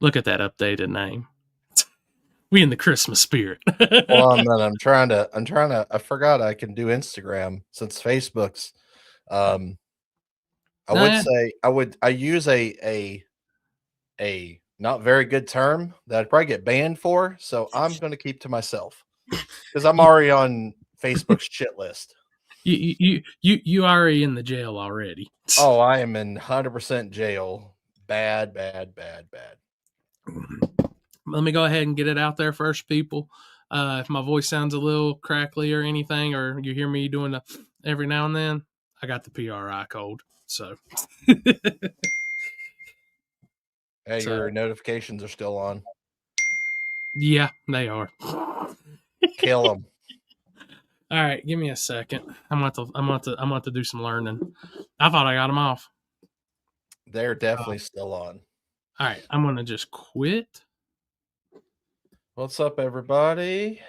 Look at that updated name. We in the Christmas spirit. Well, and then I'm trying to. I forgot I can do Instagram since Facebook's. I would say I use a not very good term that I'd probably get banned for. So I'm going to keep to myself because I'm already on Facebook's shit list. You already in the jail already. Oh, I am in 100% jail. Bad. Let me go ahead and get it out there first, people. If my voice sounds a little crackly or anything, or you hear me doing every now and then, I got the PRI code. So, hey, your notifications are still on. Yeah, they are. Kill them. All right, give me a second. I'm about to do some learning. I thought I got them off. They're definitely still on. All right, I'm gonna just quit. What's up, everybody?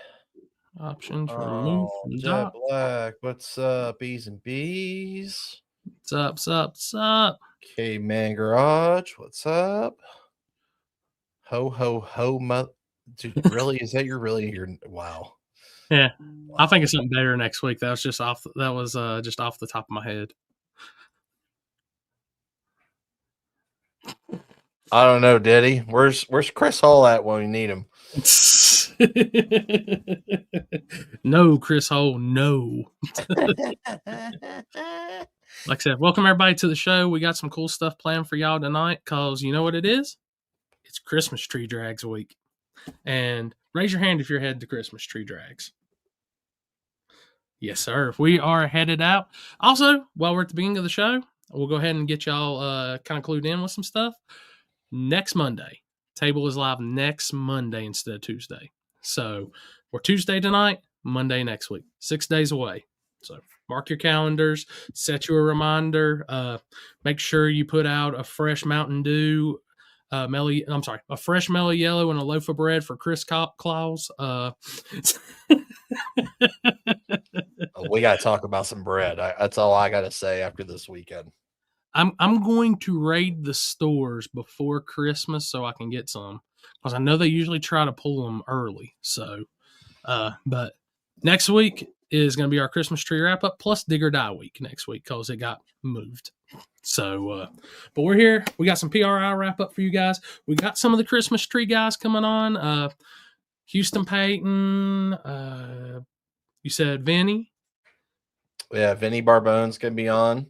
Options remove from Jet Black. What's up, Bees and Bees? What's up? K-Man Garage. What's up? Ho, dude, really? Is that your wow? Yeah, wow. I'll think of something better next week. That was just off the top of my head. I don't know, Diddy. Where's Chris Hall at when we need him? No, Chris Hall, no. Like I said, welcome everybody to the show. We got some cool stuff planned for y'all tonight because you know what it is? It's Christmas Tree Drags week. And raise your hand if you're headed to Christmas Tree Drags. Yes, sir. We are headed out. Also, while we're at the beginning of the show, we'll go ahead and get y'all kind of clued in with some stuff. Next Monday. Table is live next Monday instead of Tuesday. So we're Tuesday tonight, Monday next week. 6 days away. So mark your calendars, set you a reminder. Make sure you put out a fresh Mountain Dew, a fresh Mellow Yellow and a loaf of bread for Chris Claus. We got to talk about some bread. That's all I got to say after this weekend. I'm going to raid the stores before Christmas so I can get some because I know they usually try to pull them early. So, but next week is going to be our Christmas tree wrap up plus Dig or Die week next week because it got moved. So, but we're here. We got some PRI wrap up for you guys. We got some of the Christmas tree guys coming on. Houston Peyton. You said Vinny. Yeah, Vinny Barbone's going to be on.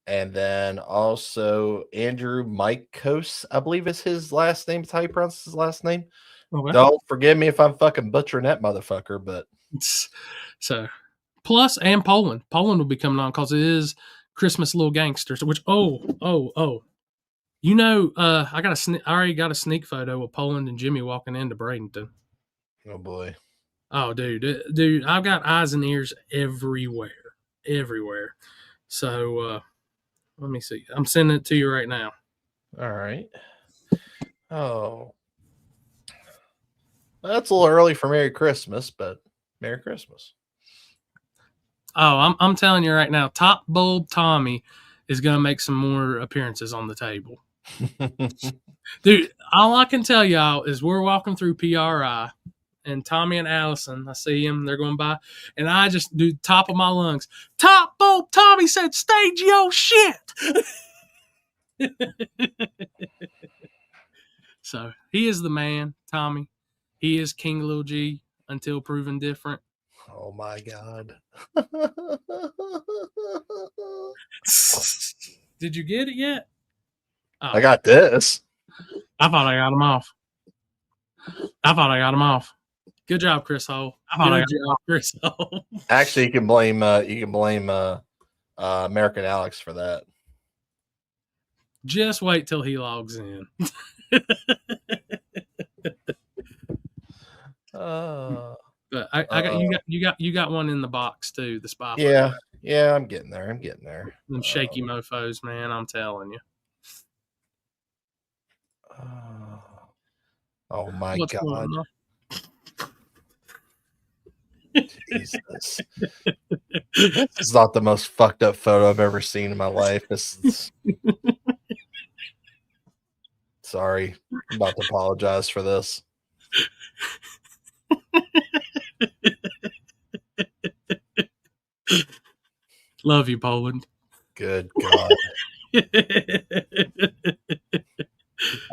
And then also Andrew Mikos, I believe is his last name. That's how you pronounce his last name. Okay. Don't forgive me if I'm fucking butchering that motherfucker, but so plus and Poland will be coming on because it is Christmas Little Gangsters. Which you know, I already got a sneak photo of Poland and Jimmy walking into Bradenton. Oh boy. Oh dude, I've got eyes and ears everywhere. So let me see. I'm sending it to you right now. All right. Oh, that's a little early for Merry Christmas, but Merry Christmas. Oh, I'm telling you right now, Top Bulb Tommy is going to make some more appearances on the table. Dude, all I can tell y'all is we're walking through PRI, and Tommy and Allison, I see them, they're going by, and I just do top of my lungs. Top Bulb Tommy said, stage your shit. So he is the man, Tommy. He is King Lil G until proven different. Oh my God. Did you get it yet? Oh. I got this. I thought I got him off. Good job, Chris Hall. Chris Hall. Actually, you can blame American Alex for that. Just wait till he logs in. But you got one in the box too. The spy. Yeah, I'm getting there. Them shaky mofos, man. I'm telling you. Oh my God. Jesus. This is not the most fucked up photo I've ever seen in my life. This is... sorry. I'm about to apologize for this. Love you, Poland. Good God.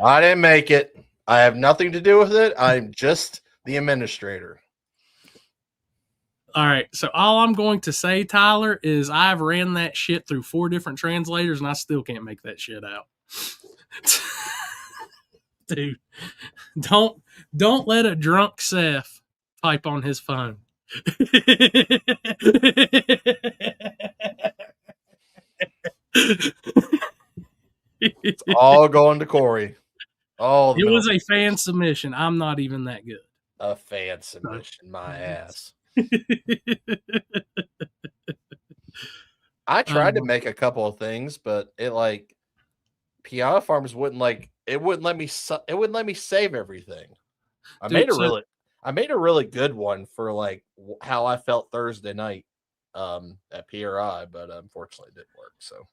I didn't make it. I have nothing to do with it. I'm just the administrator. All right. So all I'm going to say, Tyler, is I've ran that shit through 4 different translators and I still can't make that shit out. Dude, don't let a drunk Seth type on his phone. It's all going to Corey. All it was a fan submission. I'm not even that good. A fan submission, my ass. I tried to make a couple of things, but it like Piano Farms wouldn't like it wouldn't let me save everything. I made a really good one for like how I felt Thursday night at PRI, but unfortunately it didn't work. So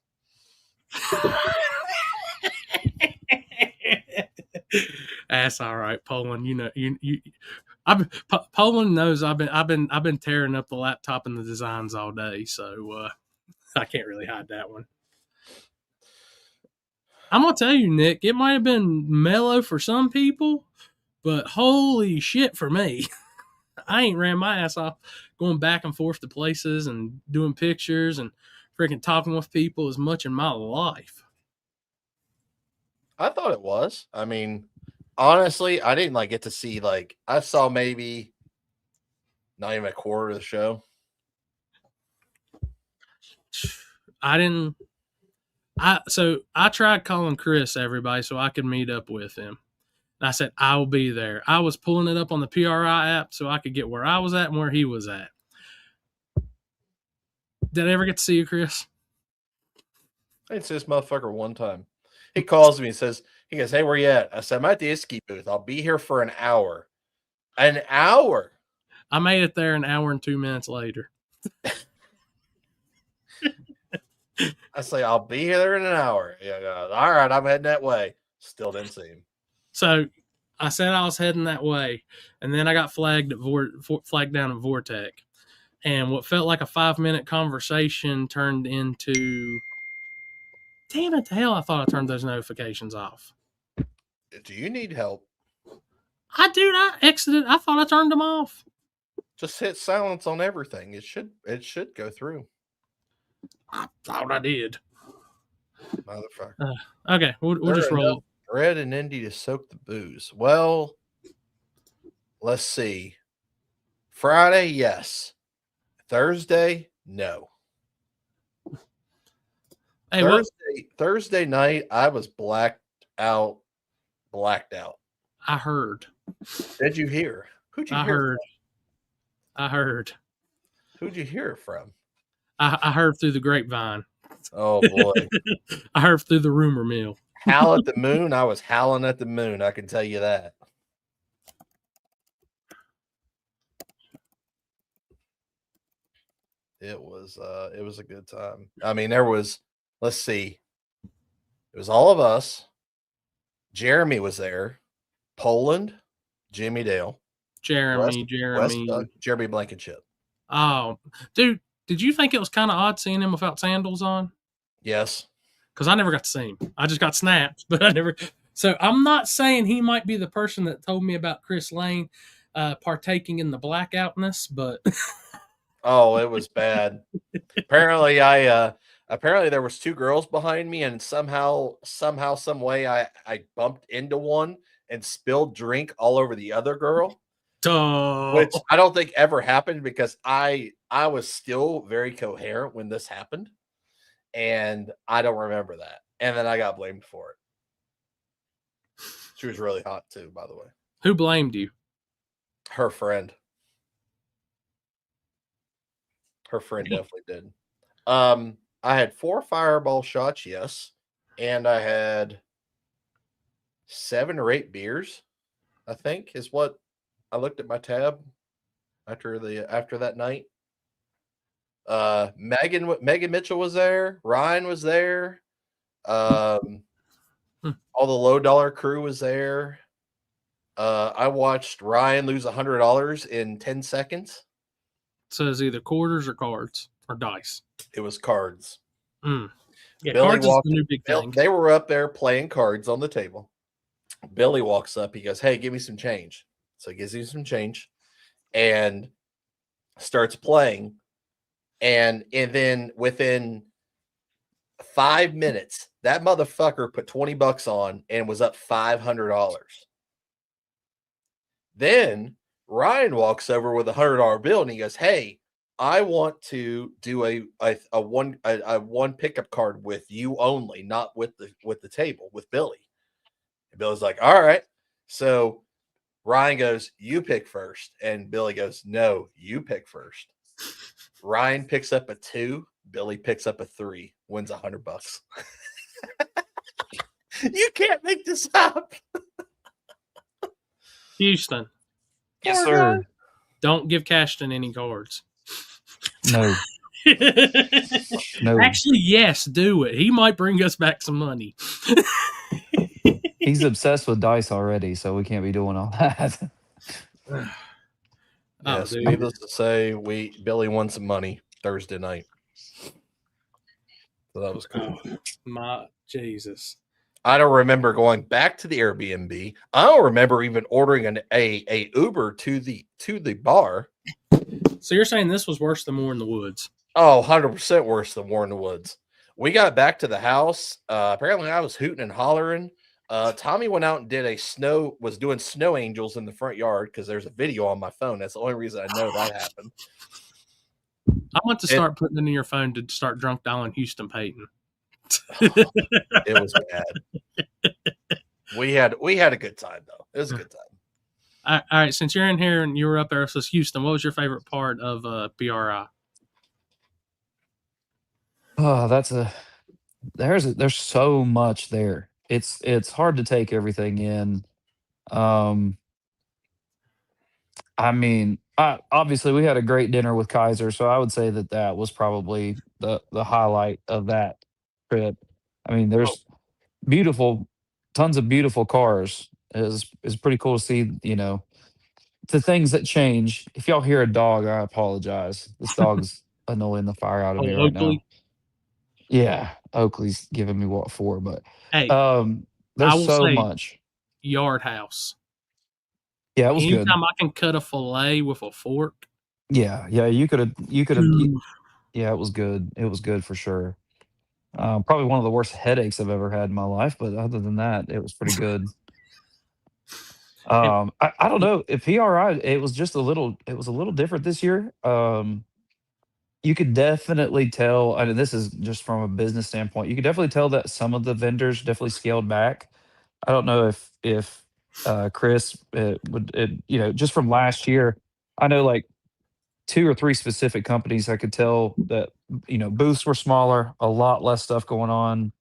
that's all right, Poland. You know, Poland knows I've been tearing up the laptop and the designs all day, so I can't really hide that one. I'm gonna tell you, Nick, it might have been mellow for some people, but holy shit for me. I ain't ran my ass off going back and forth to places and doing pictures and freaking talking with people as much in my life. I thought it was. I mean, honestly, I didn't like get to see like I saw maybe not even a quarter of the show. So I tried calling Chris, everybody, so I could meet up with him. And I said, I will be there. I was pulling it up on the PRI app so I could get where I was at and where he was at. Did I ever get to see you, Chris? I didn't see this motherfucker one time. He calls me and says, he goes, "Hey, where you at?" I said, "I'm at the Iski booth. I'll be here for an hour." An hour? I made it there an hour and 2 minutes later. I say, "I'll be here in an hour." Yeah, goes, all right, I'm heading that way. Still didn't see him. So I said I was heading that way, and then I got flagged down at Vortec. And what felt like a 5-minute conversation turned into, damn it to hell, I thought I turned those notifications off. Do you need help? I exited. I thought I turned them off. Just hit silence on everything. It should go through. I thought I did. Motherfucker. Okay, we'll just roll. Bread and Indy to soak the booze. Well, let's see. Friday, yes. Thursday, no. Hey, Thursday night, I was blacked out. I heard. Did you hear? Who'd you hear? I heard. Who'd you hear it from? I heard through the grapevine. Oh boy. I heard through the rumor mill. Howl at the moon. I was howling at the moon. I can tell you that. It was a good time. I mean, let's see. It was all of us. Jeremy was there. Poland, Jimmy Dale. Jeremy Blankenship. Oh, dude, did you think it was kind of odd seeing him without sandals on? Yes. Because I never got to see him. I just got snaps, but I never. So I'm not saying he might be the person that told me about Chris Lane partaking in the blackoutness, but oh, it was bad. Apparently, apparently there was 2 girls behind me, and somehow, some way, I bumped into one and spilled drink all over the other girl. Which I don't think ever happened because I was still very coherent when this happened, and I don't remember that. And then I got blamed for it. She was really hot too, by the way. Who blamed you? Her friend. Her friend definitely did. I had 4 fireball shots, yes, and I had 7 or 8 beers, I think, is what I looked at my tab after that night. Megan Mitchell was there. Ryan was there. Hmm. All the low dollar crew was there. I watched Ryan lose $100 in 10 seconds. So it's either quarters or cards or dice. It was cards. Mm. Yeah, Billy cards is the walked. new big thing. They were up there playing cards on the table. Billy walks up. He goes, "Hey, give me some change." So he gives him some change and starts playing. And then within 5 minutes, that motherfucker put $20 on and was up $500. Then Ryan walks over with $100 bill and he goes, "Hey, I want to do a one pickup card with you only, not with the table with Billy." And Billy's like, "All right." So Ryan goes, "You pick first," and Billy goes, "No, you pick first." Ryan picks up a 2, Billy picks up a 3, wins $100. You can't make this up. Houston, Yes, Poor sir. guy. don't give Cashton any cards. No. No. Actually, yes, do it. He might bring us back some money. He's obsessed with dice already, so we can't be doing all that. Yes, dude. needless to say, Billy won some money Thursday night. So that was cool. My Jesus. I don't remember going back to the Airbnb. I don't remember even ordering a Uber to the bar. So you're saying this was worse than War in the Woods? Oh, 100% worse than War in the Woods. We got back to the house. Apparently I was hooting and hollering. Tommy went out and was doing snow angels in the front yard because there's a video on my phone. That's the only reason I know that happened. I want to start putting it in your phone to start drunk dialing Houston Peyton. It was bad. We had a good time though. It was a good time. All right, since you're in here and you were up there, so Houston, what was your favorite part of PRI? Oh, there's so much there. It's hard to take everything in. I mean, obviously we had a great dinner with Kaiser, so I would say that that was probably the highlight of that trip. I mean, there's beautiful, tons of beautiful cars. Is pretty cool to see. The things that change. If y'all hear a dog, I apologize. This dog's annoying the fire out of me right now. Oakley? Yeah, Oakley's giving me what for, but Hey, I there's will so say much. Yard House. Yeah, it was good. Anytime I can cut a fillet with a fork. Yeah, you could have. Yeah, it was good. It was good for sure. Probably one of the worst headaches I've ever had in my life, but other than that, it was pretty good. I don't know if PRI. It was just a little. It was a little different this year. You could definitely tell. I mean, this is just from a business standpoint. You could definitely tell that some of the vendors definitely scaled back. I don't know if Chris just from last year. I know like 2 or 3 specific companies I could tell that, booths were smaller, a lot less stuff going on.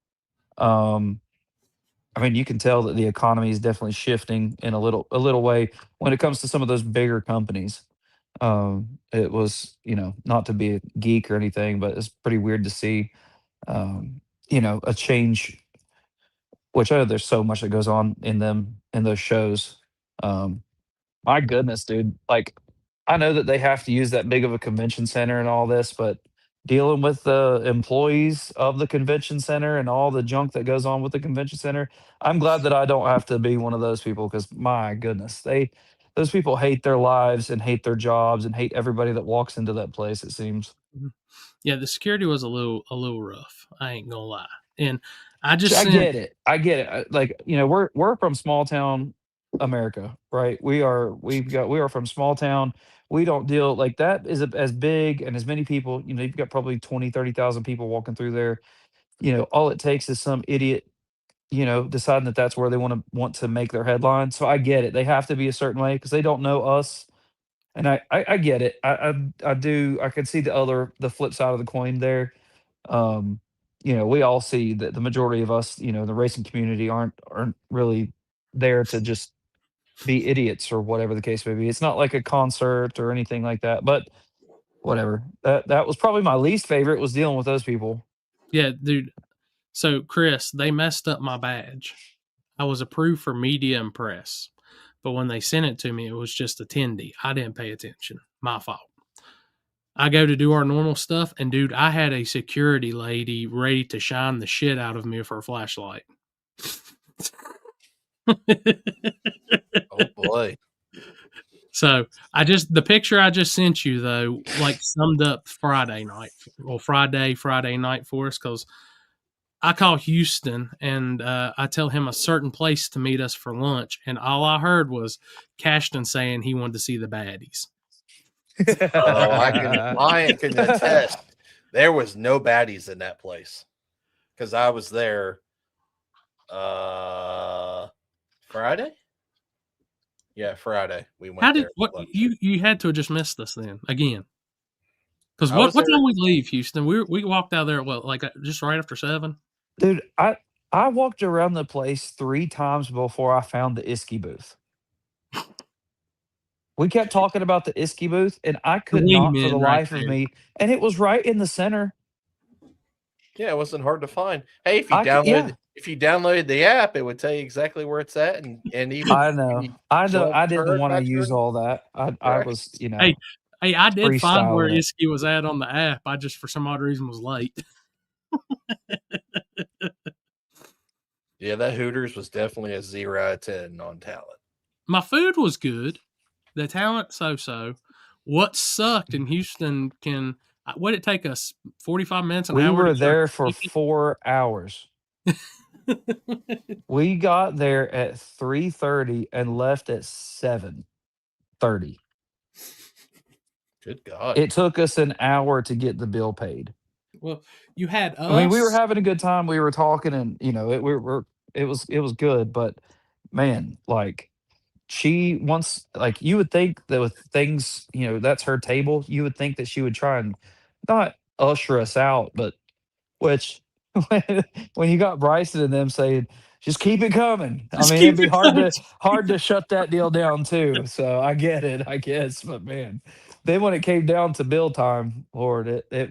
I mean, you can tell that the economy is definitely shifting in a little way when it comes to some of those bigger companies. It was, not to be a geek or anything, but it's pretty weird to see, a change, which I know there's so much that goes on in those shows. Um, my goodness, dude. Like, I know that they have to use that big of a convention center and all this, but dealing with the employees of the convention center and all the junk that goes on with the convention center, I'm glad that I don't have to be one of those people because my goodness, those people hate their lives and hate their jobs and hate everybody that walks into that place, it seems. Yeah, the security was a little rough. I ain't gonna lie. And I just I sent, get it. I get it. Like, we're from small town America, right? We are from small town. We don't deal like that is as big and as many people, you've got probably 20, 30,000 people walking through there. All it takes is some idiot, deciding that that's where they want to make their headline. So I get it. They have to be a certain way because they don't know us. And I get it. I do. I can see the flip side of the coin there. um, we all see that the majority of us, the racing community aren't really there to just be idiots or whatever the case may be. It's not like a concert or anything like that, but whatever. That was probably my least favorite was dealing with those people. yeah, dude. So, Chris, they messed up my badge. I was approved for media and press, but when they sent it to me, it was just attendee. I didn't pay attention. My fault. I go to do our normal stuff, and dude, I had a security lady ready to shine the shit out of me with her flashlight. Oh boy. So the picture I just sent you though, like summed up Friday night. Well, Friday night for us, because I call Houston and I tell him a certain place to meet us for lunch, and all I heard was Cashton saying he wanted to see the baddies. Oh, I can attest. There was no baddies in that place because I was there. Friday. Yeah, Friday. We went. How did there what you had to have just missed us then again? Because I what was there- time we leave Houston? We walked out there like just right after 7. Dude, I walked around the place 3 times before I found the Iski booth. We kept talking about the Iski booth, and I The could not for the wingman right life of there. me, and it was right in the center. Yeah, it wasn't hard to find. Hey, if you downloaded the app, it would tell you exactly where it's at, and even I know. I didn't want to use all that. I was, Hey, I did find where freestyling it. Iski was at on the app. I just for some odd reason was late. Yeah, that Hooters was definitely a 0 out of 10 on talent. My food was good. The talent so. What sucked in Houston what did it take us 45 minutes, an We hour were to start there for cooking? 4 hours. We got there at 3:30 and left at 7:30. Good God. It took us an hour to get the bill paid. Well, you had us. I mean, we were having a good time. We were talking, and it was good. But man, like you would think that with things, that's her table. You would think that she would try and not usher us out, but which when you got Bryson and them saying, "Just keep it coming," I Just mean, keep it'd be it coming. hard to shut that deal down too. So I get it, I guess. But man, then when it came down to bill time, Lord, it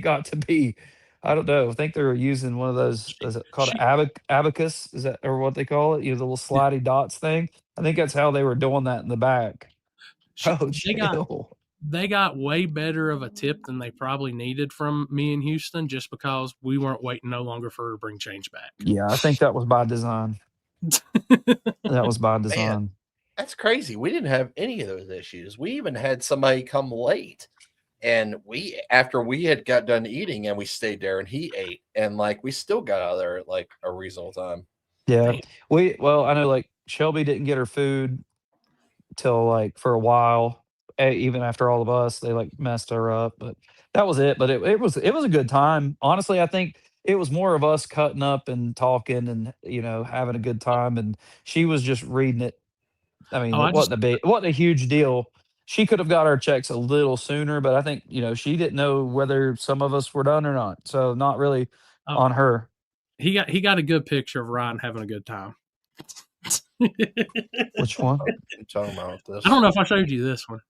got to be. I don't know. I think they were using one of those. Is it called abacus? Is that or what they call it? The little slidey dots thing. I think that's how they were doing that in the back. Oh, chill. They got way better of a tip than they probably needed from me in Houston, just because we weren't waiting no longer for her to bring change back. Yeah, I think that was by design. That was by design. Man, that's crazy. We didn't have any of those issues. We even had somebody come late, and after we had got done eating, and we stayed there, and he ate, and we still got out of there at a reasonable time. Yeah, I know Shelby didn't get her food till for a while. Even after all of us, they messed her up, but that was it. But it was a good time. Honestly, I think it was more of us cutting up and talking and having a good time, and she was just reading it. I mean, it wasn't a huge deal. She could have got our checks a little sooner, but I think she didn't know whether some of us were done or not. So not really on her. He got a good picture of Ryan having a good time. Which one? I'm talking about this. I don't know if I showed you this one.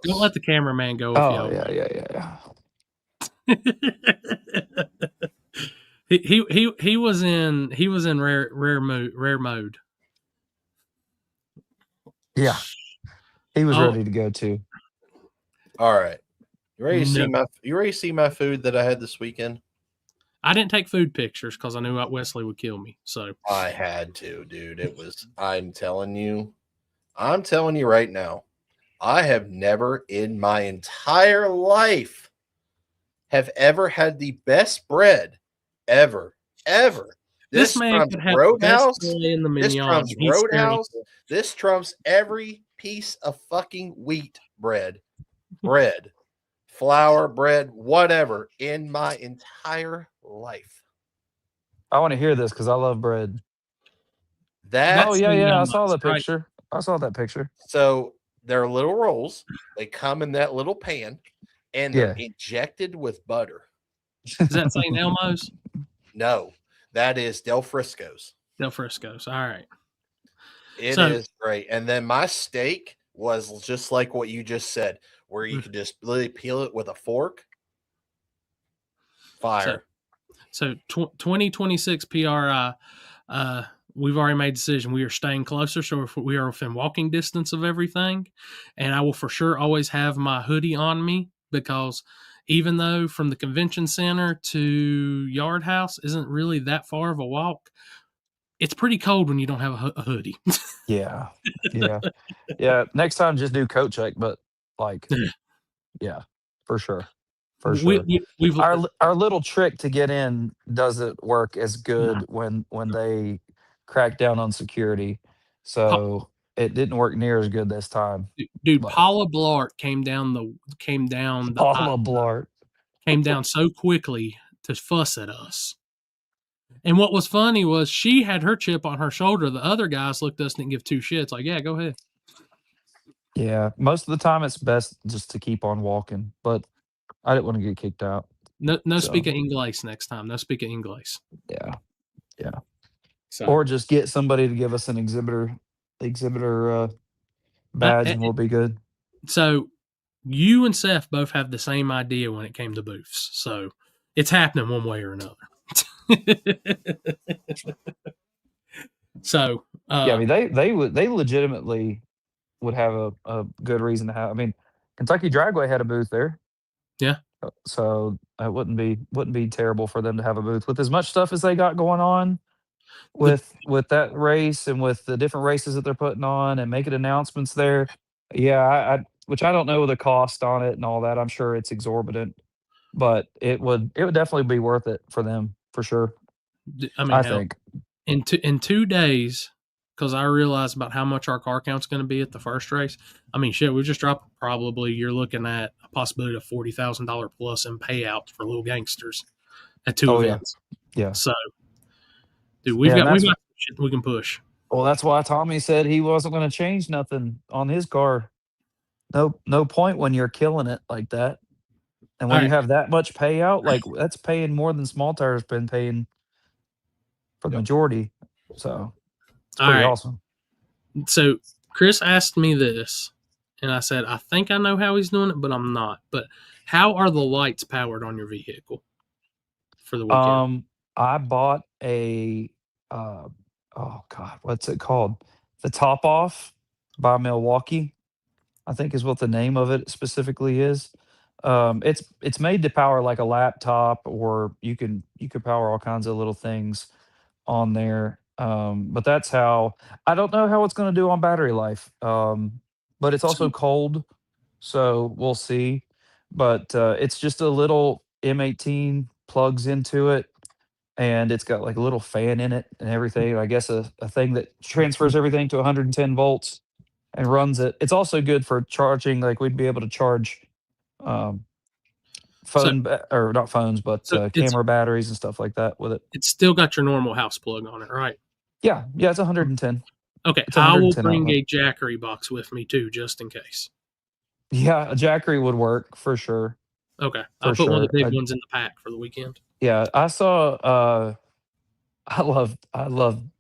Don't let the cameraman go. Yeah. He was in rare mode. Yeah, he was ready to go too. All right, you ready to see my food that I had this weekend? I didn't take food pictures because I knew Wesley would kill me. So I had to, dude. It was. I'm telling you right now. I have never in my entire life have ever had the best bread ever. This man could have Roadhouse. In the this trumps Roadhouse. This trumps every piece of fucking wheat bread, flour bread, whatever in my entire life. I want to hear this because I love bread. I saw the picture. Right? I saw that picture. So they're little rolls. They come in that little pan, and they're injected with butter. Is that St. Elmo's? No, that is Del Frisco's. Del Frisco's. All right. It is great. And then my steak was just like what you just said, where you could just literally peel it with a fork. Fire. So 2026 PRI, we've already made a decision. We are staying closer, so we are within walking distance of everything. And I will for sure always have my hoodie on me, because even though from the convention center to Yard House isn't really that far of a walk, it's pretty cold when you don't have a hoodie. Yeah. Yeah. Yeah. Next time, just do coat check, but like, yeah, for sure. For sure. We've Our little trick to get in doesn't work as good when they crack down on security. So it didn't work near as good this time. dude, But Paula Blart came down the Paula Blart. came down so quickly to fuss at us. And what was funny was she had her chip on her shoulder. The other guys looked at us and didn't give two shits. Like, yeah, go ahead. Yeah, most of the time it's best just to keep on walking, but I didn't want to get kicked out. No speak of English next time. No speak of English. Yeah. Yeah. So, or just get somebody to give us an exhibitor badge and we'll be good. So you and Seth both have the same idea when it came to booths. So it's happening one way or another. So yeah, I mean they legitimately would have a good reason to have. I mean, Kentucky Dragway had a booth there. Yeah. So it wouldn't be terrible for them to have a booth with as much stuff as they got going on with that race and with the different races that they're putting on and making announcements there. Yeah, I which I don't know the cost on it and all that. I'm sure it's exorbitant, but it would definitely be worth it for them for sure. I mean, I think in 2 days, because I realized about how much our car count's going to be at the first race. I mean, shit, we just dropped probably. You're looking at a possibility of $40,000 plus in payouts for little gangsters at two events. Yeah. So, dude, we've got shit we can push. Well, that's why Tommy said he wasn't going to change nothing on his car. No point when you're killing it like that. And when you have that much payout, like that's paying more than Small Tire's been paying for the majority. So it's pretty awesome. So Chris asked me this, and I said, I think I know how he's doing it, but I'm not. But how are the lights powered on your vehicle for the weekend? I bought a oh God, what's it called? The Top Off by Milwaukee, I think is what the name of it specifically is. It's made to power like a laptop, or you could power all kinds of little things on there. But that's how I don't know how it's going to do on battery life. But it's also cold, so we'll see. But it's just a little M18 plugs into it, and it's got like a little fan in it and everything. I guess a thing that transfers everything to 110 volts and runs it. It's also good for charging. Like we'd be able to charge or not phones, but camera batteries and stuff like that with it. It's still got your normal house plug on it, right? Yeah, it's 110. Okay, I will bring a Jackery box with me too, just in case. Yeah, a Jackery would work for sure. Okay, I'll put one of the big ones in the pack for the weekend. Yeah, I saw. I love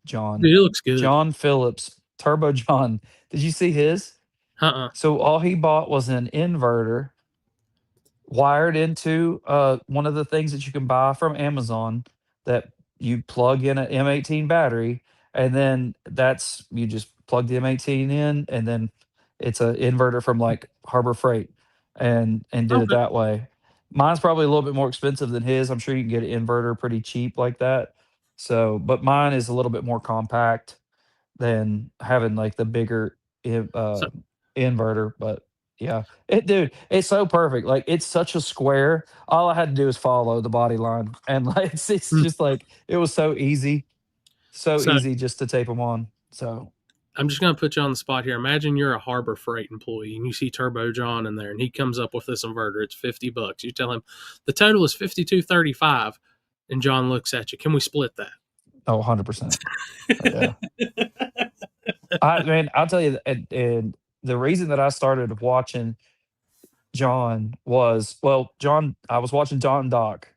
John. Dude, it looks good. John Phillips, Turbo John. Did you see his? So all he bought was an inverter wired into one of the things that you can buy from Amazon that you plug in an M18 battery, and then you just plug the M18 in, and then it's an inverter from like Harbor Freight, and did it that way. Mine's probably a little bit more expensive than his. I'm sure you can get an inverter pretty cheap like that. So, but mine is a little bit more compact than having like the bigger inverter. But yeah, dude, it's so perfect. Like it's such a square. All I had to do is follow the body line, and like it's just like it was so easy, easy just to tape them on. So I'm just gonna put you on the spot here. Imagine you're a Harbor Freight employee and you see Turbo John in there, and he comes up with this inverter. It's $50. You tell him the total is $52.35, and John looks at you. Can we split that? Oh, 100%. Yeah. I mean, I'll tell you, and the reason that I started watching John was, I was watching John Doc,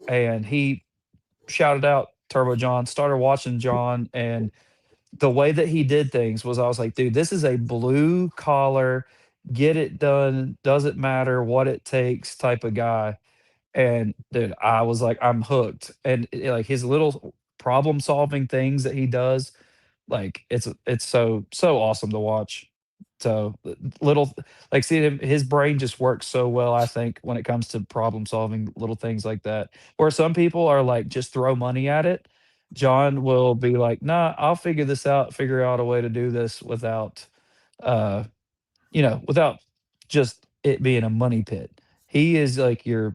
and he shouted out Turbo John, started watching John, and the way that he did things was, I was like, dude, this is a blue collar, get it done, doesn't matter what it takes type of guy. And dude, I was like, I'm hooked. And like his little problem solving things that he does, like it's so awesome to watch. So little like see him, his brain just works so well. I think when it comes to problem solving little things like that, where some people are like just throw money at it. John will be like, nah, I'll figure this out, figure out a way to do this without uh without just it being a money pit. He is like the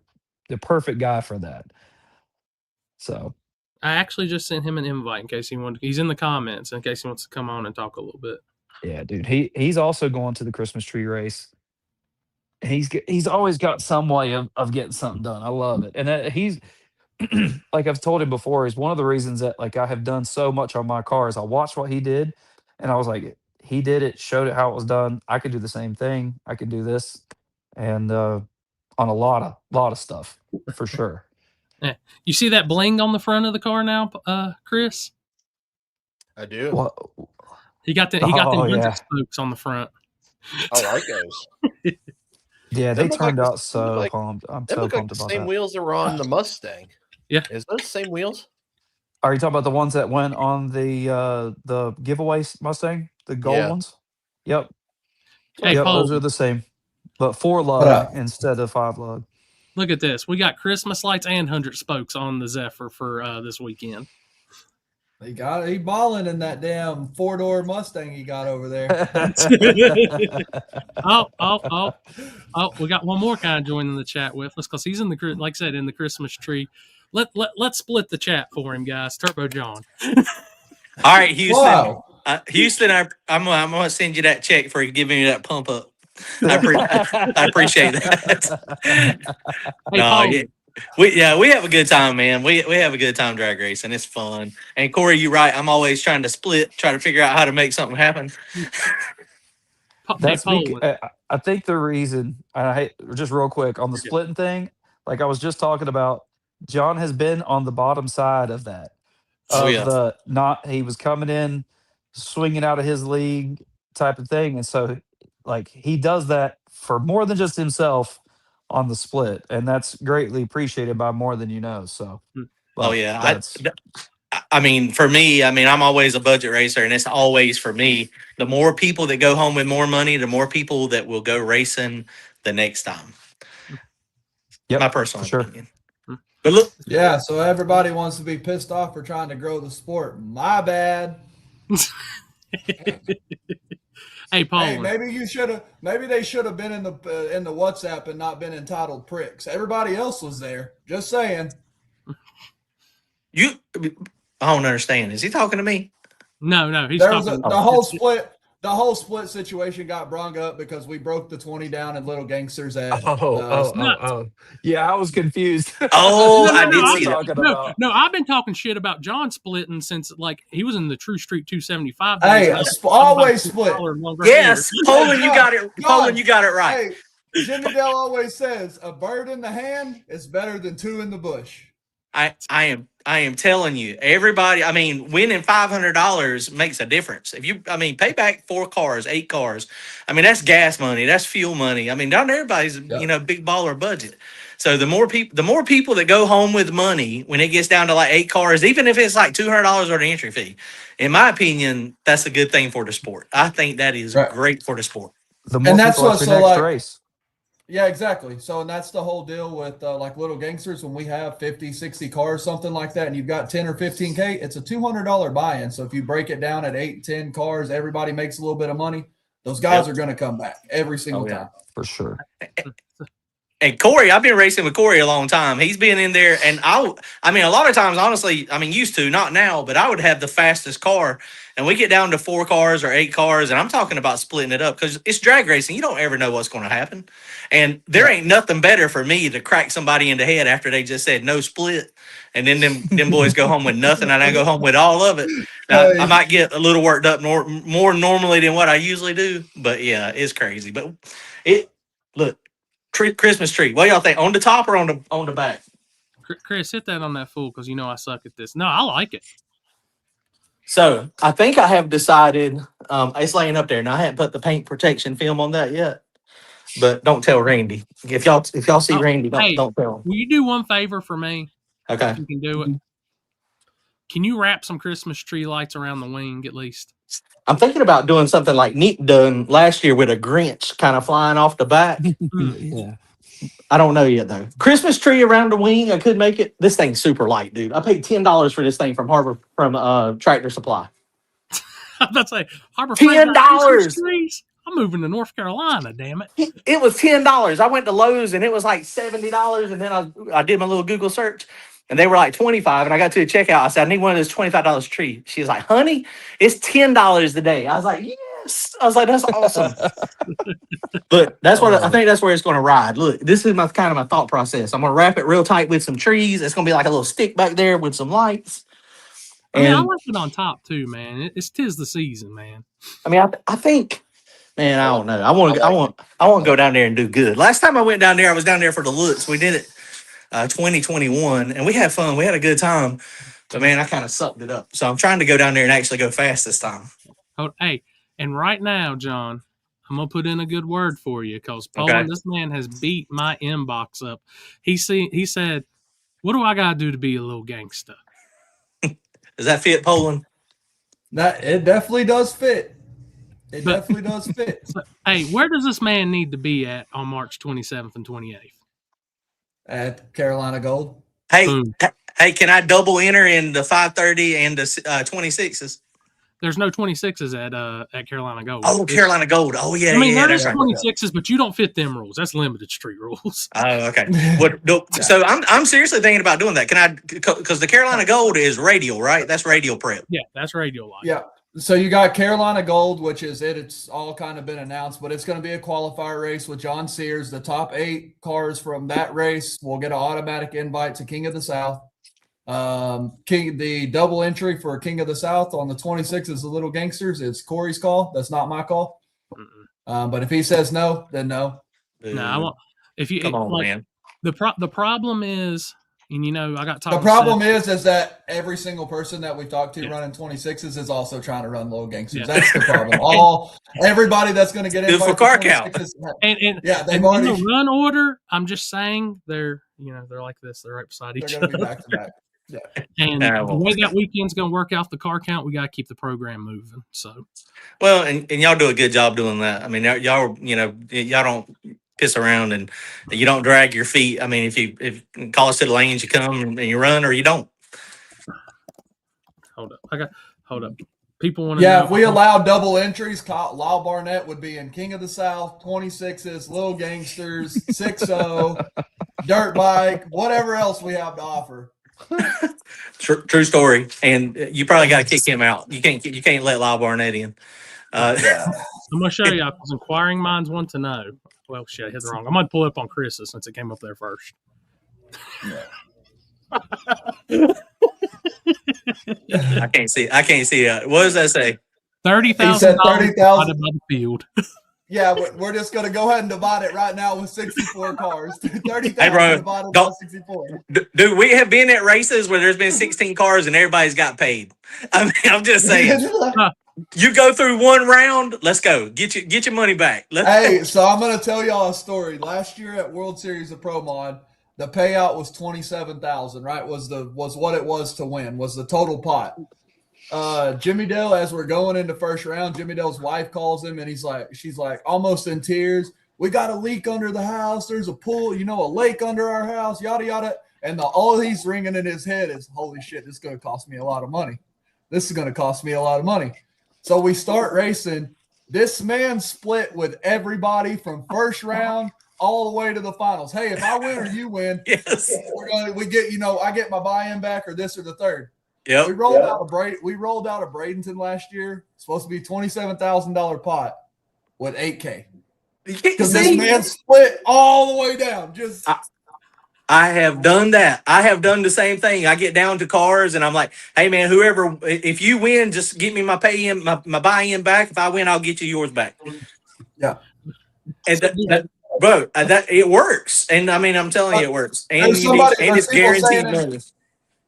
perfect guy for that. So I actually just sent him an invite in case he wanted. He's in the comments in case he wants to come on and talk a little bit. yeah, dude, he's also going to the Christmas tree race. He's always got some way of getting something done. I love it, and he's like I've told him before. Is one of the reasons that like I have done so much on my cars. I watched what he did, and I was like, he did it, showed it how it was done. I could do the same thing. I could do this, and on a lot of stuff for sure. Yeah. You see that bling on the front of the car now, Chris? I do. What? He got them 100 yeah. spokes on the front. I like those. Yeah, Them they look turned like out so pumped. I'm They so look like pumped the about same that. wheels that were on the Mustang. Yeah. Is those the same wheels? Are you talking about the ones that went on the giveaway Mustang, the gold Yeah. ones? Yep. Hey, Yep, Paul, those are the same, but 4 up? lug instead of 5 lug. look at this. We got Christmas lights and 100 spokes on the Zephyr for this weekend. He balling in that damn 4-door Mustang he got over there. Oh, we got one more guy joining the chat with us because he's in the, like I said, in the Christmas tree. Let's split the chat for him, guys. Turbo John. All right, Houston. Wow. Houston, I'm gonna send you that check for giving me that pump up. I appreciate that. Hey, No, Paul. yeah, we have a good time, man. We have a good time drag racing. It's fun. And Corey, you're right. I'm always trying to try to figure out how to make something happen. That's I think the reason, and I hate, just real quick on the splitting thing, like I was just talking about, John has been on the bottom side of that. Oh, yeah. He was coming in, swinging out of his league type of thing. And so like he does that for more than just himself on the split. And that's greatly appreciated by more than you know. So, oh yeah. I mean, for me, I'm always a budget racer, and it's always for me. The more people that go home with more money, the more people that will go racing the next time. Yep, my personal Sure. opinion. But look, yeah, so everybody wants to be pissed off for trying to grow the sport. My bad. Hey, Paul. Hey, maybe they should have been in the WhatsApp and not been entitled pricks. Everybody else was there. Just saying. I don't understand. Is he talking to me? No, he's talking. The whole split situation got brung up because we broke the 20 down and Little Gangsters at. Yeah, I was confused. I did see that. No, I've been talking shit about John splitting since like he was in the True Street 275. Hey, always split. Yes, Poland, you got it. Poland, you got it right. Hey, Jimmy Dell always says a bird in the hand is better than 2 in the bush. I am telling you, everybody. Winning $500 makes a difference. If you, pay back 4 cars, 8 cars. That's gas money. That's fuel money. Not everybody's big baller budget. So the more people that go home with money when it gets down to like 8 cars, even if it's like $200 or the entry fee, in my opinion, that's a good thing for the sport. I think that is great for the sport. The more people at the next race. Yeah, exactly. So, and that's the whole deal with like Little Gangsters. When we have 50, 60 cars, something like that, and you've got 10 or 15K, it's a $200 buy-in. So if you break it down at 8, 10 cars, everybody makes a little bit of money. Those guys are going to come back every single time. For sure. And Corey, I've been racing with Corey a long time. He's been in there, and a lot of times, honestly, used to, not now, but I would have the fastest car, and we get down to 4 cars or 8 cars, and I'm talking about splitting it up because it's drag racing. You don't ever know what's going to happen, and there ain't nothing better for me to crack somebody in the head after they just said no split, and then them boys go home with nothing, and I go home with all of it. Now, I might get a little worked up more normally than what I usually do, but yeah, it's crazy. But look. Christmas tree. What y'all think? On the top or on the back? Chris, hit that on that fool because I suck at this. No, I like it. So I think I have decided. It's laying up there, and I haven't put the paint protection film on that yet. but don't tell Randy. If y'all see Oh, Randy, hey, don't tell him. Will you do one favor for me? Okay. If you can do it. Can you wrap some Christmas tree lights around the wing at least? I'm thinking about doing something like Nick done last year with a Grinch kind of flying off the back. Yeah. I don't know yet though. Christmas tree around the wing, I could make it. This thing's super light, dude. I paid $10 for this thing from Tractor Supply. I'm about to say Harbor Freight got Christmas trees. I'm moving to North Carolina. Damn it! It was $10. I went to Lowe's and it was like $70, and then I did my little Google search, and they were like $25. And I got to the checkout. I said, I need one of those $25 trees. She was like, honey, it's $10 a day. I was like, yes. I was like, that's awesome. But that's what I think. That's where it's going to ride. Look, this is my thought process. I'm going to wrap it real tight with some trees. It's going to be like a little stick back there with some lights. I mean, I like it on top too, man. It's 'tis the season, man. I mean, I think, man, I don't know. I want to go down there and do good. Last time I went down there, I was down there for the looks. We did it 2021, and we had fun. We had a good time. But man, I kind of sucked it up. So I'm trying to go down there and actually go fast this time. Oh, hey, and right now, John, I'm gonna put in a good word for you because Poland, this man has beat my inbox up. He said, "What do I gotta do to be a little gangster?" Does that fit, Poland? It definitely does fit. It definitely does fit. So, hey, where does this man need to be at on March 27th and 28th? At Carolina Gold. Hey, hey, can I double enter in the 530 and the 26s? There's no 26s at Carolina Gold. Oh, Carolina Gold. Oh, yeah. I mean, yeah, there's right. 26s, but you don't fit them rules. That's limited street rules. Oh, okay. So I'm seriously thinking about doing that. Can I? Because the Carolina Gold is radial, right? That's radial prep. Yeah, that's radial light. Yeah. So you got Carolina Gold, which is it. It's all kind of been announced, but it's going to be a qualifier race with John Sears. The top 8 cars from that race will get an automatic invite to King of the South. The double entry for King of the South on the 26 is the Little Gangsters. It's Corey's call. That's not my call. But if he says no, then no. No, I won't. If you come on, man. The problem is, and you know, I got talking. The problem is that every single person that we've talked to running 26s is also trying to run Little Gangsters. That's the problem. Everybody that's going to get in for car count. And they've already in the run order. I'm just saying they're like this. They're right beside each other. They're going to be back to back. Yeah. And the way that weekend's going to work out the car count, we got to keep the program moving. So, well, and y'all do a good job doing that. I mean, y'all don't piss around and you don't drag your feet. I mean, if you call us to the lanes, you come and you run, or you don't. Hold up. People want to know. If we allow double entries, Lyle Barnett would be in King of the South, 26s, Little Gangsters, 6-0, dirt bike, whatever else we have to offer. True story, and you probably got to kick him out. You can't let Lyle Barnett in. I'm gonna show you because inquiring minds want to know. Well, shit, I hit the wrong. I'm gonna pull it up on Chris's since it came up there first. I can't see. What does that say? $30,000 divided by the field. Yeah, we're just going to go ahead and divide it right now with 64 cars. 30,000 divided by 64. Dude, we have been at races where there's been 16 cars and everybody's got paid. I mean, I'm just saying. You go through one round, let's go. Get your money back. So I'm going to tell y'all a story. Last year at World Series of Pro Mod, the payout was $27,000, right? Was what it was to win, was the total pot. Jimmy Dale, as we're going into first round, Jimmy Dale's wife calls him and she's like almost in tears. We got a leak under the house. There's a pool, a lake under our house, yada, yada. And all he's ringing in his head is, holy shit, this is going to cost me a lot of money. This is going to cost me a lot of money. So we start racing. This man split with everybody from first round all the way to the finals. Hey, if I win or you win, yes, we get, I get my buy-in back or this or the third. Yep. We rolled out a Bradenton last year. It's supposed to be $27,000 pot with $8K. Because this man split all the way down. I have done that. I have done the same thing. I get down to cars and I'm like, hey man, whoever, if you win, just give me my pay-in, my buy-in back. If I win, I'll get you yours back. Yeah. And bro, it works. And I mean, I'm telling you, it works. And it's guaranteed money.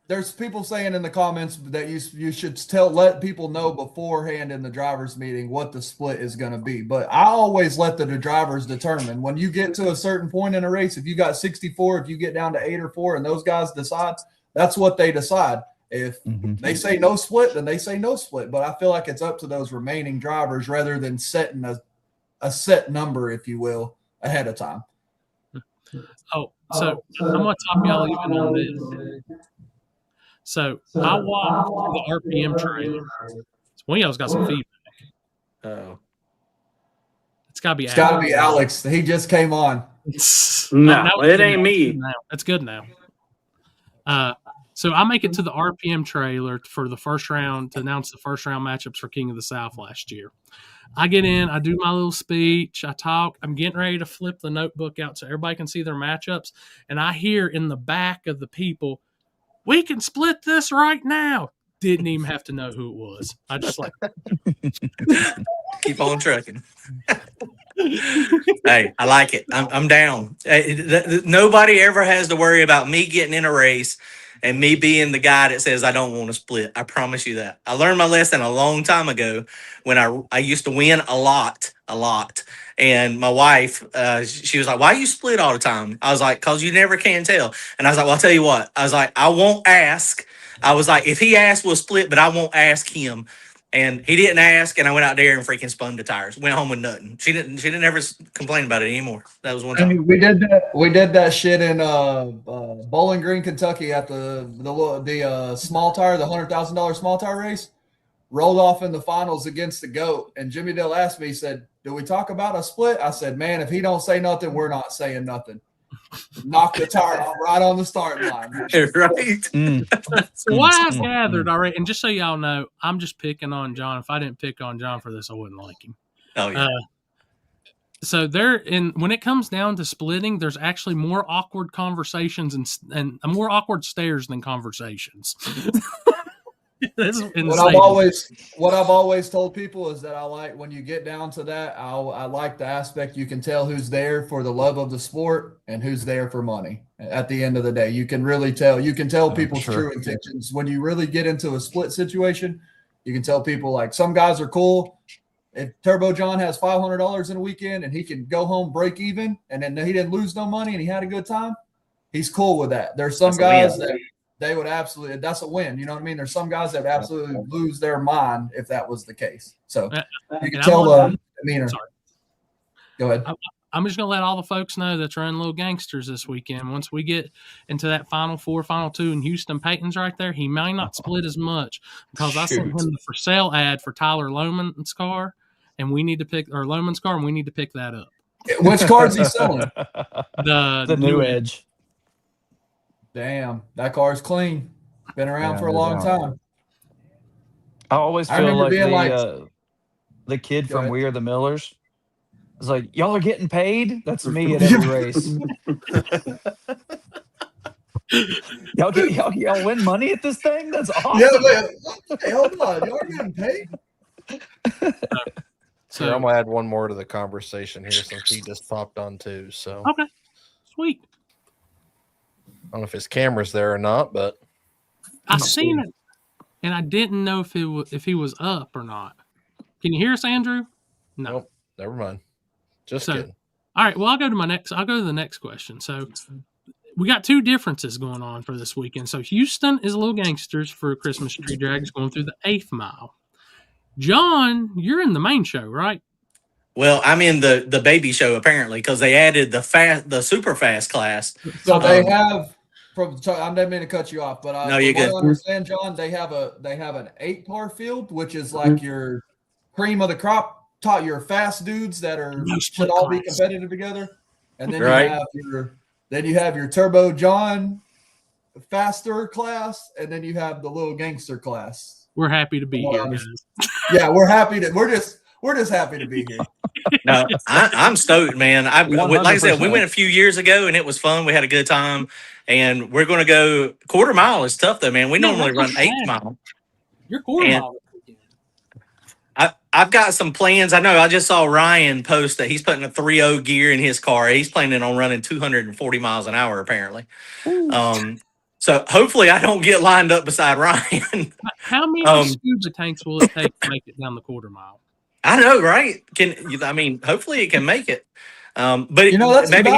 there's people saying in the comments that you should let people know beforehand in the drivers meeting what the split is going to be. But I always let the drivers determine when you get to a certain point in a race. If you got 64, if you get down to 8 or 4, and those guys decide, that's what they decide. If they say no split, then they say no split. But I feel like it's up to those remaining drivers rather than setting a set number, if you will, ahead of time. Oh, so I'm going to top y'all even on this. So I walked the RPM trailer. One of y'all's got some feedback. Oh, it's got to be. It's got to be Alex. He just came on. No, it ain't me. That's good now. So I make it to the RPM trailer for the first round to announce the first round matchups for King of the South last year. I get in, I do my little speech, I talk. I'm getting ready to flip the notebook out so everybody can see their matchups. And I hear in the back of the people, "We can split this right now." Didn't even have to know who it was. I just like keep on trucking. Hey, I like it. I'm down. Nobody ever has to worry about me getting in a race and me being the guy that says I don't want to split. I promise you that. I learned my lesson a long time ago when I used to win a lot. And my wife, she was like, "Why you split all the time?" I was like, "Cause you never can tell." And I was like, "Well, I'll tell you what." I was like, "I won't ask." I was like, "If he asks, we'll split, but I won't ask him." And he didn't ask, and I went out there and freaking spun the tires. Went home with nothing. She didn't ever complain about it anymore. That was one time. I mean, we did that shit in Bowling Green, Kentucky at the small tire, the $100,000 small tire race. Rolled off in the finals against the GOAT, and Jimmy Dill asked me, he said, "Do we talk about a split?" I said, "Man, if he don't say nothing, we're not saying nothing." Knocked the tire off right on the start line. Right. So what I've gathered already, and just so y'all know, I'm just picking on John. If I didn't pick on John for this, I wouldn't like him. Oh yeah. So when it comes down to splitting, there's actually more awkward conversations and more awkward stares than conversations. What I've always told people is that I like when you get down to that, I like the aspect you can tell who's there for the love of the sport and who's there for money. At the end of the day, you can really tell. You can tell people's true intentions when you really get into a split situation. You can tell people, like, some guys are cool. If Turbo John has $500 in a weekend and he can go home break even, and then he didn't lose no money and he had a good time, he's cool with that. There's some guys that they would absolutely, that's a win. You know what I mean? There's some guys that would absolutely lose their mind if that was the case. So you can tell the demeanor. Sorry. Go ahead. I'm just going to let all the folks know that's running Little Gangsters this weekend. Once we get into that Final 4, Final 2 in Houston, Peyton's right there. He may not split as much because I sent him the for sale ad for Tyler Loman's car, and we need to pick, or Loman's car, and we need to pick that up. Which car is he selling? The new Edge. Damn, that car's clean. Been around for a long time. I always feel like the kid from We Are the Millers. It's like, y'all are getting paid? That's me at every race. y'all win money at this thing? That's awesome. Yeah, man. Hey, hold on. Y'all getting paid? So I'm going to add one more to the conversation here since he just popped on too. So okay, sweet. I don't know if his camera's there or not, but I've seen it, and I didn't know if he was up or not. Can you hear us, Andrew? No. Nope, never mind. Just kidding. All right. Well, I'll go to the next question. So we got two differences going on for this weekend. So Houston is Little Gangsters for Christmas Tree Drags going through the 8th mile. John, you're in the main show, right? Well, I'm in the baby show apparently because they added the super fast class. So they have. I didn't mean to cut you off, but no, you're good. I understand, John. They have an 8-car field, which is like your cream of the crop. Your fast dudes that should all be competitive together, and then you have your Turbo John faster class, and then you have the Little Gangster class. We're happy to be here, guys. Yeah, we're happy to. We're just happy to be here. No, I'm stoked, man. Like I said, we went a few years ago, and it was fun. We had a good time, and we're going to go quarter mile. Is tough though, man. We normally run 8 mile. You're quarter mile. I've got some plans. I know I just saw Ryan post that he's putting a 3.0 gear in his car. He's planning on running 240 miles an hour, apparently. So hopefully I don't get lined up beside Ryan. How many scuba tanks will it take to make it down the quarter mile? I know, right? Hopefully it can make it. But that's maybe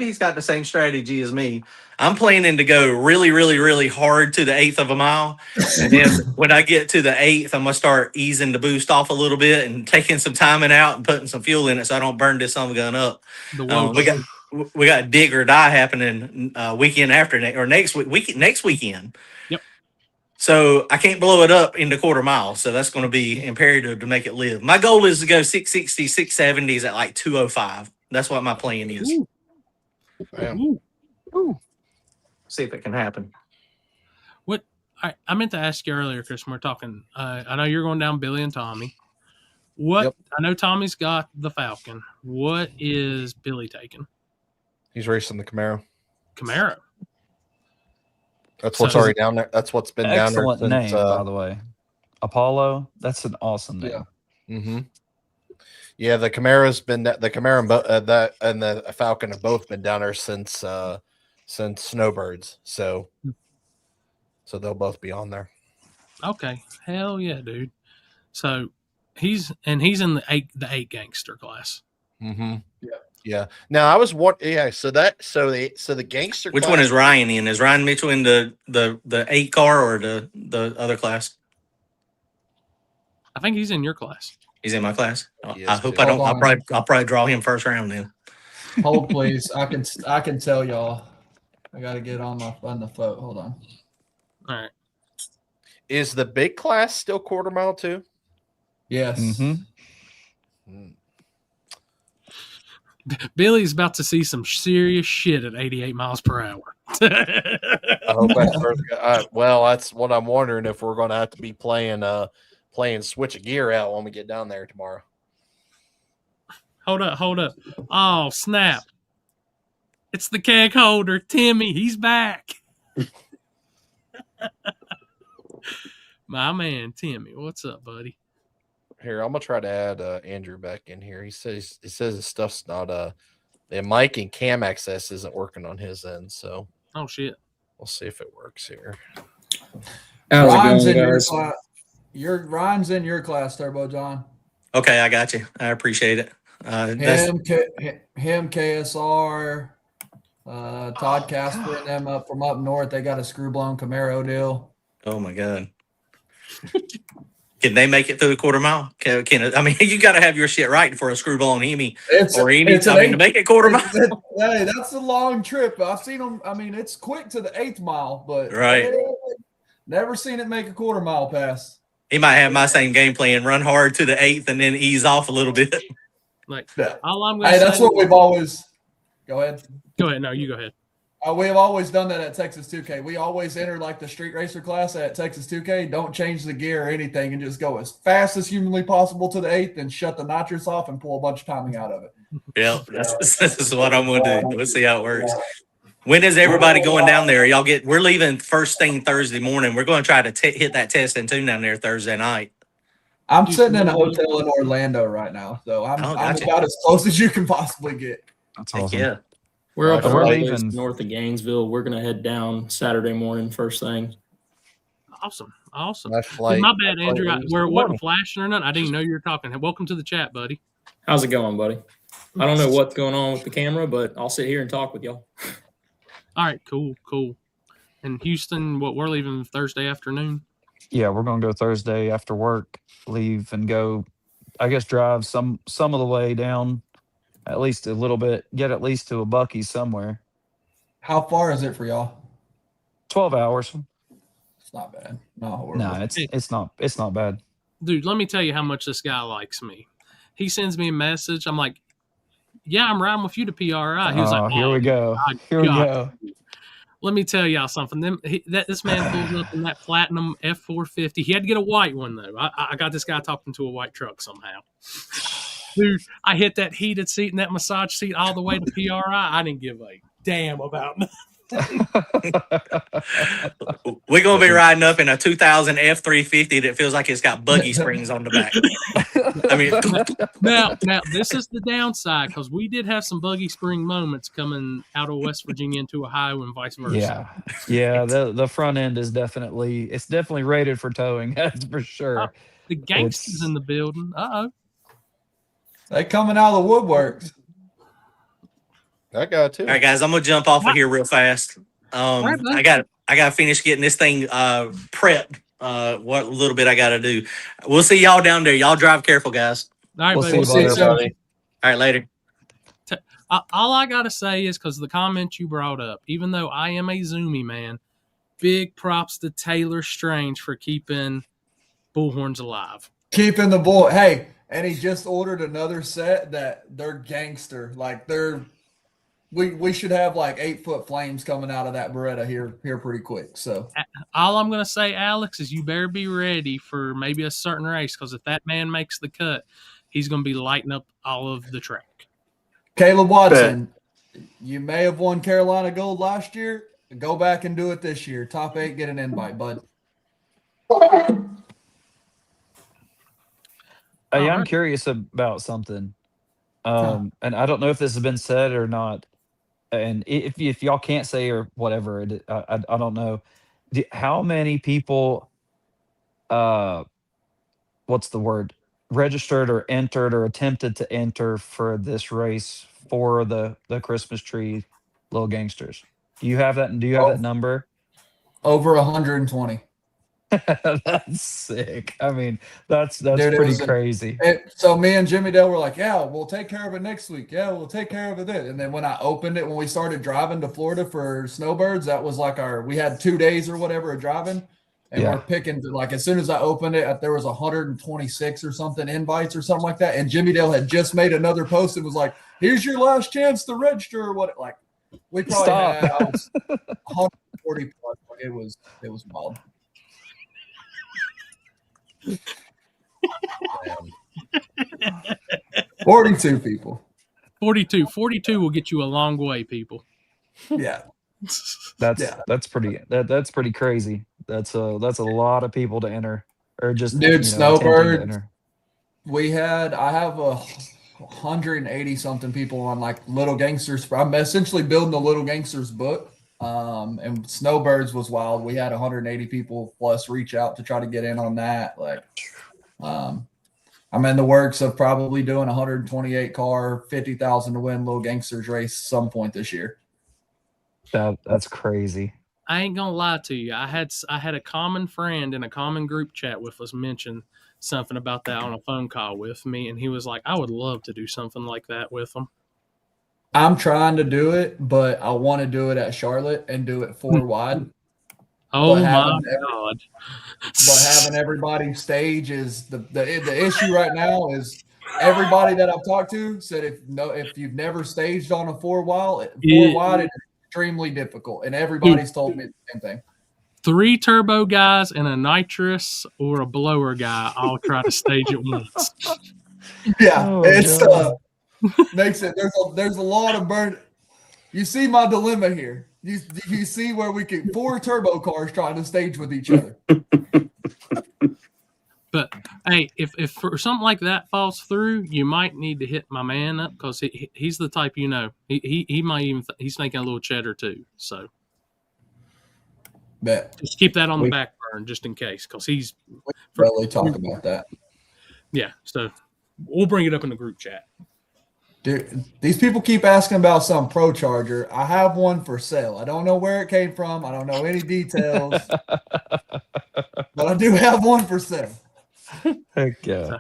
he's got the same strategy as me. I'm planning to go really, really, really hard to the 1/8 of a mile. And then when I get to the 1/8, I'm going to start easing the boost off a little bit and taking some timing out and putting some fuel in it so I don't burn this son of a gun up. We got dig or die happening weekend after next weekend. Yep. So I can't blow it up into quarter mile. So that's going to be imperative to make it live. My goal is to go 660, 670s at like 205. That's what my plan is. Ooh. See if it can happen. What I meant to ask you earlier, Chris, when we're talking, I know you're going down Billy and Tommy. I know Tommy's got the Falcon. What is Billy taking? He's racing the Camaro. That's what's already down there. That's what's been down there. Excellent name, by the way. Apollo. That's an awesome name. Yeah. Mm-hmm. Yeah, the Camaro and the Falcon have both been down there since Snowbirds. So they'll both be on there. Okay. Hell yeah, dude. So he's in the eight gangster class. Mm-hmm. Yeah. Now I was So the gangster. Which one is Ryan in? Is Ryan Mitchell in the 8 car or the other class? I think he's in your class. He's in my class. I hope I don't. I'll probably draw him first round then. Hold please. I can tell y'all. I got to get on the phone. Hold on. All right. Is the big class still quarter mile too? Yes. Mm-hmm. Billy's about to see some serious shit at 88 miles per hour. I hope that's first. Well, that's what I'm wondering, if we're going to have to be playing switch a gear out when we get down there tomorrow. Hold up. Oh, snap. It's the keg holder, Timmy. He's back. My man, Timmy. What's up, buddy? Here, I'm gonna try to add Andrew back in here. He says his stuff's not the mic and cam access isn't working on his end. So shit. We'll see if it works here. Ryan's in your class. Ryan's in your class, Turbo John. Okay, I got you. I appreciate it. Him, KSR, Todd Casper and them up from up north. They got a screw blown Camaro deal. Oh my god. Can they make it through the quarter mile? You got to have your shit right for a screw blown Hemi to make it quarter mile. Hey, that's a long trip. I've seen them. It's quick to the 8th mile, but never seen it make a quarter mile pass. He might have my same game plan: run hard to the 8th and then ease off a little bit. All I'm going to say. That's what we've always. Go ahead. Go ahead. No, you go ahead. We have always done that at Texas 2K. We always enter like the street racer class at Texas 2K. Don't change the gear or anything and just go as fast as humanly possible to the 8th and shut the nitrous off and pull a bunch of timing out of it. Yeah, this is what I'm going to do. Let's see how it works. When is everybody going down there? We're leaving first thing Thursday morning. We're going to try to hit that test and tune down there Thursday night. I'm sitting in a hotel in Orlando right now, so I'm about as close as you can possibly get. That's awesome. Yeah. We're up north of Gainesville. We're going to head down Saturday morning first thing. Awesome. My bad, Andrew. Where it wasn't flashing or nothing. I didn't know you were talking. Welcome to the chat, buddy. How's it going, buddy? I don't know what's going on with the camera, but I'll sit here and talk with y'all. All right, cool. In Houston, we're leaving Thursday afternoon? Yeah, we're going to go Thursday after work, leave and go, I guess, drive some of the way down. At least a little bit, get at least to a Buc-ee's somewhere. How far is it for y'all? 12 hours. It's not bad. No, it's not bad. Dude, let me tell you how much this guy likes me. He sends me a message. I'm like, yeah, I'm riding with you to PRI. He was like, here we go. Here we go. Let me tell y'all something. This man pulled up in that platinum F450. He had to get a white one, though. I got this guy talking to a white truck somehow. Dude, I hit that heated seat and that massage seat all the way to PRI. I didn't give a damn about nothing. We're gonna be riding up in a 2000 F350 that feels like it's got buggy springs on the back. I mean, now this is the downside because we did have some buggy spring moments coming out of West Virginia into Ohio and vice versa. Yeah. The front end is definitely rated for towing. That's for sure. The gangsters in the building. They coming out of the woodworks. I got too. All right, guys, I'm gonna jump off of here real fast. I got to finish getting this thing prepped. What little bit I got to do. We'll see y'all down there. Y'all drive careful, guys. All right, We'll see you later, buddy. All right, later. All I gotta say is because the comment you brought up, even though I am a Zoomy man, big props to Taylor Strange for keeping bullhorns alive. Keeping the bull. Hey, and he just ordered another set that they're gangster. Like we should have like 8-foot flames coming out of that Beretta here pretty quick. So all I'm gonna say, Alex, is you better be ready for maybe a certain race because if that man makes the cut, he's gonna be lighting up all of the track. Caleb Watson, you may have won Carolina Gold last year. Go back and do it this year. Top 8, get an invite, bud. Hey, I'm curious about something. And I don't know if this has been said or not. And if y'all can't say or whatever, I don't know. How many people, what's the word, registered or entered or attempted to enter for this race for the Christmas tree Little Gangsters? Do you have that? Do you have that number? Over 120. That's sick. I mean, that's pretty crazy. So me and Jimmy Dale were like, yeah, we'll take care of it next week. Yeah, we'll take care of it then. And then when I opened it, when we started driving to Florida for snowbirds, that was like we had 2 days or whatever of driving. And we're picking, like, as soon as I opened it, there was 126 or something invites or something like that. And Jimmy Dale had just made another post and was like, here's your last chance to register or what. Like, we probably had 140 plus. Like, it was wild. 42 people. 42 will get you a long way, people. Yeah. That's pretty crazy. That's a lot of people to enter, or just Snowbird. I have 180 something people on like Little Gangsters. I'm essentially building the Little Gangsters book. And Snowbirds was wild. We had 180 people plus reach out to try to get in on that. Like, I'm in the works of probably doing 128 car, 50,000 to win Little Gangsters race some point this year. That's crazy. I ain't gonna lie to you. I had a common friend in a common group chat with us mention something about that on a phone call with me, and he was like, I would love to do something like that with them. I'm trying to do it, but I want to do it at Charlotte and do it 4 wide. Oh my God. But having everybody stage is the issue right now is everybody that I've talked to said if you've never staged on a 4 wide, it's extremely difficult. And everybody's told me the same thing. 3 turbo guys and a nitrous or a blower guy all try to stage at once. Yeah, it's makes it there's a lot of burn. You see my dilemma here. You see where we can 4 turbo cars trying to stage with each other. But hey, if for something like that falls through, you might need to hit my man up because he's the type he might even he's making a little cheddar too. So bet just keep that on the back burner just in case because he's really talk about that. Yeah, so we'll bring it up in the group chat. Dude, these people keep asking about some Pro Charger. I have one for sale. I don't know where it came from. I don't know any details. But I do have one for sale. Heck yeah.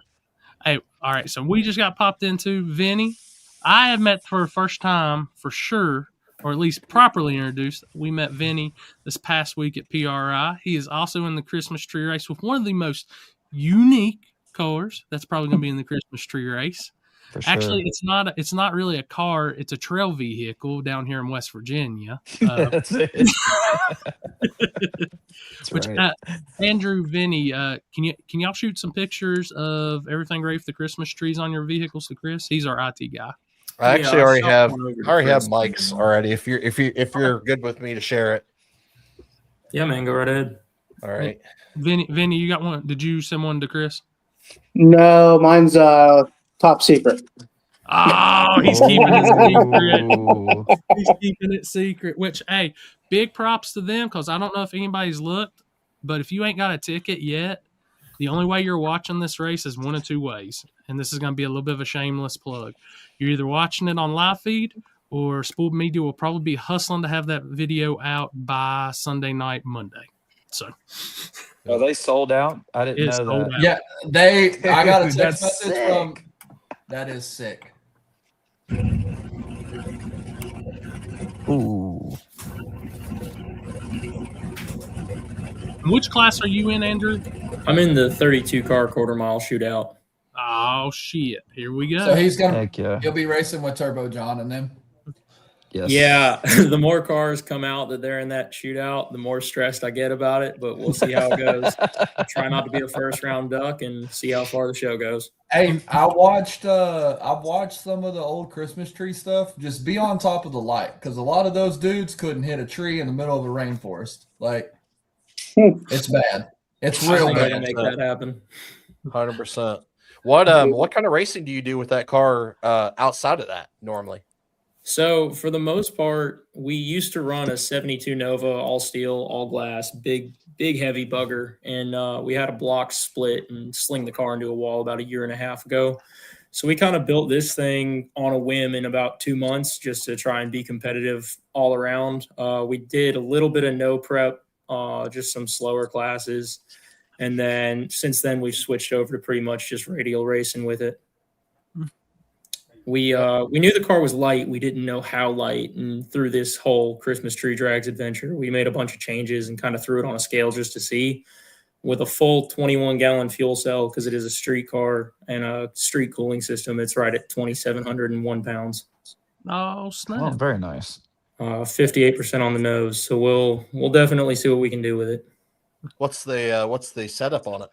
Hey, all right. So we just got popped into Vinny. I have met for the first time for sure, or at least properly introduced. We met Vinny this past week at PRI. He is also in the Christmas tree race with one of the most unique cars that's probably going to be in the Christmas tree race. Sure. Actually, it's not really a car. It's a trail vehicle down here in West Virginia. That's it. Which, right. Andrew, Vinny, can y'all shoot some pictures of everything ready for the Christmas trees on your vehicles to Chris? He's our IT guy. I actually I already shot have one over to mics already. If you're good with me to share it. Yeah, man, go right ahead. All right. Vinny, you got one? Did you send one to Chris? No, mine's top secret. Oh, he's keeping it secret. Oh. He's keeping it secret. Which, hey, big props to them because I don't know if anybody's looked, but if you ain't got a ticket yet, the only way you're watching this race is one of two ways. And this is going to be a little bit of a shameless plug. You're either watching it on live feed or Spooled Media will probably be hustling to have that video out by Sunday night, Monday. So, Are they sold out? I didn't it's know sold that. out. Yeah, I got a Dude, text that's message sick. from. That is sick. Ooh. Which class are you in, Andrew? I'm in the 32 car quarter mile shootout. Oh, shit. Here we go. So Heck yeah. he'll be racing with Turbo John and them. Yes. Yeah, the more cars come out that they're in that shootout, the more stressed I get about it, but we'll see how it goes. Try not to be a first round duck and see how far the show goes. Hey, I've watched some of the old Christmas tree stuff. Just be on top of the light because a lot of those dudes couldn't hit a tree in the middle of a rainforest. Like, it's bad. It's real Way to bad. make that happen. 100%. What kind of racing do you do with that car outside of that normally? So for the most part, we used to run a 72 Nova, all steel, all glass, big heavy bugger. And we had a block split and sling the car into a wall about a year and a half ago. So we kind of built this thing on a whim in about 2 months just to try and be competitive all around. We did a little bit of no prep, just some slower classes. And then since then, we've switched over to pretty much just radial racing with it. We knew the car was light. We didn't know how light. And through this whole Christmas Tree Drags adventure, we made a bunch of changes and kind of threw it on a scale just to see. With a full 21-gallon fuel cell, because it is a street car and a street cooling system, it's right at 2,701 pounds. Oh, snap. Oh, very nice. 58% on the nose. So we'll definitely see what we can do with it. What's the setup on it?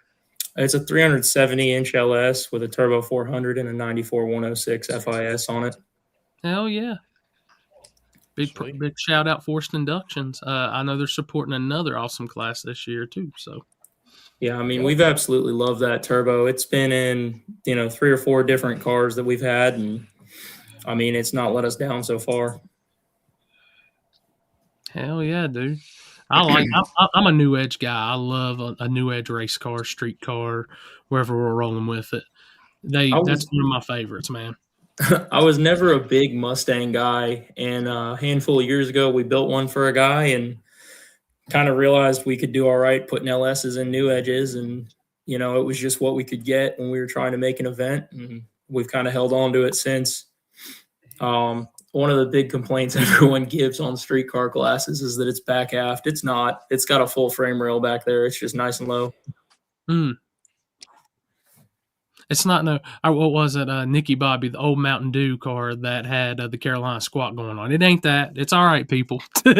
It's a 370-inch LS with a turbo 400 and a 94 106 FIS on it. Hell yeah. Big shout out Forced Inductions. I know they're supporting another awesome class this year too. So yeah, I mean, we've absolutely loved that turbo. It's been in, 3 or 4 different cars that we've had, and I mean, it's not let us down so far. hell yeah, dude. I'm a new edge guy. I love a new edge race car, street car, wherever we're rolling with it. That's one of my favorites, man. I was never a big Mustang guy, and a handful of years ago, we built one for a guy and kind of realized we could do all right putting LSs in new edges, and it was just what we could get when we were trying to make an event, and we've kind of held on to it since. One of the big complaints everyone gives on streetcar classes is that it's back aft. It's not. It's got a full frame rail back there. It's just nice and low. It's not what was it? Nicky Bobby, the old Mountain Dew car that had the Carolina Squat going on. It ain't that. It's all right, people. So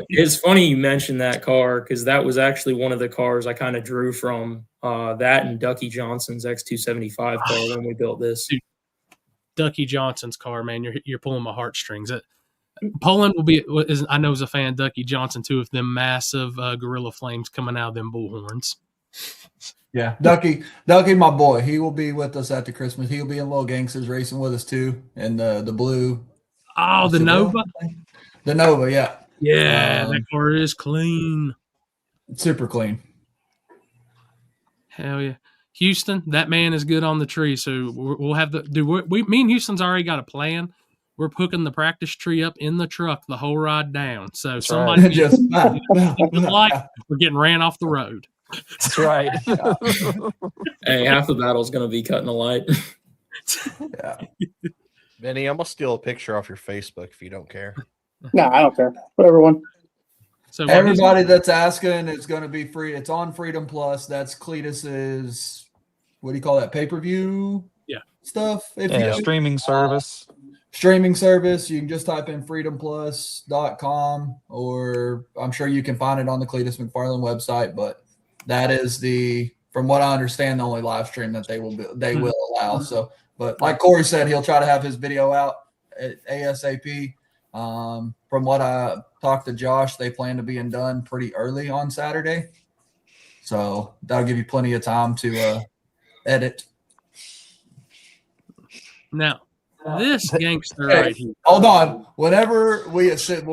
it's funny you mentioned that car because that was actually one of the cars I kind of drew from that and Ducky Johnson's X275 car when we built this. Dude, Ducky Johnson's car, man, you're pulling my heartstrings. Poland I know is a fan of Ducky Johnson too, with them massive gorilla flames coming out of them bullhorns. Yeah, Ducky, my boy. He will be with us at the Christmas. He'll be in Little Gangsters racing with us too, and the blue. Oh, the Nova. The Nova, yeah. Yeah, that car is clean. Super clean. Hell yeah. Houston, that man is good on the tree. So we'll have me and Houston's already got a plan. We're hooking the practice tree up in the truck the whole ride down. So somebody we're getting ran off the road. That's right. Hey, half the battle's going to be cutting a light. Yeah. Vinny, I'm gonna steal a picture off your Facebook if you don't care. No, I don't care. Whatever one. So everybody that's asking, it's going to be free. It's on Freedom Plus. That's Cletus's. What do you call that? Pay-per-view. Yeah. Stuff. Streaming service. Streaming service. You can just type in freedomplus.com, or I'm sure you can find it on the Cletus McFarland website. But that is from what I understand, the only live stream that they will allow. So, but like Corey said, he'll try to have his video out ASAP. From what I talked to Josh, they plan to be done pretty early on Saturday. So that'll give you plenty of time to edit. Now, this gangster right here. Hold on. When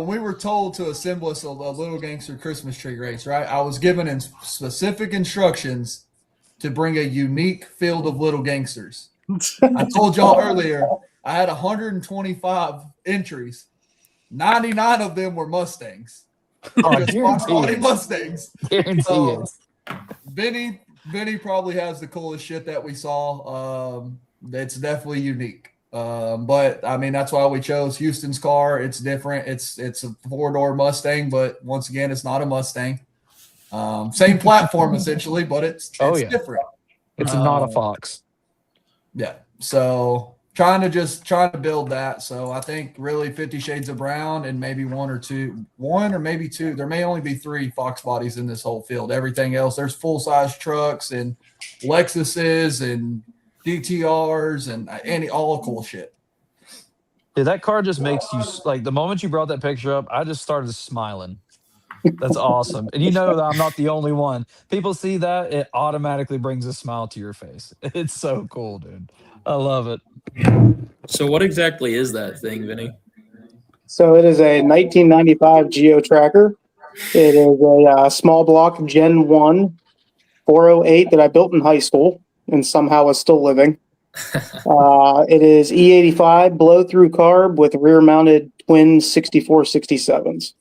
we were told to assemble us a little gangster Christmas tree race, right? I was given specific instructions to bring a unique field of little gangsters. I told y'all earlier I had 125 entries. 99 of them were Mustangs. Just Fox Body Mustangs. Guarantee it. Benny probably has the coolest shit that we saw. It's definitely unique. But I mean, that's why we chose Houston's car. It's different. It's a 4-door Mustang, but once again, it's not a Mustang. Same platform essentially, but it's different. It's not a Fox. Yeah. So trying to build that. So I think really 50 Shades of Brown and maybe one or maybe two. There may only be 3 Fox bodies in this whole field. Everything else, there's full-size trucks and Lexuses and DTRs and all cool shit. Yeah, that car just makes you like the moment you brought that picture up, I just started smiling. That's awesome. And you know that I'm not the only one. People see that, it automatically brings a smile to your face. It's so cool, dude. I love it. So what exactly is that thing, Vinny? So it is a 1995 Geo Tracker. It is a small block Gen 1 408 that I built in high school and somehow is still living. It is E85 blow-through carb with rear-mounted twin 6467s.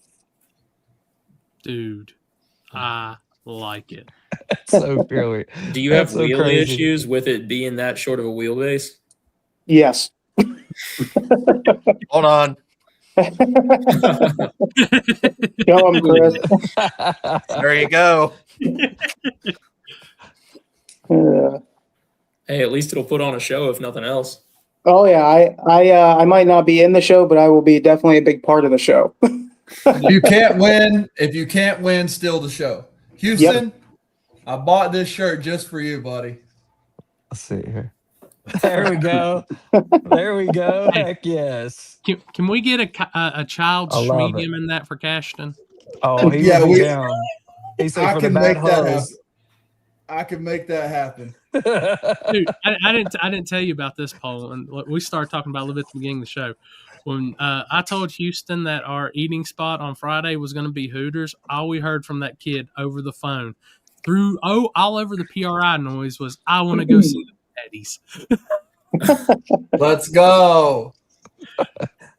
Dude, I like it. So purely. Do you have so wheelie crazy. issues with it being that short of a wheelbase? Yes. Hold on. Show 'em, Chris. There you go. Hey, at least it'll put on a show if nothing else. Oh yeah, I might not be in the show, but I will be definitely a big part of the show. If you can't win, still the show. Houston, yep. I bought this shirt just for you, buddy. Let's see here. There we go. There we go. Heck yes. Can we get a child's medium in that for Cashton? Oh, he would be down. He said for the bad hose. I can make that happen. Dude, I didn't tell you about this, Paul. And we started talking about a little bit at the beginning of the show. When I told Houston that our eating spot on Friday was going to be Hooters, all we heard from that kid over the phone all over the PRI noise was, I want to go see the Eddie's. Let's go.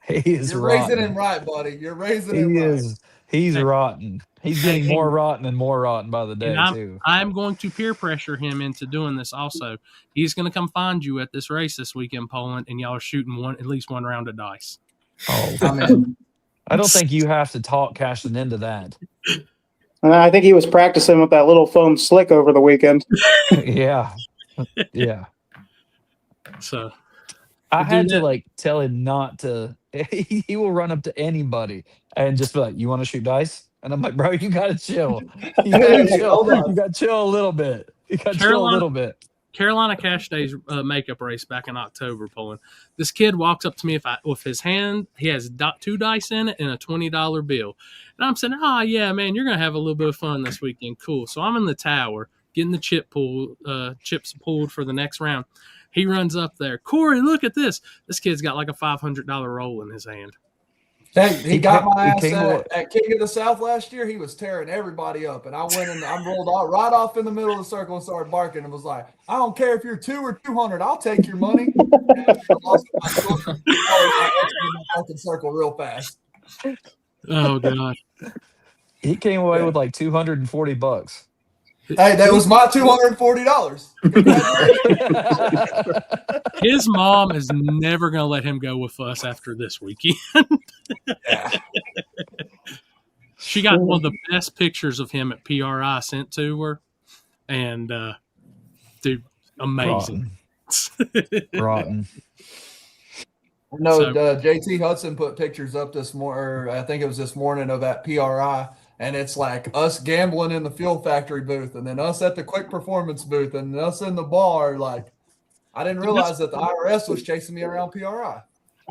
You're raising him right, buddy. You're raising him right. He's rotten. He's getting more rotten and more rotten by the day, too. I'm going to peer pressure him into doing this also. He's going to come find you at this race this weekend, Poland, and y'all are shooting at least one round of dice. Oh, I don't think you have to talk Cashton into that. I think he was practicing with that little foam slick over the weekend. Yeah. Yeah. So I had to tell him not to. He will run up to anybody and just be like, "You want to shoot dice?" And I'm like, "Bro, you gotta chill. You gotta chill. You gotta chill a little bit. You gotta chill a little bit." Carolina Cash Day's makeup race back in October, Pulling. This kid walks up to me with his hand. He has 2 dice in it and a $20 bill. And I'm saying, "Oh yeah, man, you're gonna have a little bit of fun this weekend. Cool." So I'm in the tower getting the chips pulled for the next round. He runs up there. Corey, look at this. This kid's got like a $500 roll in his hand. He got my ass at King of the South last year. He was tearing everybody up, and I went and I rolled right off in the middle of the circle and started barking and was like, "I don't care if you're 2 or 200, I'll take your money." I lost my fucking circle real fast. Oh god! He came away with like $240. Hey, that was my $240. His mom is never going to let him go with us after this weekend. She got one of the best pictures of him at PRI sent to her. And, dude, amazing. Rotten. No, JT Hudson put pictures up this morning, I think it was this morning, of that PRI. And it's like us gambling in the Fuel Factory booth, and then us at the Quick Performance booth, and us in the bar. Like, I didn't realize that the IRS was chasing me around PRI.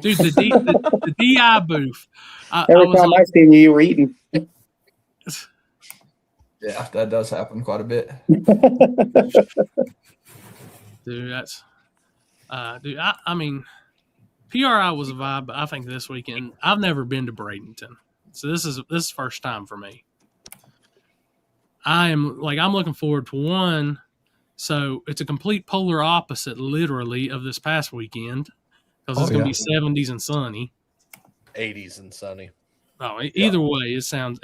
Dude, the DI booth. Every time I seen you, you were eating. Yeah, that does happen quite a bit. Dude, that's dude. I mean, PRI was a vibe, but I think this weekend I've never been to Bradenton, so this is first time for me. I'm looking forward to one. So it's a complete polar opposite, literally, of this past weekend because it's going to be 70s and sunny, 80s and sunny. Oh, either way, it sounds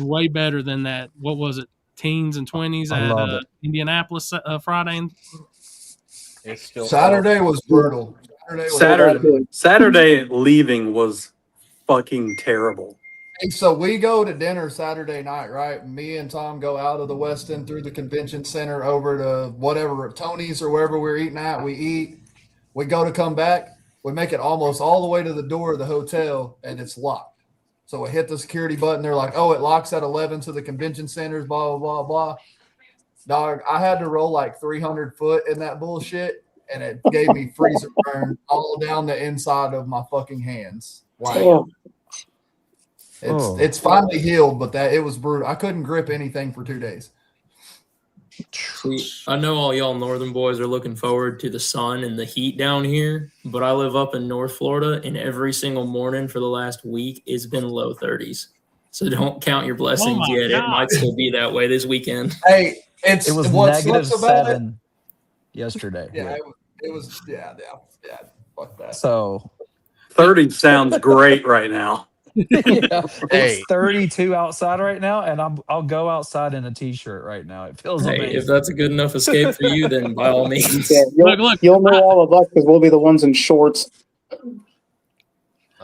way better than that. What was it? Teens and 20s at Indianapolis Friday. And it's still Saturday was brutal. Saturday leaving was fucking terrible. Hey, so we go to dinner Saturday night, right? Me and Tom go out of the West End through the convention center over to whatever, Tony's or wherever we're eating at. We eat. We go to come back. We make it almost all the way to the door of the hotel, and it's locked. So we hit the security button. They're like, oh, it locks at 11 to the convention centers, blah, blah, blah, blah. Dog, I had to roll like 300 foot in that bullshit, and it gave me freezer burn all down the inside of my fucking hands. Wow. It's finally healed, but it was brutal. I couldn't grip anything for 2 days. See, I know all y'all northern boys are looking forward to the sun and the heat down here, but I live up in North Florida, and every single morning for the last week it's been low 30s. So don't count your blessings yet. God. It might still be that way this weekend. Hey, it was -7 yesterday. Yeah, it was. Yeah. Fuck that. So 30 sounds great right now. It's 32 outside right now, and I'll go outside in a t-shirt right now. It feels amazing. If that's a good enough escape for you, then by all means. Yeah, you'll know all of us because we'll be the ones in shorts.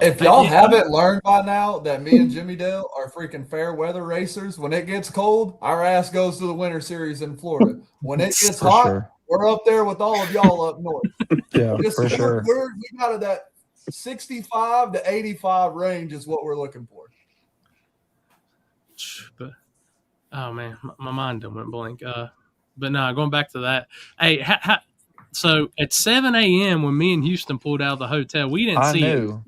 If y'all haven't learned by now that me and Jimmy Dale are freaking fair weather racers, when it gets cold, our ass goes to the Winter Series in Florida. When it gets hot, we're up there with all of y'all up north. Yeah, for sure. We got that 65 to 85 range is what we're looking for. But oh man, my mind went blank. But no, going back to that. Hey, so at 7 a.m. when me and Houston pulled out of the hotel, we didn't see him.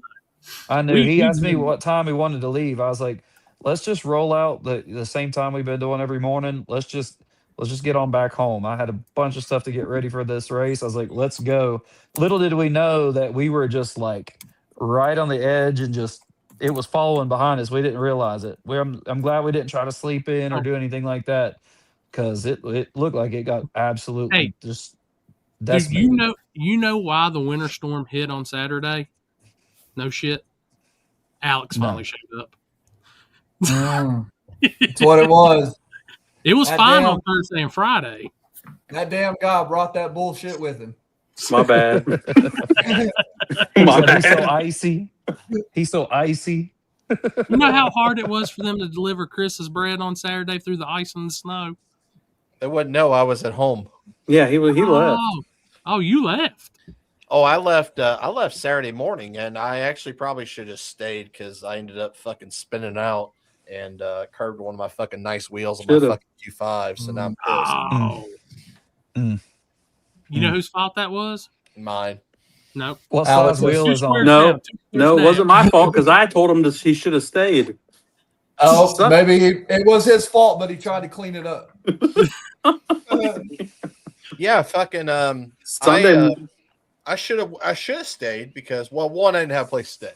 I knew. He asked me what time he wanted to leave. I was like, let's just roll out the same time we've been doing every morning. Let's just get on back home. I had a bunch of stuff to get ready for this race. I was like, let's go. Little did we know that we were just like right on the edge and just it was following behind us. We didn't realize it. I'm glad we didn't try to sleep in or do anything like that because it looked like it got absolutely just decimated. Dude, you know why the winter storm hit on Saturday? No shit. Alex finally showed up. That's what it was. It was fine on Thursday and Friday. That damn guy brought that bullshit with him. My bad. He's so icy. He's so icy. You know how hard it was for them to deliver Chris's bread on Saturday through the ice and the snow? They wouldn't know I was at home. Yeah, he left. Oh, you left. Oh, I left Saturday morning, and I actually probably should have stayed because I ended up fucking spinning out and curved one of my fucking nice wheels on my fucking Q5. So now I'm pissed. You know whose fault that was? Mine. Nope. What size wheel is on? No, it wasn't my fault because I told him he should have stayed. Oh, maybe it was his fault, but he tried to clean it up. Yeah, fucking Sunday. I should have stayed because one, I didn't have a place to stay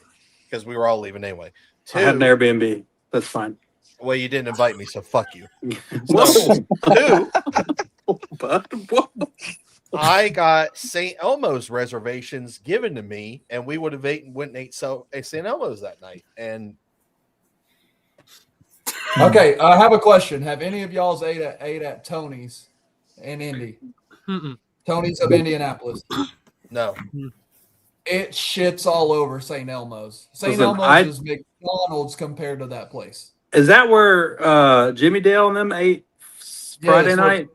because we were all leaving anyway. Two, I had an Airbnb. That's fine. Well, you didn't invite me, so fuck you. Two, I got St. Elmo's reservations given to me, and we would have went and ate St. Elmo's that night. And okay, I have a question. Have any of y'all's ate at Tony's in Indy? Tony's of Indianapolis. No. It shits all over St. Elmo's. St. Elmo's is McDonald's compared to that place. Is that where Jimmy Dale and them ate Friday night?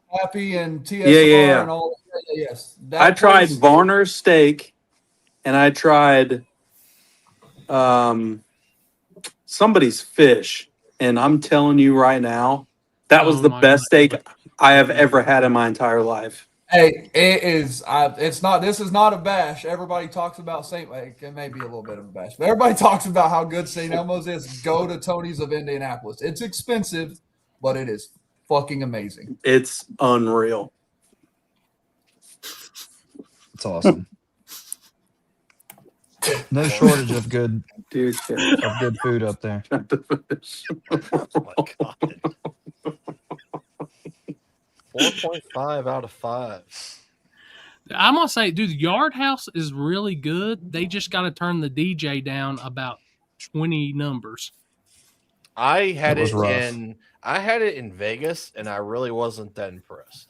Happy and TSR and all that. Yes. I tried Varner's steak, and I tried somebody's fish. And I'm telling you right now, that was the best steak I have ever had in my entire life. Hey, it is. It's not. This is not a bash. Everybody talks about St. It may be a little bit of a bash, but everybody talks about how good St. Elmo's is. Go to Tony's of Indianapolis. It's expensive, but it is fucking amazing. It's unreal. It's awesome. No shortage of good Dude, food up there. Oh my God. 4.5 out of 5. I'm gonna say, dude, the Yard House is really good. They just got to turn the DJ down about 20 numbers. I had It was it rough. in Vegas, and I really wasn't that impressed.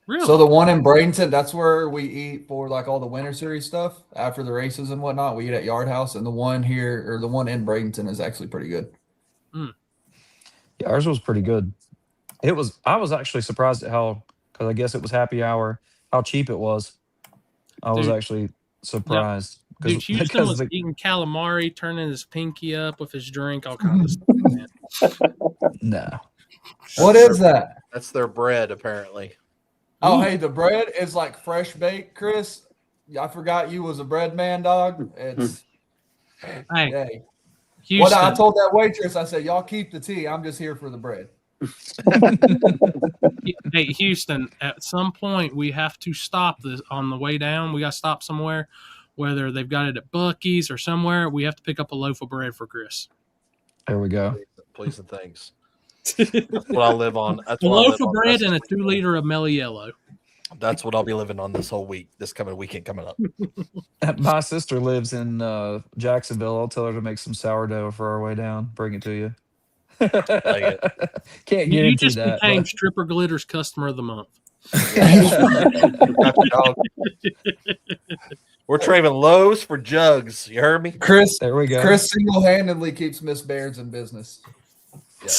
Really? So the one in Bradenton, that's where we eat for like all the Winter Series stuff after the races and whatnot. We eat at Yard House, and the one here or the one in Bradenton is actually pretty good. Yeah, ours was pretty good. I was actually surprised at because I guess it was happy hour, how cheap it was. I was Dude. actually surprised. Dude, Houston was eating calamari, turning his pinky up with his drink, all kinds of stuff, man. No. What is that? That's their bread, apparently. Oh, Ooh. hey, the bread is like fresh baked, Chris. I forgot you was a bread man, dog. It's Hey, hey. What I Houston. told that waitress, I said, y'all keep the tea. I'm just here for the bread. Hey, Houston, at some point we have to stop this on the way down. We got to stop somewhere, whether they've got it at Buc-ee's or somewhere. We have to pick up a loaf of bread for Chris. There we go. Please and thanks. That's what I live on. That's A what I loaf live of on bread the and a rest of 2 the week. liter of Mellow Yellow. That's what I'll be living on this coming weekend coming up. My sister lives in Jacksonville. I'll tell her to make some sourdough for our way down. Bring it to you. Like Can't You guarantee just that. became Stripper Glitter's customer of the month. We're trading loaves for jugs. You heard me? Chris There we go. Chris single-handedly keeps Miss Baird's in business. Yeah.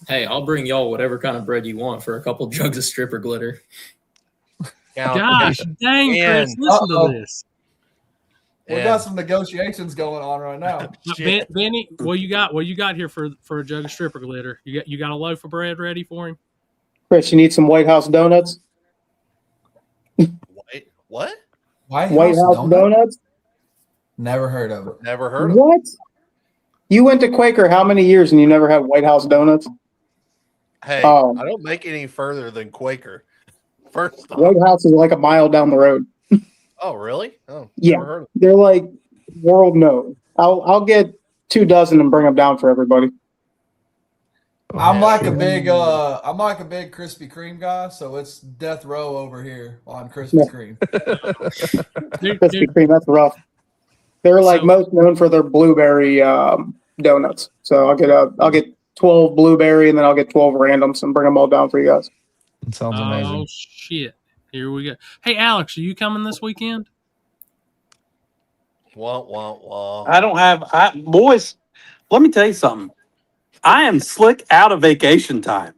Hey, I'll bring y'all whatever kind of bread you want for a couple jugs of stripper glitter. Gosh dang, Chris, And- listen to this. We got some negotiations going on right now. Benny, what you got here for a jug of stripper glitter? You got a loaf of bread ready for him? Chris, you need some White House donuts? Wait, what? White White House donuts? Never heard of it. Never heard of it. What? You went to Quaker how many years and you never had White House donuts? Hey, Oh. I don't make it any further than Quaker. First off. White House is like a mile down the road. Oh, really? Oh, Yeah. never heard of They're like world known. I'll get 2 dozen and bring them down for everybody. I'm Yeah, like sure. a big Krispy Kreme guy, so it's death row over here on Krispy Yeah. Kreme. Krispy Kreme, that's rough. They're like most known for their blueberry donuts. So I'll get 12 blueberry and then I'll get 12 randoms and bring them all down for you guys. It sounds Oh amazing. shit! Here we go. Hey, Alex, are you coming this weekend? Wah, wah, wah. I don't have boys. Let me tell you something. I am slick out of vacation time.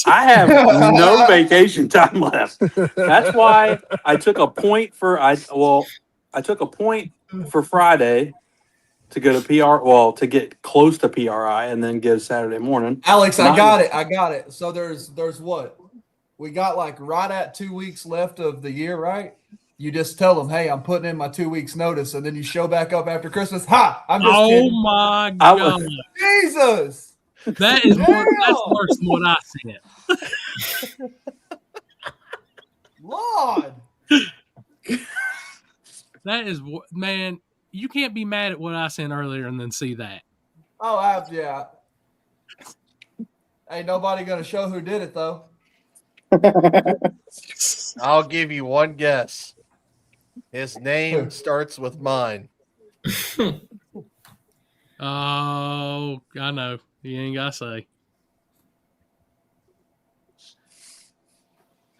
I have no vacation time left. That's why I took a point for Friday to go to to get close to PRI and then get Saturday morning. Alex, I got it. So there's what? We got like right at 2 weeks left of the year, right? You just tell them, hey, I'm putting in my 2 weeks notice, and then you show back up after Christmas. Ha! I'm just Oh kidding. my god! Jesus! That's worse than what I said. Lord! That is, man, you can't be mad at what I sent earlier and then see that. Oh, yeah. Ain't nobody gonna show who did it though. I'll give you one guess. His name starts with mine. Oh, I know. You ain't gotta say.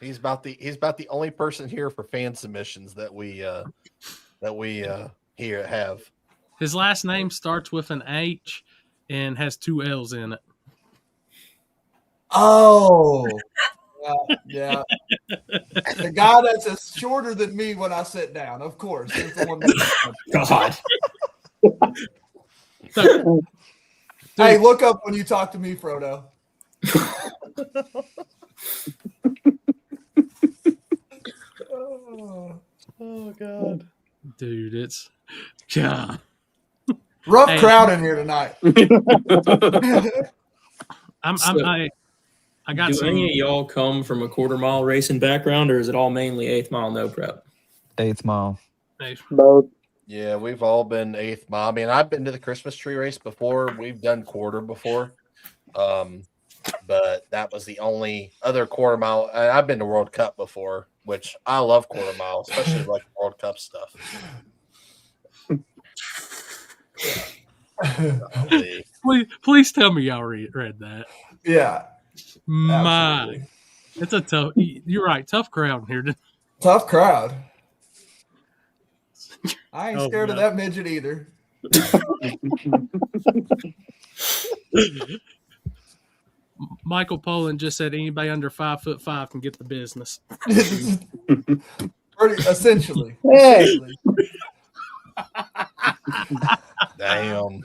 He's about the only person here for fan submissions that we here have. His last name starts with an H and has 2 L's in it. Oh. Yeah. The guy that's as shorter than me when I sit down, of course. Is the one God. So, hey, look up when you talk to me, Frodo. Oh God, dude, it's God. Rough Hey, crowd in here tonight. I got Do some. any of y'all come from a quarter mile racing background, or is it all mainly 8th mile no prep? 8th mile. Both. yeah, we've all been 8th mile. I mean, I've been to the Christmas tree race before. We've done quarter before, but that was the only other quarter mile. And I've been to World Cup before, which I love quarter mile, especially like World Cup stuff. Please tell me y'all read that. Yeah, My, absolutely. it's a tough. You're right, tough crowd here. Tough crowd. I ain't Oh, scared of God. that midget either. Michael Poland just said anybody under 5'5" can get the business. Essentially. Hey. Essentially. Damn.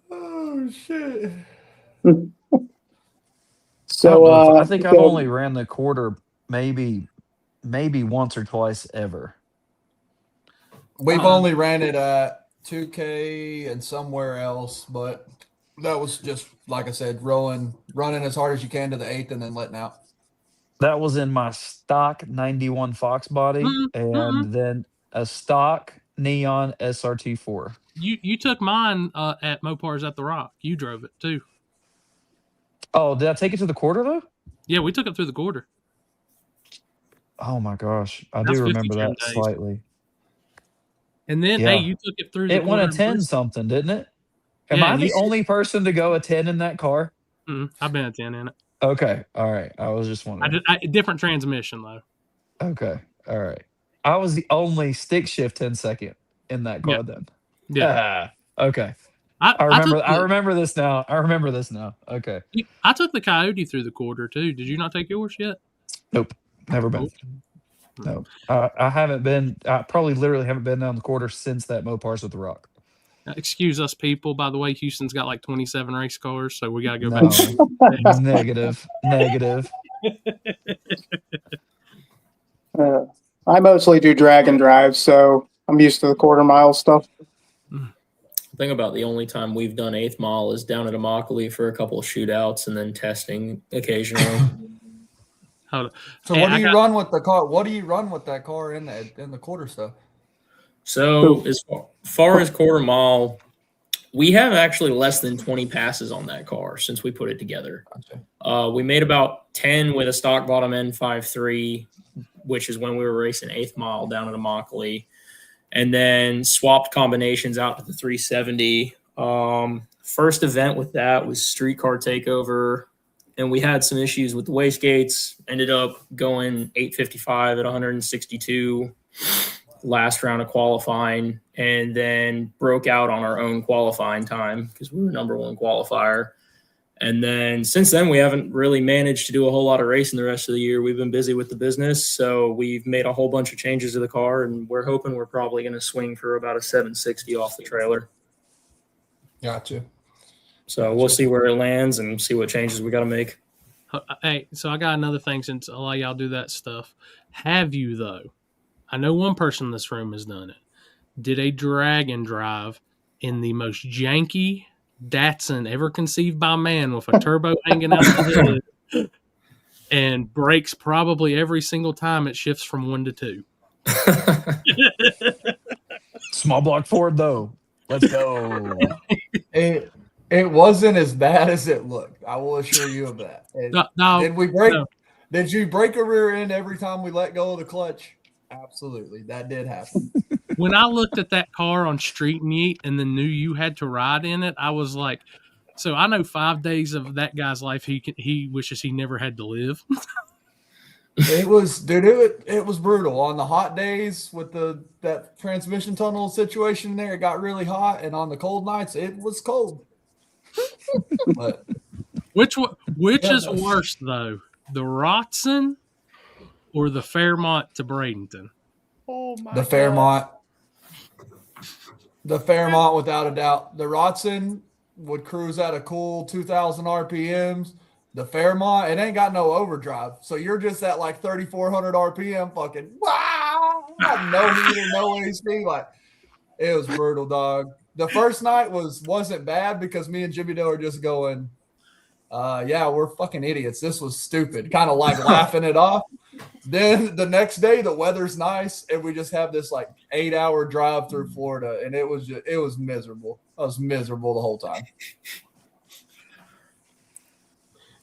Oh shit. So I think I've only ran the quarter maybe once or twice ever. We've only ran it at 2K and somewhere else, but that was just like I said, running as hard as you can to the 8th and then letting out. That was in my stock 91 Fox body and then a stock neon SRT4. You took mine at Mopars at the Rock. You drove it too. Oh, did I take it to the quarter though? Yeah, we took it through the quarter. Oh my gosh, I That's do 50 remember trim that days. slightly. And then, Yeah. hey, you took it through the It won quarter. a 10 something, didn't it? Am Yeah, I and the only person to go a 10 in that car? I've been a 10 in it. Okay, all right. I was just wondering. Different transmission though. Okay, all right. I was the only stick shift 10 second in that car then. Yeah. Okay. I remember this now. Okay. I took the Coyote through the quarter too. Did you not take yours yet? Nope. Never been. No. I haven't been. I probably literally haven't been down the quarter since that Mopars with the Rock. Excuse us, people. By the way, Houston's got like 27 race cars, so we got to go No. back. Negative. I mostly do drag and drive, so I'm used to the quarter mile stuff. The thing about the only time we've done 8th mile is down at Immokalee for a couple of shootouts and then testing occasionally. So what do you run with the car? What do you run with that car in the quarter stuff? So as far as quarter mile, we have actually less than 20 passes on that car since we put it together. Gotcha. We made about 10 with a stock bottom N53, which is when we were racing 8th mile down at Immokalee, and then swapped combinations out to the 370. First event with that was Streetcar Takeover, and we had some issues with the wastegates. Ended up going 855 at 162 last round of qualifying, and then broke out on our own qualifying time because we were #1 qualifier. And then since then, we haven't really managed to do a whole lot of racing the rest of the year. We've been busy with the business, so we've made a whole bunch of changes to the car, and we're hoping we're probably going to swing for about a 760 off the trailer. Gotcha. So we'll see where it lands and see what changes we got to make. Hey, so I got another thing since a lot of y'all do that stuff. Have you, though? I know one person in this room has done it. Did a drag and drive in the most janky Datsun ever conceived by man with a turbo hanging out the hood and brakes probably every single time it shifts from 1 to 2. Small block Ford though. Let's go. It wasn't as bad as it looked. I will assure you of that. Did you break a rear end every time we let go of the clutch? Absolutely. That did happen. When I looked at that car on Street Meet and then knew you had to ride in it, I was like, so I know 5 days of that guy's life he wishes he never had to live. It was brutal. On the hot days with that transmission tunnel situation there, it got really hot, and on the cold nights, it was cold. But which is worse though, the Rotson or the Fairmont to Bradenton? Oh my! The Fairmont. The Fairmont, without a doubt. The Rotson would cruise at a cool 2,000 RPMs. The Fairmont, it ain't got no overdrive. So you're just at like 3,400 RPM fucking, wow! no heater, no AC. Like, it was brutal, dog. The first night wasn't bad because me and Jimmy Doe are just going, yeah, we're fucking idiots. This was stupid. Kind of like laughing it off. Then the next day the weather's nice and we just have this like 8-hour drive through Florida, and it was miserable. I was miserable the whole time.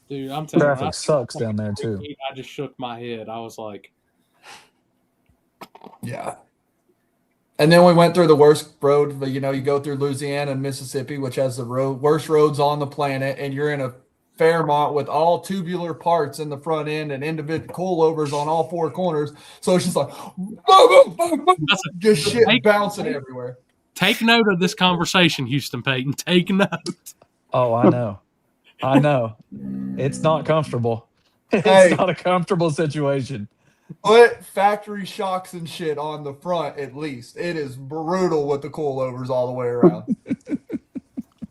Dude, I'm telling Traffic sucks down there too. I just shook my head. I was like, yeah. And then we went through the worst road. You know, you go through Louisiana and Mississippi, which has the worst roads on the planet, and you're in a Fairmont with all tubular parts in the front end and individual coilovers on all four corners. So it's just like, just shit bouncing everywhere. Take note of this conversation, Houston Peyton. Take note. Oh, I know. It's not comfortable. Hey. It's not a comfortable situation. Put factory shocks and shit on the front at least. It is brutal with the coilovers all the way around.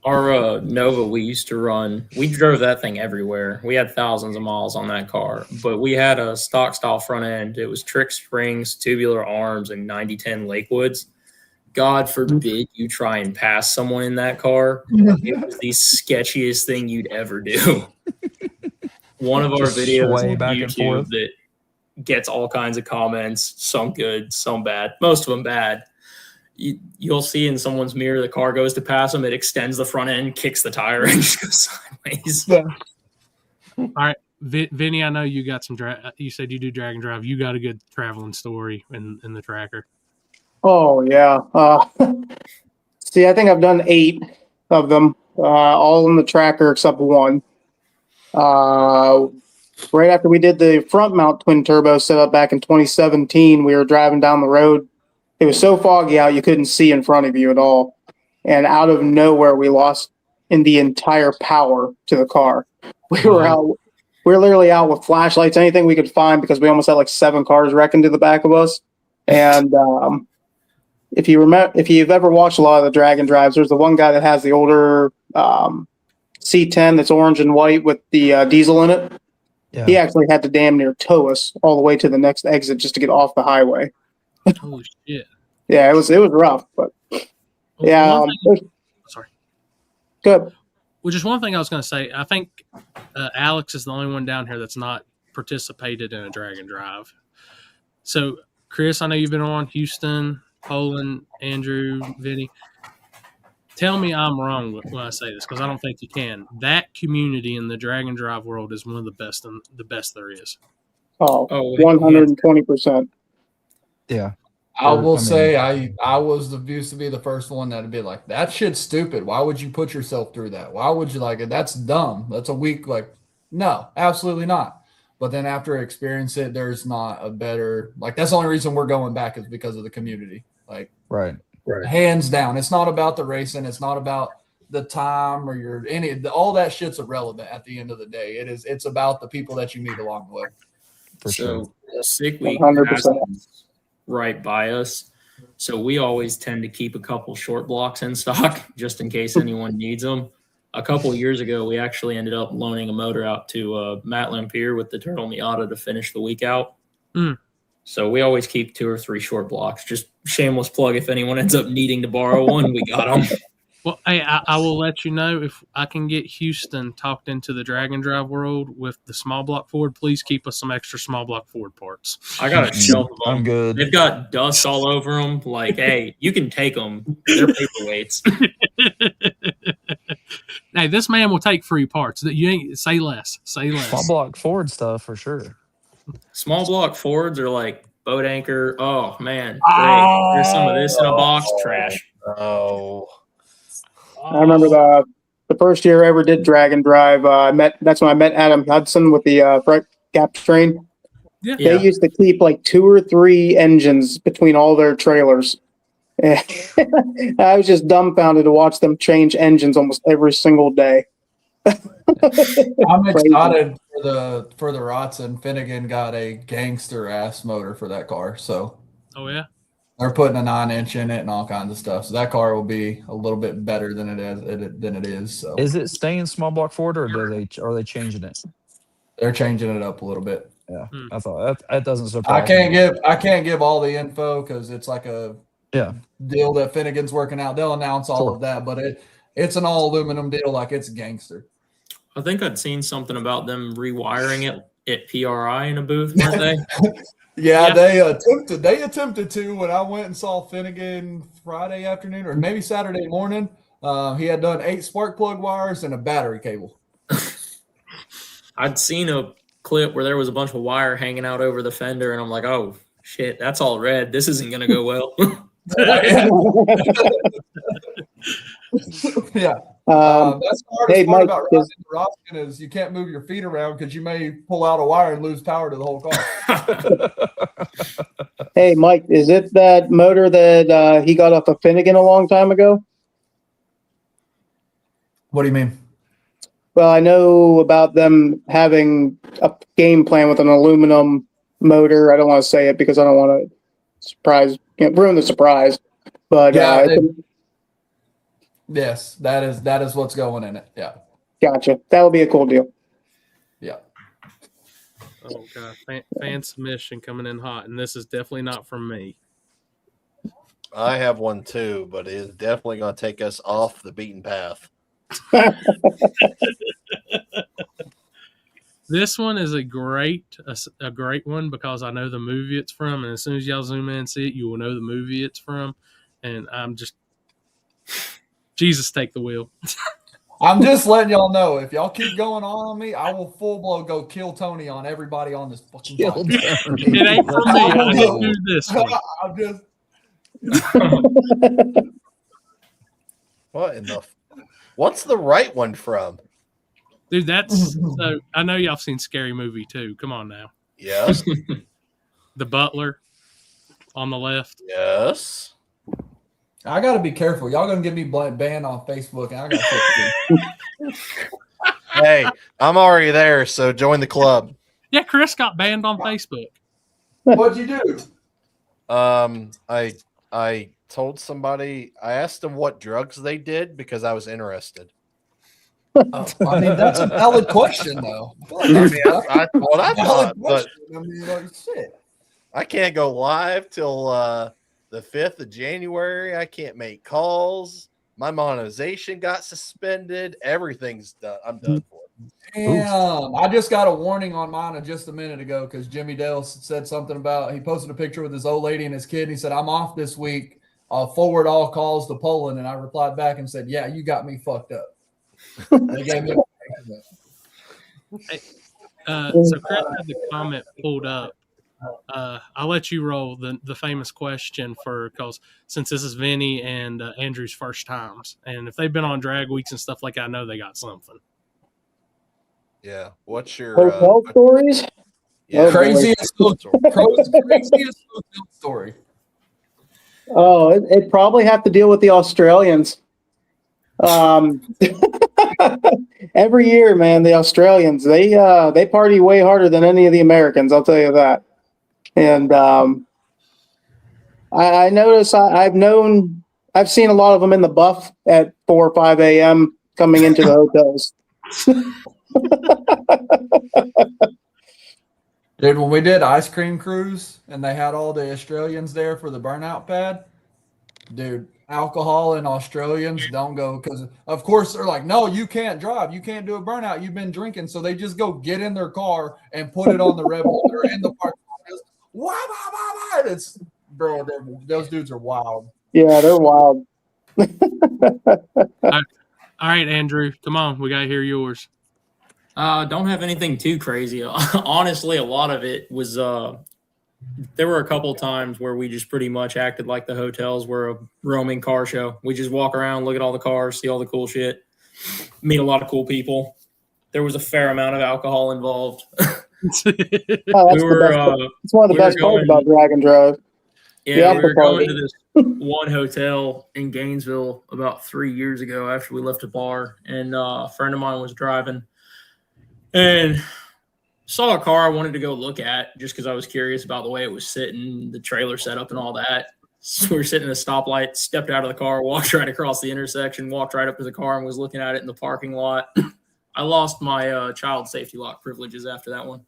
Our Nova we used to run, we drove that thing everywhere. We had thousands of miles on that car, but we had a stock style front end. It was trick springs, tubular arms, and 90-10 Lakewoods. God forbid you try and pass someone in that car. It was the sketchiest thing you'd ever do. One of our Just videos sway on back and forth. YouTube that gets all kinds of comments, some good, some bad, most of them bad. You'll see in someone's mirror, the car goes to pass them, it extends the front end, kicks the tire, and just goes sideways. All right, Vinny, I know you got some. You said you do drag and drive. You got a good traveling story in the tracker. Oh yeah. See, I think I've done 8 of them, all in the tracker except one. Right after we did the front mount twin turbo setup back in 2017, we were driving down the road. It was so foggy out you couldn't see in front of you at all. And out of nowhere, we lost in the entire power to the car. We were literally out with flashlights, anything we could find, because we almost had like 7 cars wrecking to the back of us. And if you've ever watched a lot of the drag and drives, there's the one guy that has the older C10 that's orange and white with the diesel in it. Yeah. He actually had to damn near tow us all the way to the next exit just to get off the highway. Holy shit! Yeah, it was rough, but yeah. Sorry. Good. Well, just one thing I was going to say. I think Alex is the only one down here that's not participated in a drag and drive. So, Chris, I know you've been on. Houston, Poland, Andrew, Vinny. Tell me I'm wrong when I say this, because I don't think you can. That community in the drag and drive world is one of the best there is. Oh, 120%. Yeah. I will say I was used to be the first one that'd be like, that shit's stupid. Why would you put yourself through that? Why would you like it? That's dumb. That's a weak, like, no, absolutely not. But then after I experience it, there's not a better, like, that's the only reason we're going back is because of the community. Like, Right. hands down. It's not about the racing. It's not about the time or all that shit's irrelevant at the end of the day. It's about the people that you meet along the way. For sure. Sick Week 100%. passes right by us. So we always tend to keep a couple short blocks in stock just in case anyone needs them. A couple of years ago, we actually ended up loaning a motor out to Matt Lampier with the Turtle Miata to finish the week out. So we always keep 2 or 3 short blocks. Just shameless plug. If anyone ends up needing to borrow one, we got them. Well, hey, I will let you know if I can get Houston talked into the drag and drive world with the small block Ford. Please keep us some extra small block Ford parts. I got a shelf of them. I'm good. They've got dust all over them. Like, hey, you can take them. They're paperweights. Hey, this man will take free parts. You ain't say less. Say less. Small block Ford stuff for sure. Small block Fords are like boat anchor. Oh, man. Great. There's some of this in a box. Trash. Oh. I remember the first year I ever did drag and drive. That's when I met Adam Hudson with the front gap train. Yeah. They used to keep like 2 or 3 engines between all their trailers. I was just dumbfounded to watch them change engines almost every single day. I'm excited for the Rotson. Finnegan got a gangster ass motor for that car. So Oh yeah. they're putting a 9-inch in it and all kinds of stuff. So that car will be a little bit better than it is. So Is it staying small block Ford, or are they changing it? they're changing it up a little bit. Yeah, Hmm. I thought that doesn't surprise I can't give all the info because it's like a Yeah. deal that Finnegan's working out. They'll announce all of that, but it's an all aluminum deal, like it's gangster. I think I'd seen something about them rewiring it at PRI in a booth, weren't they? Yeah, they attempted to when I went and saw Finnegan Friday afternoon or maybe Saturday morning. He had done 8 spark plug wires and a battery cable. I'd seen a clip where there was a bunch of wire hanging out over the fender, and I'm like, oh shit, that's all red. This isn't gonna go well. Yeah. That's the hardest part about riding the Robson is you can't move your feet around because you may pull out a wire and lose power to the whole car. Hey, Mike, is it that motor that he got off of Finnegan a long time ago? What do you mean? Well, I know about them having a game plan with an aluminum motor. I don't want to say it because I don't want to ruin the surprise. But yes, that is what's going in it. Yeah. Gotcha. That would be a cool deal. Yeah. Oh god, fan submission coming in hot, and this is definitely not from me. I have one too, but it is definitely going to take us off the beaten path. This one is a great one because I know the movie it's from, and as soon as y'all zoom in and see it, you will know the movie it's from. And I'm just Jesus, take the wheel. I'm just letting y'all know if y'all keep going on me, I will full blow go kill Tony on everybody on this fucking podcast. It ain't for me. I didn't do this one. I'm just What in the? What's the right one from? Dude, that's so. I know y'all seen Scary Movie too. Come on now. Yes. The butler on the left. Yes. I got to be careful. Y'all gonna get me banned on Facebook, and I got to. Hey, I'm already there, so join the club. Yeah, Chris got banned on Facebook. What'd you do? I told somebody. I asked them what drugs they did because I was interested. I mean, that's a valid question, though. I mean, that's what I thought, but I mean, like, shit. I can't go live till the 5th of January. I can't make calls. My monetization got suspended. Everything's done. I'm done for it. Damn. I just got a warning on mine just a minute ago because Jimmy Dale said something about he posted a picture with his old lady and his kid. And he said, I'm off this week. I'll forward all calls to Poland. And I replied back and said, yeah, you got me fucked up. They gave me So Chris had the comment pulled up. I'll let you roll the famous question because since this is Vinny and Andrew's first times, and if they've been on drag weeks and stuff like that, I know they got something. Yeah. What's your Hotel stories? Yeah, craziest story. Oh, it'd probably have to deal with the Australians. Every year, man, the Australians they party way harder than any of the Americans. I'll tell you that. And I notice I've seen a lot of them in the buff at 4 or 5 a.m. coming into the hotels. Dude, when we did Ice Cream Cruise and they had all the Australians there for the burnout pad, dude, alcohol and Australians don't go because, of course, they're like, no, you can't drive. You can't do a burnout. You've been drinking. So they just go get in their car and put it on the Rebel. They're in the park. It's, bro, those dudes are wild. Yeah, they're wild. All right, Andrew, come on. We got to hear yours. Don't have anything too crazy. Honestly, a lot of it was there were a couple times where we just pretty much acted like the hotels were a roaming car show. We just walk around, look at all the cars, see all the cool shit, meet a lot of cool people. There was a fair amount of alcohol involved. It's one of the best parts about Drag and Drive. Yeah, we were going to this one hotel in Gainesville about 3 years ago after we left a bar, and a friend of mine was driving and saw a car I wanted to go look at just because I was curious about the way it was sitting, the trailer setup and all that. So we were sitting at a stoplight, stepped out of the car, walked right across the intersection, walked right up to the car and was looking at it in the parking lot. I lost my child safety lock privileges after that one.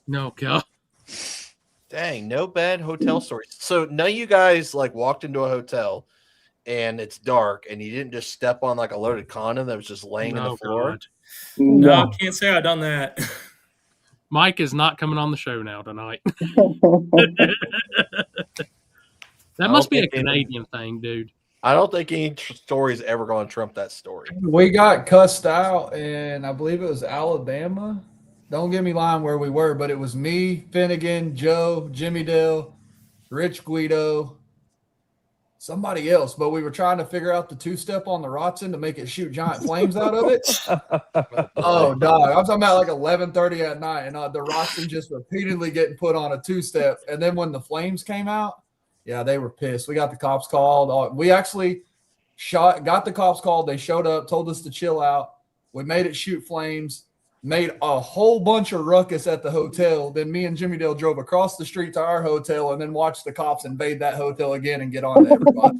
No, God. Dang, no bad hotel stories. So none of you guys like walked into a hotel and it's dark and you didn't just step on like a loaded condom that was just laying in the No, floor? God. No, can't say I've done that. Mike is not coming on the show now tonight. That must be a Canadian thing, dude. I don't think any story is ever going to trump that story. We got cussed out, and I believe it was Alabama. Don't get me lying where we were, but it was me, Finnegan, Joe, Jimmy Dale, Rich Guido, somebody else. But we were trying to figure out the two-step on the Rotson to make it shoot giant flames out of it. Oh, dog. I'm talking about like 11:30 at night, and the Rotson just repeatedly getting put on a two-step. And then when the flames came out, yeah, they were pissed. We got the cops called. We actually got the cops called. They showed up, told us to chill out. We made it shoot flames, made a whole bunch of ruckus at the hotel. Then me and Jimmy Dale drove across the street to our hotel and then watched the cops invade that hotel again and get on to everybody.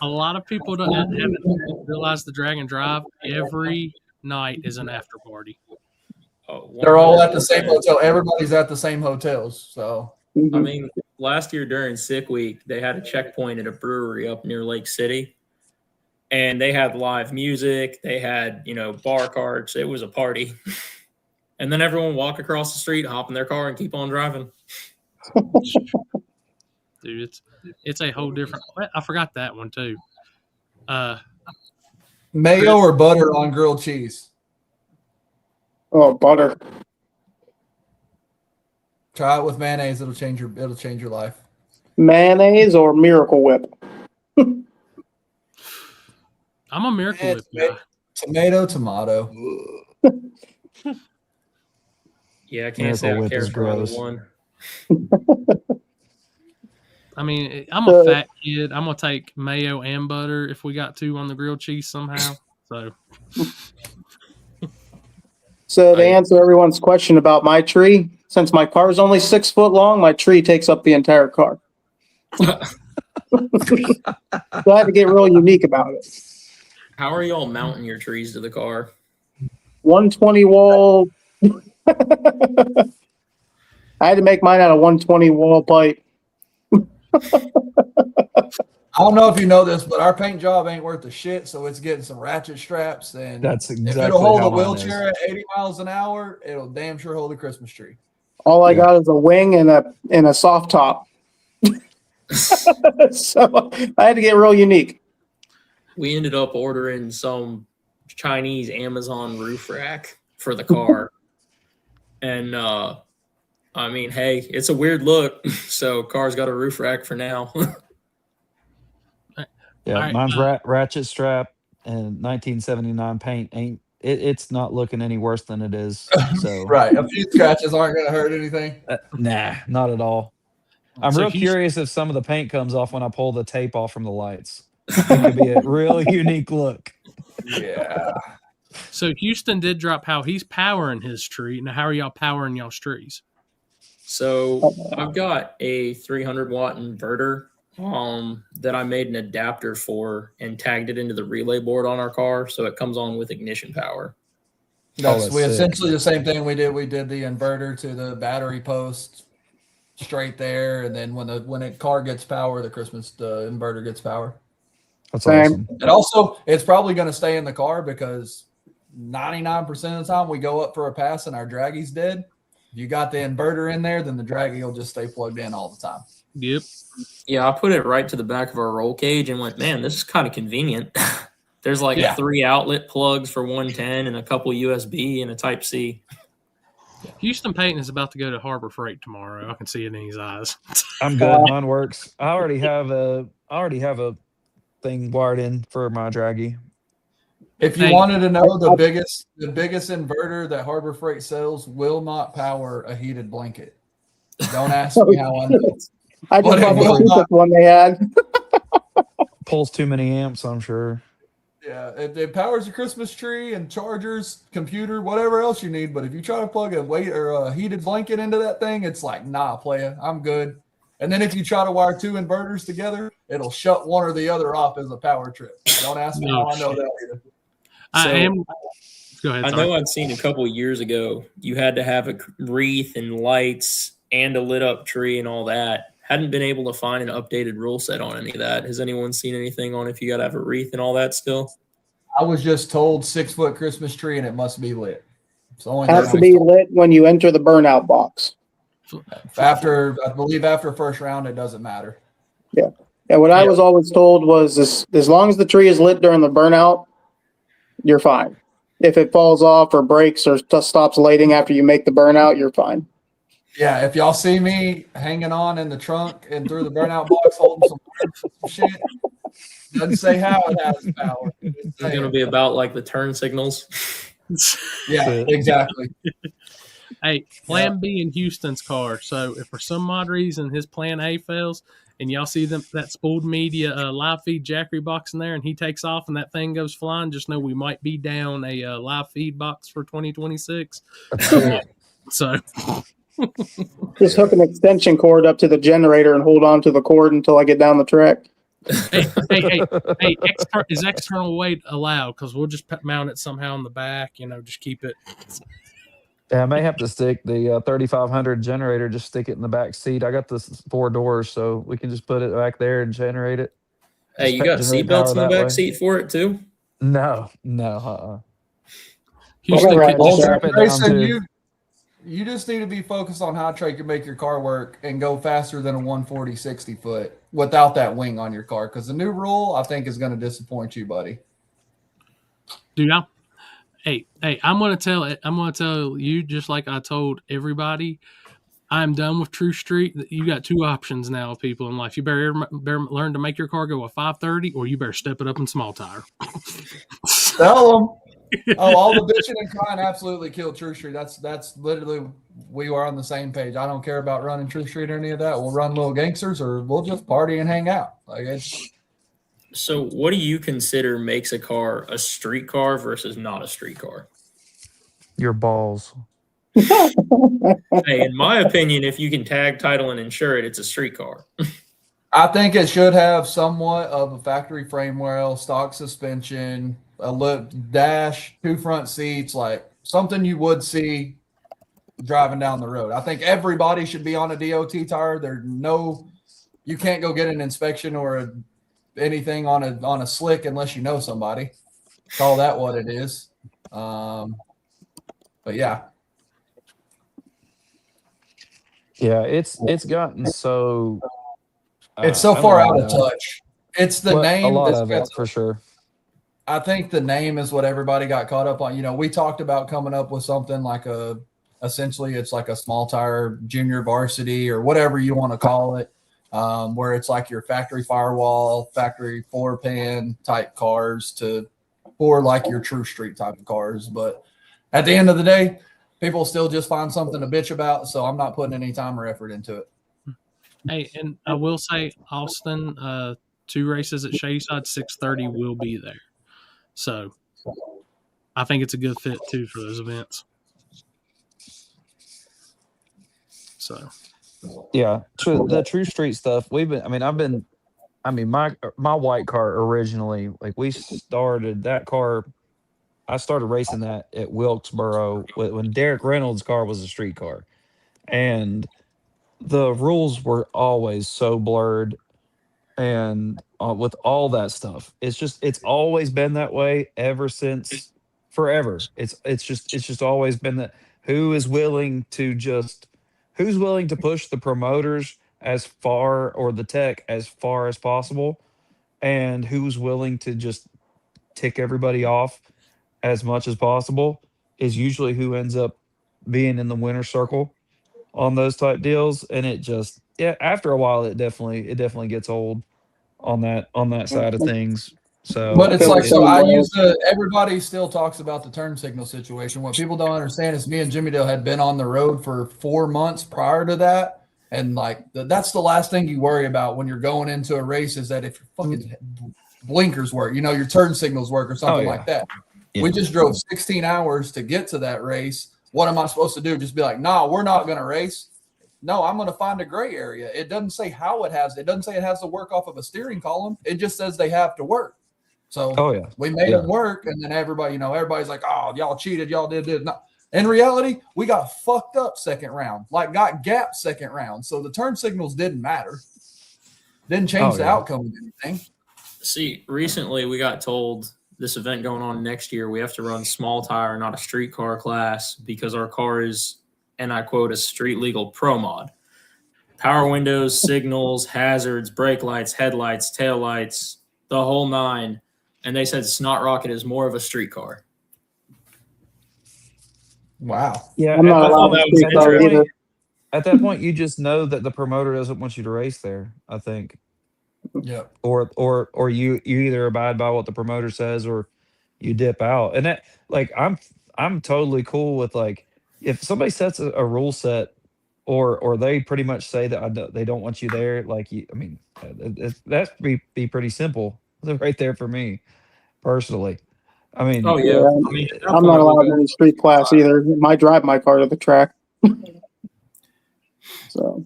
A lot of people haven't realized the Drag and Drive every night is an after party. Oh, They're all at the same hotel. Everybody's at the same hotels. So I mean, last year during Sick Week, they had a checkpoint at a brewery up near Lake City, and they had live music. They had, bar carts. It was a party. And then everyone walk across the street, hop in their car, and keep on driving. Dude, it's a whole different. I forgot that one too. mayo or butter on grilled cheese? Oh, butter. Try it with mayonnaise. It'll change your life. Mayonnaise or Miracle Whip? I'm a Miracle Whip guy. Tomato. Yeah, I can't say I care for either one. I mean, I'm a fat kid. I'm gonna take mayo and butter if we got two on the grilled cheese somehow. So to answer everyone's question about my tree, since my car is only 6 foot long, my tree takes up the entire car. So I had to get real unique about it. How are y'all mounting your trees to the car? 120 wall. I had to make mine out of 120 wall pipe. I don't know if you know this, but our paint job ain't worth a shit, so it's getting some ratchet straps. And That's exactly if it'll hold how a mine wheelchair at 80 miles an hour, it'll damn sure hold a Christmas tree. All I got is a wing and a soft top. So I had to get real unique. We ended up ordering some Chinese Amazon roof rack for the car. And I mean, hey, it's a weird look. So car's got a roof rack for now. Yeah, right, mine's ratchet strap and 1979 paint. It's not looking any worse than it is. So Right. A few scratches aren't going to hurt anything. nah, not at all. I'm So real curious if some of the paint comes off when I pull the tape off from the lights. It could be a real unique look. Yeah. So Houston did drop how he's powering his tree. Now, how are y'all powering y'all's trees? So I've got a 300-watt inverter that I made an adapter for and tagged it into the relay board on our car, so it comes on with ignition power. that's sick. Essentially the same thing we did. We did the inverter to the battery post straight there, and then when the car gets power, the inverter gets power. That's Same. awesome. And also, it's probably going to stay in the car because 99% of the time we go up for a pass and our draggy's dead. If you got the inverter in there, then the draggy will just stay plugged in all the time. Yep. Yeah, I put it right to the back of our roll cage and went, man, this is kind of convenient. There's like 3 outlet plugs for 110 and a couple USB and a Type-C. Houston Peyton is about to go to Harbor Freight tomorrow. I can see it in his eyes. I'm good. Mine works. I already have a thing wired in for my draggy. If you wanted to know, the biggest inverter that Harbor Freight sells will not power a heated blanket. Don't ask me how I know. I just bought the cheapest one they had. Pulls too many amps, I'm sure. Yeah, it powers a Christmas tree and chargers, computer, whatever else you need. But if you try to plug a heated blanket into that thing, it's like, nah, playa, I'm good. And then if you try to wire 2 inverters together, it'll shut one or the other off as a power trip. Don't ask me how I know that either. I am. Go ahead. I Sorry. know I'd seen a couple of years ago you had to have a wreath and lights and a lit up tree and all that. Hadn't been able to find an updated rule set on any of that. Has anyone seen anything on if you got to have a wreath and all that still? I was just told 6-foot Christmas tree and it must be lit. It's the only It has thing to I was be told. lit when you enter the burnout box. After, I believe after first round, it doesn't matter. Yeah. And what I was always told was as long as the tree is lit during the burnout, you're fine. If it falls off or breaks or just stops lighting after you make the burnout, you're fine. Yeah, if y'all see me hanging on in the trunk and through the burnout box holding some shit, doesn't say how it has power. It's going to be about like the turn signals. Yeah, exactly. Hey, Plan B in Houston's car. So if for some odd reason his Plan A fails, and y'all see that spooled media live feed Jackery box in there, and he takes off and that thing goes flying, just know we might be down a live feed box for 2026. So just hook an extension cord up to the generator and hold on to the cord until I get down the track. hey, is external weight allowed? Because we'll just mount it somehow in the back, just keep it. Yeah, I may have to stick the 3500 generator, just stick it in the back seat. I got this 4 doors, so we can just put it back there and generate it. Hey, you got seat belts in the back seat for it too? No. Houston, you just need to be focused on how Trey can make your car work and go faster than a 140 60 foot without that wing on your car. Because the new rule, I think, is going to disappoint you, buddy. Dude, Hey, I'm gonna tell you just like I told everybody. I'm done with True Street. You got 2 options now, people in life. You better learn to make your car go a 530, or you better step it up in small tire. Tell them. Oh, all the bitching and crying absolutely killed True Street. That's literally, we are on the same page. I don't care about running True Street or any of that. We'll run Little Gangsters, or we'll just party and hang out. So what do you consider makes a car a street car versus not a street car? Your balls. Hey, in my opinion, if you can tag, title, and insure it, it's a street car. I think it should have somewhat of a factory frame rail, stock suspension, a lip dash, 2 front seats, like something you would see driving down the road. I think everybody should be on a DOT tire. You can't go get an inspection or anything on a slick unless you know somebody. Call that what it is. But yeah. Yeah, it's gotten so it's so far out of touch. It's the name. A lot of it, for sure. I think the name is what everybody got caught up on. We talked about coming up with something like essentially it's like a small tire junior varsity or whatever you want to call it. Where it's like your factory firewall, factory floor pan type cars or like your True Street type of cars. But at the end of the day, people still just find something to bitch about. So I'm not putting any time or effort into it. Hey, and I will say Austin, 2 races at Shayside, 630 will be there. So I think it's a good fit too for those events. So. Yeah, the True Street stuff. My white car originally, like we started that car. I started racing that at Wilkesboro when Derek Reynolds' car was a street car, and the rules were always so blurred. And with all that stuff, it's always been that way ever since forever. It's just always been that who's willing to push the promoters as far or the tech as far as possible, and who's willing to just tick everybody off as much as possible is usually who ends up being in the winner's circle on those type deals. And after a while, it definitely gets old on that side of things. So, but it's everybody still talks about the turn signal situation. What people don't understand is me and Jimmy Dale had been on the road for 4 months prior to that. And that's the last thing you worry about when you're going into a race is that if your fucking blinkers work, your turn signals work or something like that. Yeah. We just drove 16 hours to get to that race. What am I supposed to do? Just be like, nah, we're not going to race. No, I'm going to find a gray area. It doesn't say how it doesn't say it has to work off of a steering column. It just says they have to work. So Oh yeah, we made yeah. them work, and then everybody's like, "Oh, y'all cheated, y'all did this." No. In reality, we got fucked up second round, like got gapped second round. So the turn signals didn't matter, didn't change the outcome of anything. See, recently we got told this event going on next year, we have to run small tire, not a street car class, because our car is, and I quote, a street legal pro mod. Power windows, signals, hazards, brake lights, headlights, tail lights, the whole nine. And they said Snot Rocket is more of a street car. Wow. Yeah, I'm not allowed to speak about it either. at that point, you just know that the promoter doesn't want you to race there. I think. Yeah. Or you either abide by what the promoter says or you dip out. And that, like, I'm totally cool with, like, if somebody sets a rule set or they pretty much say that they don't want you there, like, I mean, that's be pretty simple right there for me personally. I mean, Oh yeah, Yeah, I mean, at that I'm not point, we'll allowed go- in any street class either. I drive my car to the track. So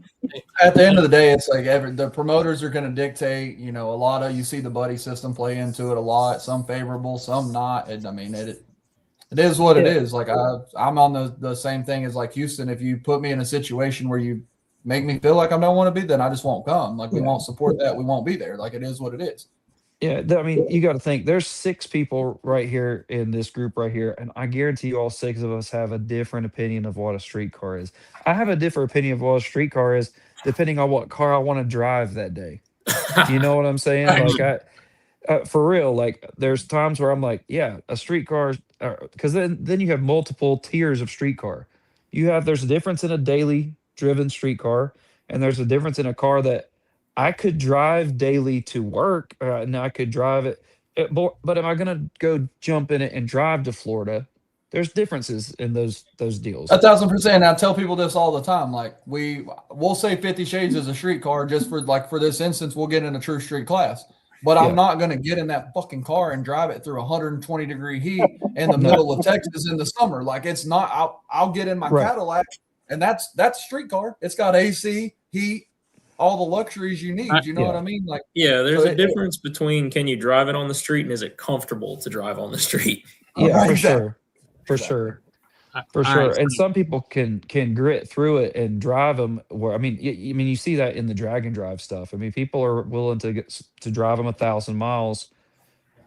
At the end of the day, it's like the promoters are going to dictate. You know, a lot of you see the buddy system play into it a lot. Some favorable, some not. It is what it is. Like I'm on the same thing as like Houston. If you put me in a situation where you make me feel like I don't want to be, then I just won't come. Like we won't support that. We won't be there. Like it is what it is. yeah, I mean, you got to think there's 6 people right here in this group right here, and I guarantee you all 6 of us have a different opinion of what a street car is. I have a different opinion of what a street car is depending on what car I want to drive that day. Do you know what I'm saying? Like for real, like there's times where I'm like, yeah, a street car, because then you have multiple tiers of street car. There's a difference in a daily driven street car, and there's a difference in a car that I could drive daily to work, and I could drive it. But am I gonna go jump in it and drive to Florida? There's differences in those deals. 1,000%. I tell people this all the time. Like we'll say 50 Shades is a street car just for this instance. We'll get in a true street class. But I'm not going to get in that fucking car and drive it through 120-degree heat in the middle of Texas in the summer. Like it's not. I'll get in my Cadillac, and that's a street car. It's got AC, heat, all the luxuries you need. You know what I mean? Like there's a difference between can you drive it on the street and is it comfortable to drive on the street? Yeah, for sure, for sure. For sure, Right. and some people can grit through it and drive them. Where I mean, you see that in the drag and drive stuff. I mean, people are willing to drive them 1,000 miles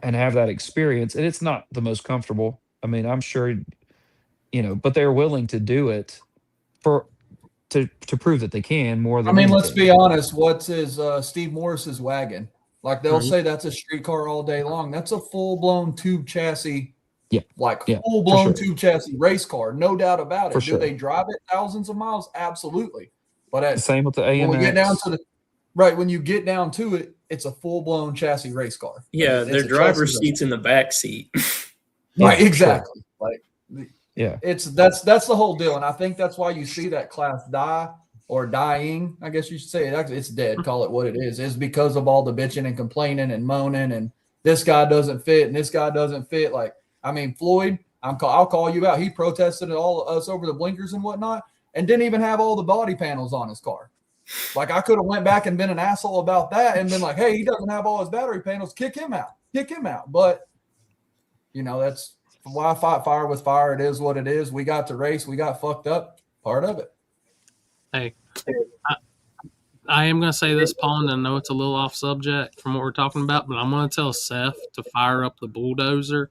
and have that experience, and it's not the most comfortable. I mean, I'm sure, but they're willing to do it to prove that they can more than. I mean, anything. let's be honest. What's Steve Morris's wagon? Like they'll say that's a street car all day long. That's a full blown tube chassis. Full blown tube chassis race car, no doubt about it. Do they drive it thousands of miles? Absolutely. But same with the AMX. When we get down to when you get down to it, it's a full blown chassis race car. Yeah, their driver's seat's in the back seat. Right, exactly. Like Yeah, that's the whole deal, and I think that's why you see that class die or dying. I guess you should say it's dead. Call it what it is. It's because of all the bitching and complaining and moaning, and this guy doesn't fit, and this guy doesn't fit. Like. I mean, Floyd, I'll call you out. He protested all of us over the blinkers and whatnot and didn't even have all the body panels on his car. Like, I could have went back and been an asshole about that and been like, hey, he doesn't have all his battery panels. Kick him out. But, that's why I fight fire with fire. It is what it is. We got to race. We got fucked up. Part of it. Hey, I am going to say this, Paul, and I know it's a little off subject from what we're talking about, but I'm going to tell Seth to fire up the bulldozer.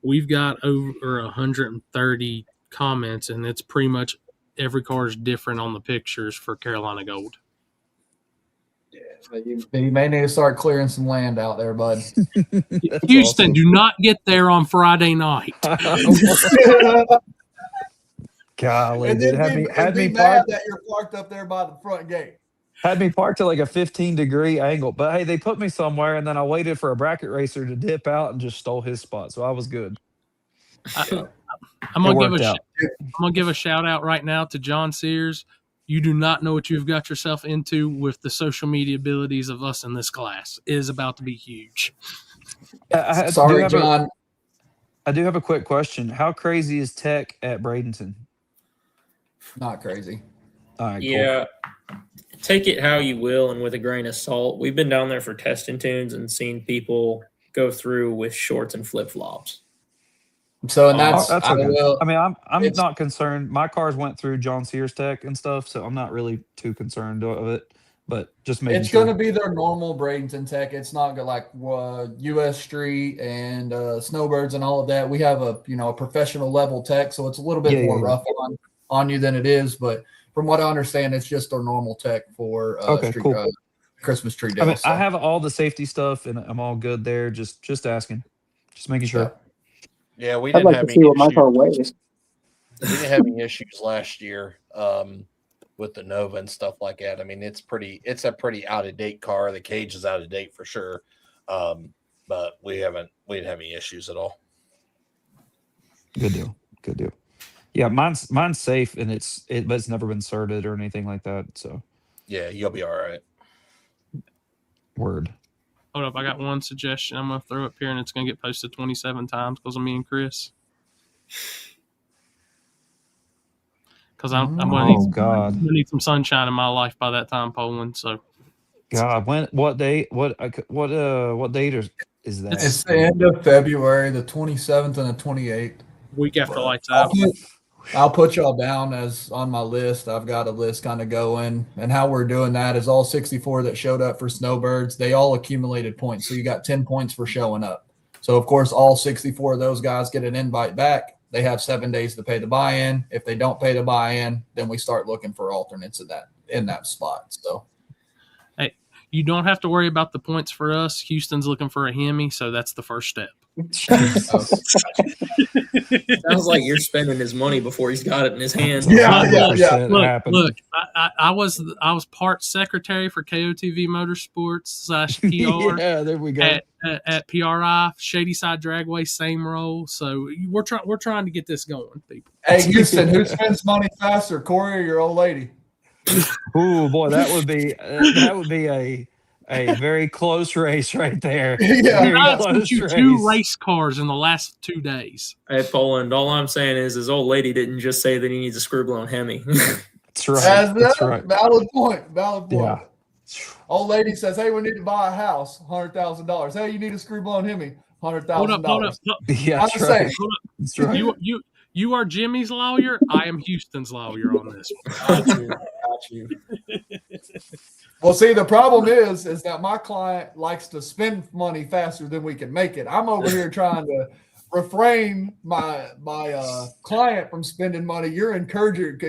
We've got over 130 comments, and it's pretty much every car is different on the pictures for Carolina Gold. Yeah, so you may need to start clearing some land out there, bud. Houston, awesome. Do not get there on Friday night. Golly, and dude, had me mad that you're parked up there by the front gate. Had me parked at like a 15-degree angle, but hey, they put me somewhere, and then I waited for a bracket racer to dip out and just stole his spot, so I was good. I'm gonna give a shout out right now to John Sears. You do not know what you've got yourself into with the social media abilities of us in this class. It is about to be huge. Sorry, John. I do have a quick question. How crazy is tech at Bradenton? Not crazy. All right, yeah. Cool. Take it how you will and with a grain of salt. We've been down there for testing tunes and seen people go through with shorts and flip flops. So, and that's That's I okay. will. I mean, I'm it's- not concerned. My cars went through John Sears Tech and stuff, so I'm not really too concerned of it. But just making It's sure. going to be their normal Bradenton tech. It's not like U.S. Street and Snowbirds and all of that. We have a professional level tech, so it's a little bit more rough on you than it is. But from what I understand, it's just their normal tech for cool. Christmas tree day. I mean, I have all the safety stuff, and I'm all good there. Just asking, just making sure. Yeah, we I'd didn't like have to any see what my issues. car weighs. We didn't have any issues last year with the Nova and stuff like that. I mean, it's a pretty out of date car. The cage is out of date for sure, but we didn't have any issues at all. Good deal. Yeah, mine's safe, and but it's never been certed or anything like that. So yeah, you'll be all right. Word. Hold up, I got one suggestion. I'm gonna throw up here, and it's gonna get posted 27 times because of me and Chris. Because I'm gonna need some sunshine in my life by that time, Poland. So, God, what date? What date is that? It's the end of February, the 27th and the 28th. Week after lights out. I'll put y'all down as on my list. I've got a list kind of going, and how we're doing that is all 64 that showed up for Snowbirds. They all accumulated points, so you got 10 points for showing up. So of course, all 64 of those guys get an invite back. They have 7 days to pay the buy-in. If they don't pay the buy-in, then we start looking for alternates in that spot. So, hey, you don't have to worry about the points for us. Houston's looking for a Hemi, so that's the first step. Sounds like you're spending his money before he's got it in his hand. Yeah. Look, I was part secretary for KOTV Motorsports / PR. Yeah, there we go. At PRI, Shady Side Dragway, same role. So we're trying to get this going, people. Hey, Houston, who spends money faster, Corey or your old lady? Oh boy, that would be a very close race right there. Yeah, I sent you 2 race cars in the last 2 days. Hey, Poland, all I'm saying is his old lady didn't just say that he needs a screw-blown Hemi. That's right. That's right. Valid point. Yeah. Old lady says, "Hey, we need to buy a house, $100,000. Hey, you need a screw-blown Hemi, $100,000." Hold up. Yeah, I'm that's just right. saying. That's right. You are Jimmy's lawyer. I am Houston's lawyer on this one. Got you. Well, see, the problem is that my client likes to spend money faster than we can make it. I'm over here trying to refrain my client from spending money. You're encouraging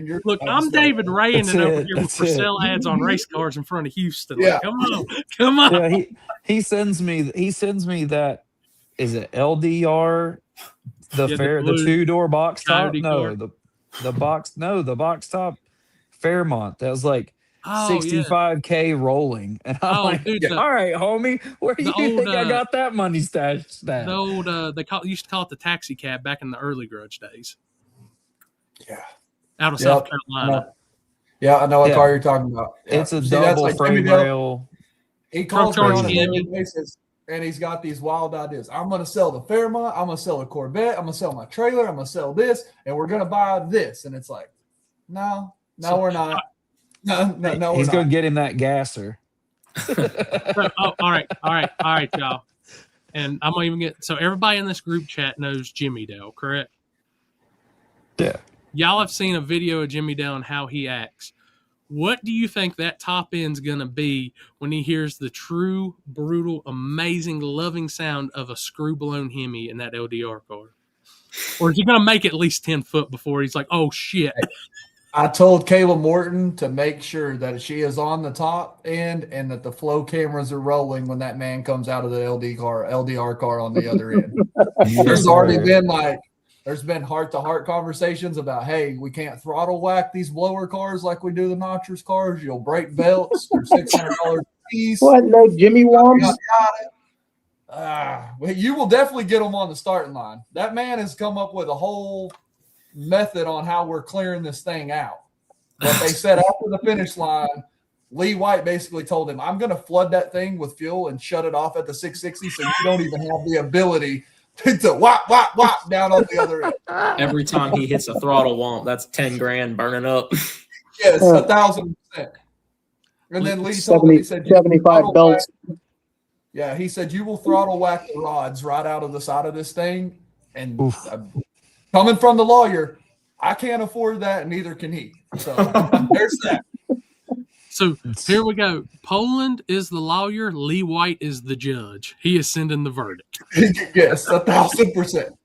your look. I'm David Ray, and over here for sell ads on race cars in front of Houston. Yeah. Like, come on. Yeah, he sends me that. Is it LDR? The 2-door box top? No, the box top Fairmont. That was like $65K rolling. And I'm like, dude, all right, homie, where do you think I got that money stashed at? The old used to call it the taxi cab back in the early grudge days. Yeah. Out of South Carolina. Yeah, I know what car you're talking about. Yeah. It's a double frame rail. He calls me on a daily basis, and he's got these wild ideas. I'm going to sell the Fairmont. I'm going to sell a Corvette. I'm going to sell my trailer. I'm going to sell this, and we're going to buy this. And it's like, no, we're not. No, he's going to get him that gasser. All right, y'all. And I'm going to even get – so everybody in this group chat knows Jimmy Dale, correct? Yeah. Y'all have seen a video of Jimmy Dale and how he acts. What do you think that top end's going to be when he hears the true, brutal, amazing, loving sound of a screw-blown Hemi in that LDR car? Or is he going to make at least 10 foot before he's like, oh, shit? I told Kayla Morton to make sure that she is on the top end and that the flow cameras are rolling when that man comes out of the LDR car on the other end. There's already been heart-to-heart conversations about, hey, we can't throttle whack these blower cars like we do the Notchers cars. You'll break belts. They're $600 a piece. What? No Jimmy wants? Well, you will definitely get them on the starting line. That man has come up with a whole method on how we're clearing this thing out. But they said after the finish line, Lee White basically told him, I'm going to flood that thing with fuel and shut it off at the 660 so you don't even have the ability to whop down on the other end. Every time he hits a throttle womp, that's 10 grand burning up. Yes, 1,000%. And then Lee told me, he said, 75 belts. Yeah, he said you will throttle whack the rods right out of the side of this thing. And coming from the lawyer, I can't afford that, and neither can he. So there's that. So here we go. Poland is the lawyer. Lee White is the judge. He is sending the verdict. Yes, 1,000%.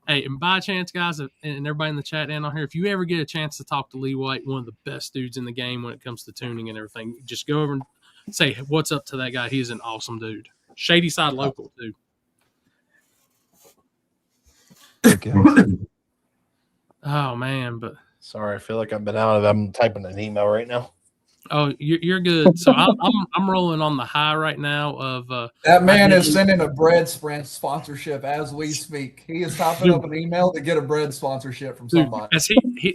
Hey, and by chance, guys, and everybody in the chat and on here, if you ever get a chance to talk to Lee White, one of the best dudes in the game when it comes to tuning and everything, just go over and say what's up to that guy. He's an awesome dude. Shady Side local, too. Okay. Oh, man, but... Sorry, I feel like I've been out of it. I'm typing an email right now. Oh, you're good. So I'm rolling on the high right now of that man is sending a bread sprint sponsorship as we speak. He is typing up an email to get a bread sponsorship from somebody. As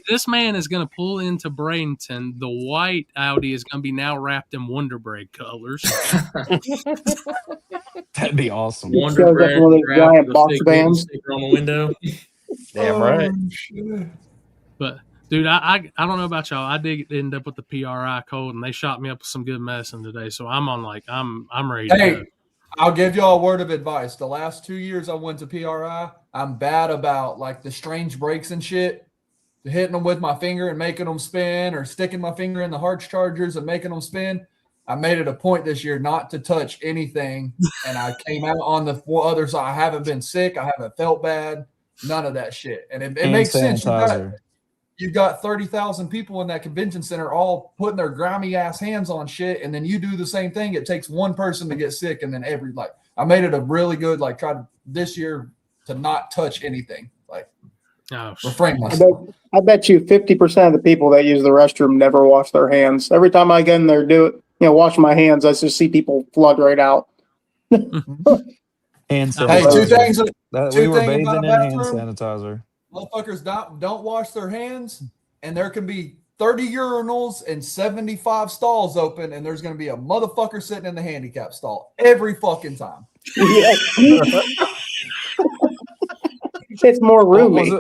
this man is going to pull into Bradenton. The white Audi is going to be now wrapped in Wonder Bread colors. That'd be awesome. Wonder Bread, one of those giant box vans sticker on the window. Damn right. Shit. But dude, I don't know about y'all. I did end up with the PRI code, and they shot me up with some good medicine today. So I'm on I'm ready to go. I'll give y'all a word of advice. The last 2 years I went to PRI, I'm bad about like the strange brakes and shit, hitting them with my finger and making them spin, or sticking my finger in the harsh chargers and making them spin. I made it a point this year not to touch anything, and I came out on the other side. I haven't been sick. I haven't felt bad. None of that shit. And it makes sense. You've got 30,000 people in that convention center all putting their grimy ass hands on shit, and then you do the same thing. It takes one person to get sick, and then I made it a really good try this year to not touch anything. Refrain myself. I bet you 50% of the people that use the restroom never wash their hands. Every time I get in there, wash my hands, I just see people flood right out. Hand sanitizer. Hey, two things. We were bathing in hand sanitizer. Motherfuckers don't wash their hands, and there can be 30 urinals and 75 stalls open, and there's going to be a motherfucker sitting in the handicap stall every fucking time. It's more roomy.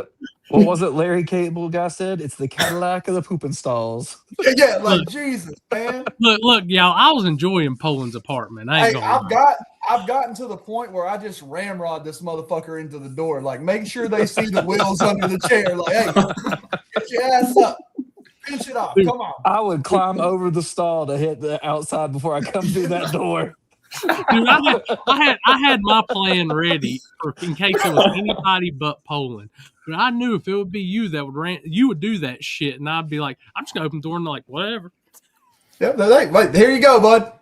What was it Larry Cable guy said? It's the Cadillac of the pooping stalls. Yeah, Jesus, man. Look, y'all, I was enjoying Poland's apartment. I've gotten to the point where I just ramrod this motherfucker into the door. Make sure they see the wheels under the chair. Hey, get your ass up. Pinch it off. Come on. I would climb over the stall to hit the outside before I come through that door. Dude, I had my plan ready in case it was anybody but Poland. But I knew if it would be you that you would do that shit, and I'd be like, I'm just gonna open the door and like whatever. Yep, wait, here you go, bud.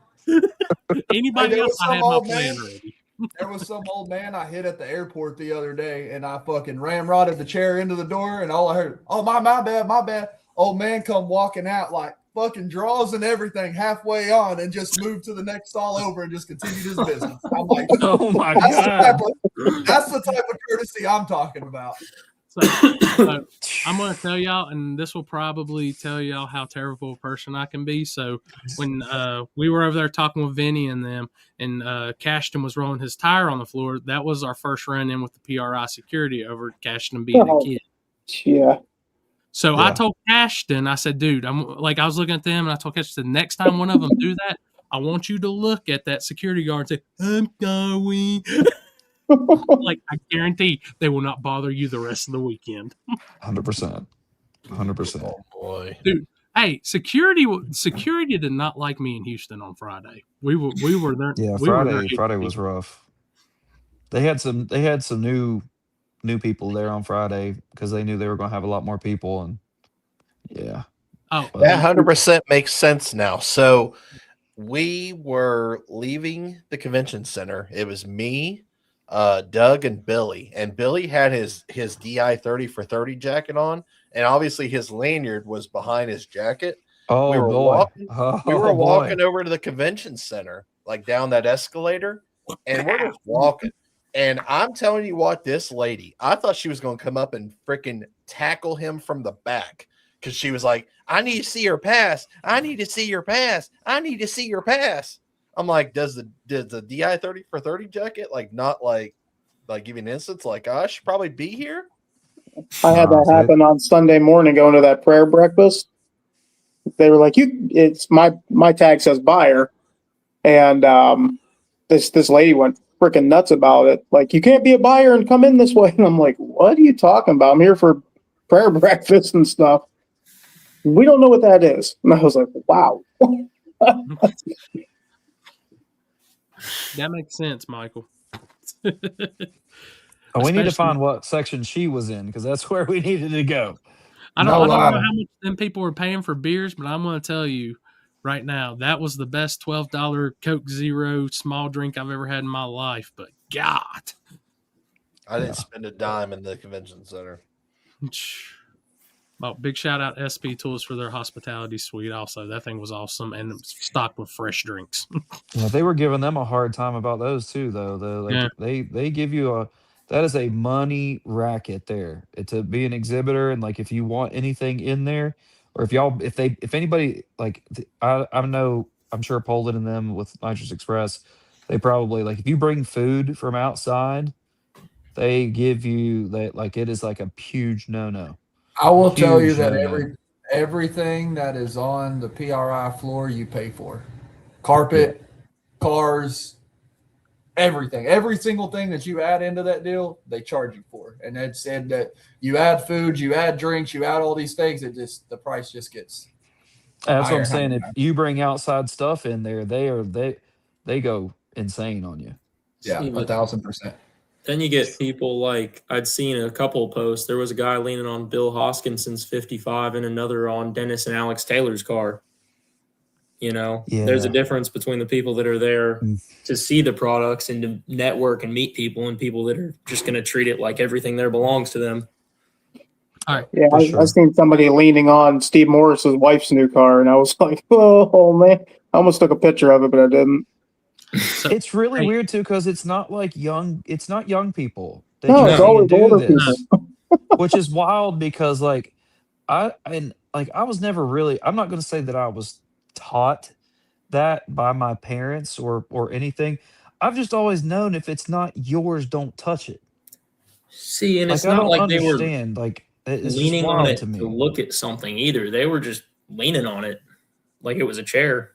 Anybody else? I had my plan ready. There was some old man I hit at the airport the other day, and I fucking ramrodded the chair into the door, and all I heard, oh my bad. Old man come walking out like fucking draws and everything halfway on, and just moved to the next stall over and just continued his business. I'm like, oh my god, that's the type of courtesy I'm talking about. So I'm going to tell y'all, and this will probably tell y'all how terrible a person I can be. So when we were over there talking with Vinny and them, and Cashton was rolling his tire on the floor, that was our first run-in with the PRI security over Cashton being a kid. Yeah. So I told Cashton, I said, dude, I was looking at them, and I told Cashton, the next time one of them do that, I want you to look at that security guard and say, I'm sorry. I guarantee they will not bother you the rest of the weekend. 100%. Oh boy, dude. Hey, security did not like me in Houston on Friday. We were there. Yeah, Friday was rough. They had some new people there on Friday because they knew they were going to have a lot more people, and yeah. Oh, that 100% makes sense now. So we were leaving the convention center. It was me, Doug, and Billy. And Billy had his DI 30 for 30 jacket on, and obviously his lanyard was behind his jacket. Oh, we were boy. walking over to the convention center, down that escalator, and we're just walking. And I'm telling you what, this lady, I thought she was going to come up and freaking tackle him from the back, because she was like, I need to see your pass. I need to see your pass. I need to see your pass. I'm like, does the DI 30 for 30 jacket not give you an instance I should probably be here? I had that happen on Sunday morning going to that prayer breakfast. They were like, it's my tag says buyer. And this lady went freaking nuts about it. Like, you can't be a buyer and come in this way. And I'm like, what are you talking about? I'm here for prayer breakfast and stuff. We don't know what that is. And I was like, wow. That makes sense, Michael. We need to find what section she was in, because that's where we needed to go. I don't know how much them people were paying for beers, but I'm going to tell you right now, that was the best $12 Coke Zero small drink I've ever had in my life. But God, I didn't spend a dime in the convention center. Well, big shout out SP Tools for their hospitality suite. Also, that thing was awesome and stocked with fresh drinks. Yeah, they were giving them a hard time about those too, though. They give you that is a money racket there. To be an exhibitor, and like if you want anything in there, or if anybody like I know, I'm sure Poland and them with Nitrous Express, they probably, like, if you bring food from outside, they give you that, like, it is like a huge no. I will tell you that everything that is on the PRI floor you pay for. Carpet, cars, everything. Every single thing that you add into that deal, they charge you for. And it said that you add food, you add drinks, you add all these things, the price just gets That's what I'm saying. If you bring outside stuff in there, they go insane on you. Yeah, 1,000%. Then you get people like, I'd seen a couple of posts. There was a guy leaning on Bill Hoskinson's 55 and another on Dennis and Alex Taylor's car. There's a difference between the people that are there to see the products and to network and meet people, and people that are just going to treat it like everything there belongs to them. All right. Yeah, I seen somebody leaning on Steve Morris's wife's new car, and I was like, oh man. I almost took a picture of it, but I didn't. It's really weird too, because it's not like young people. No, it's always older people. Which is wild, because like I was never really, I'm not going to say that I was taught that by my parents or anything. I've just always known, if it's not yours, don't touch it. See, and it's not like they were like, it's leaning on it to me to look at something either. They were just leaning on it like it was a chair.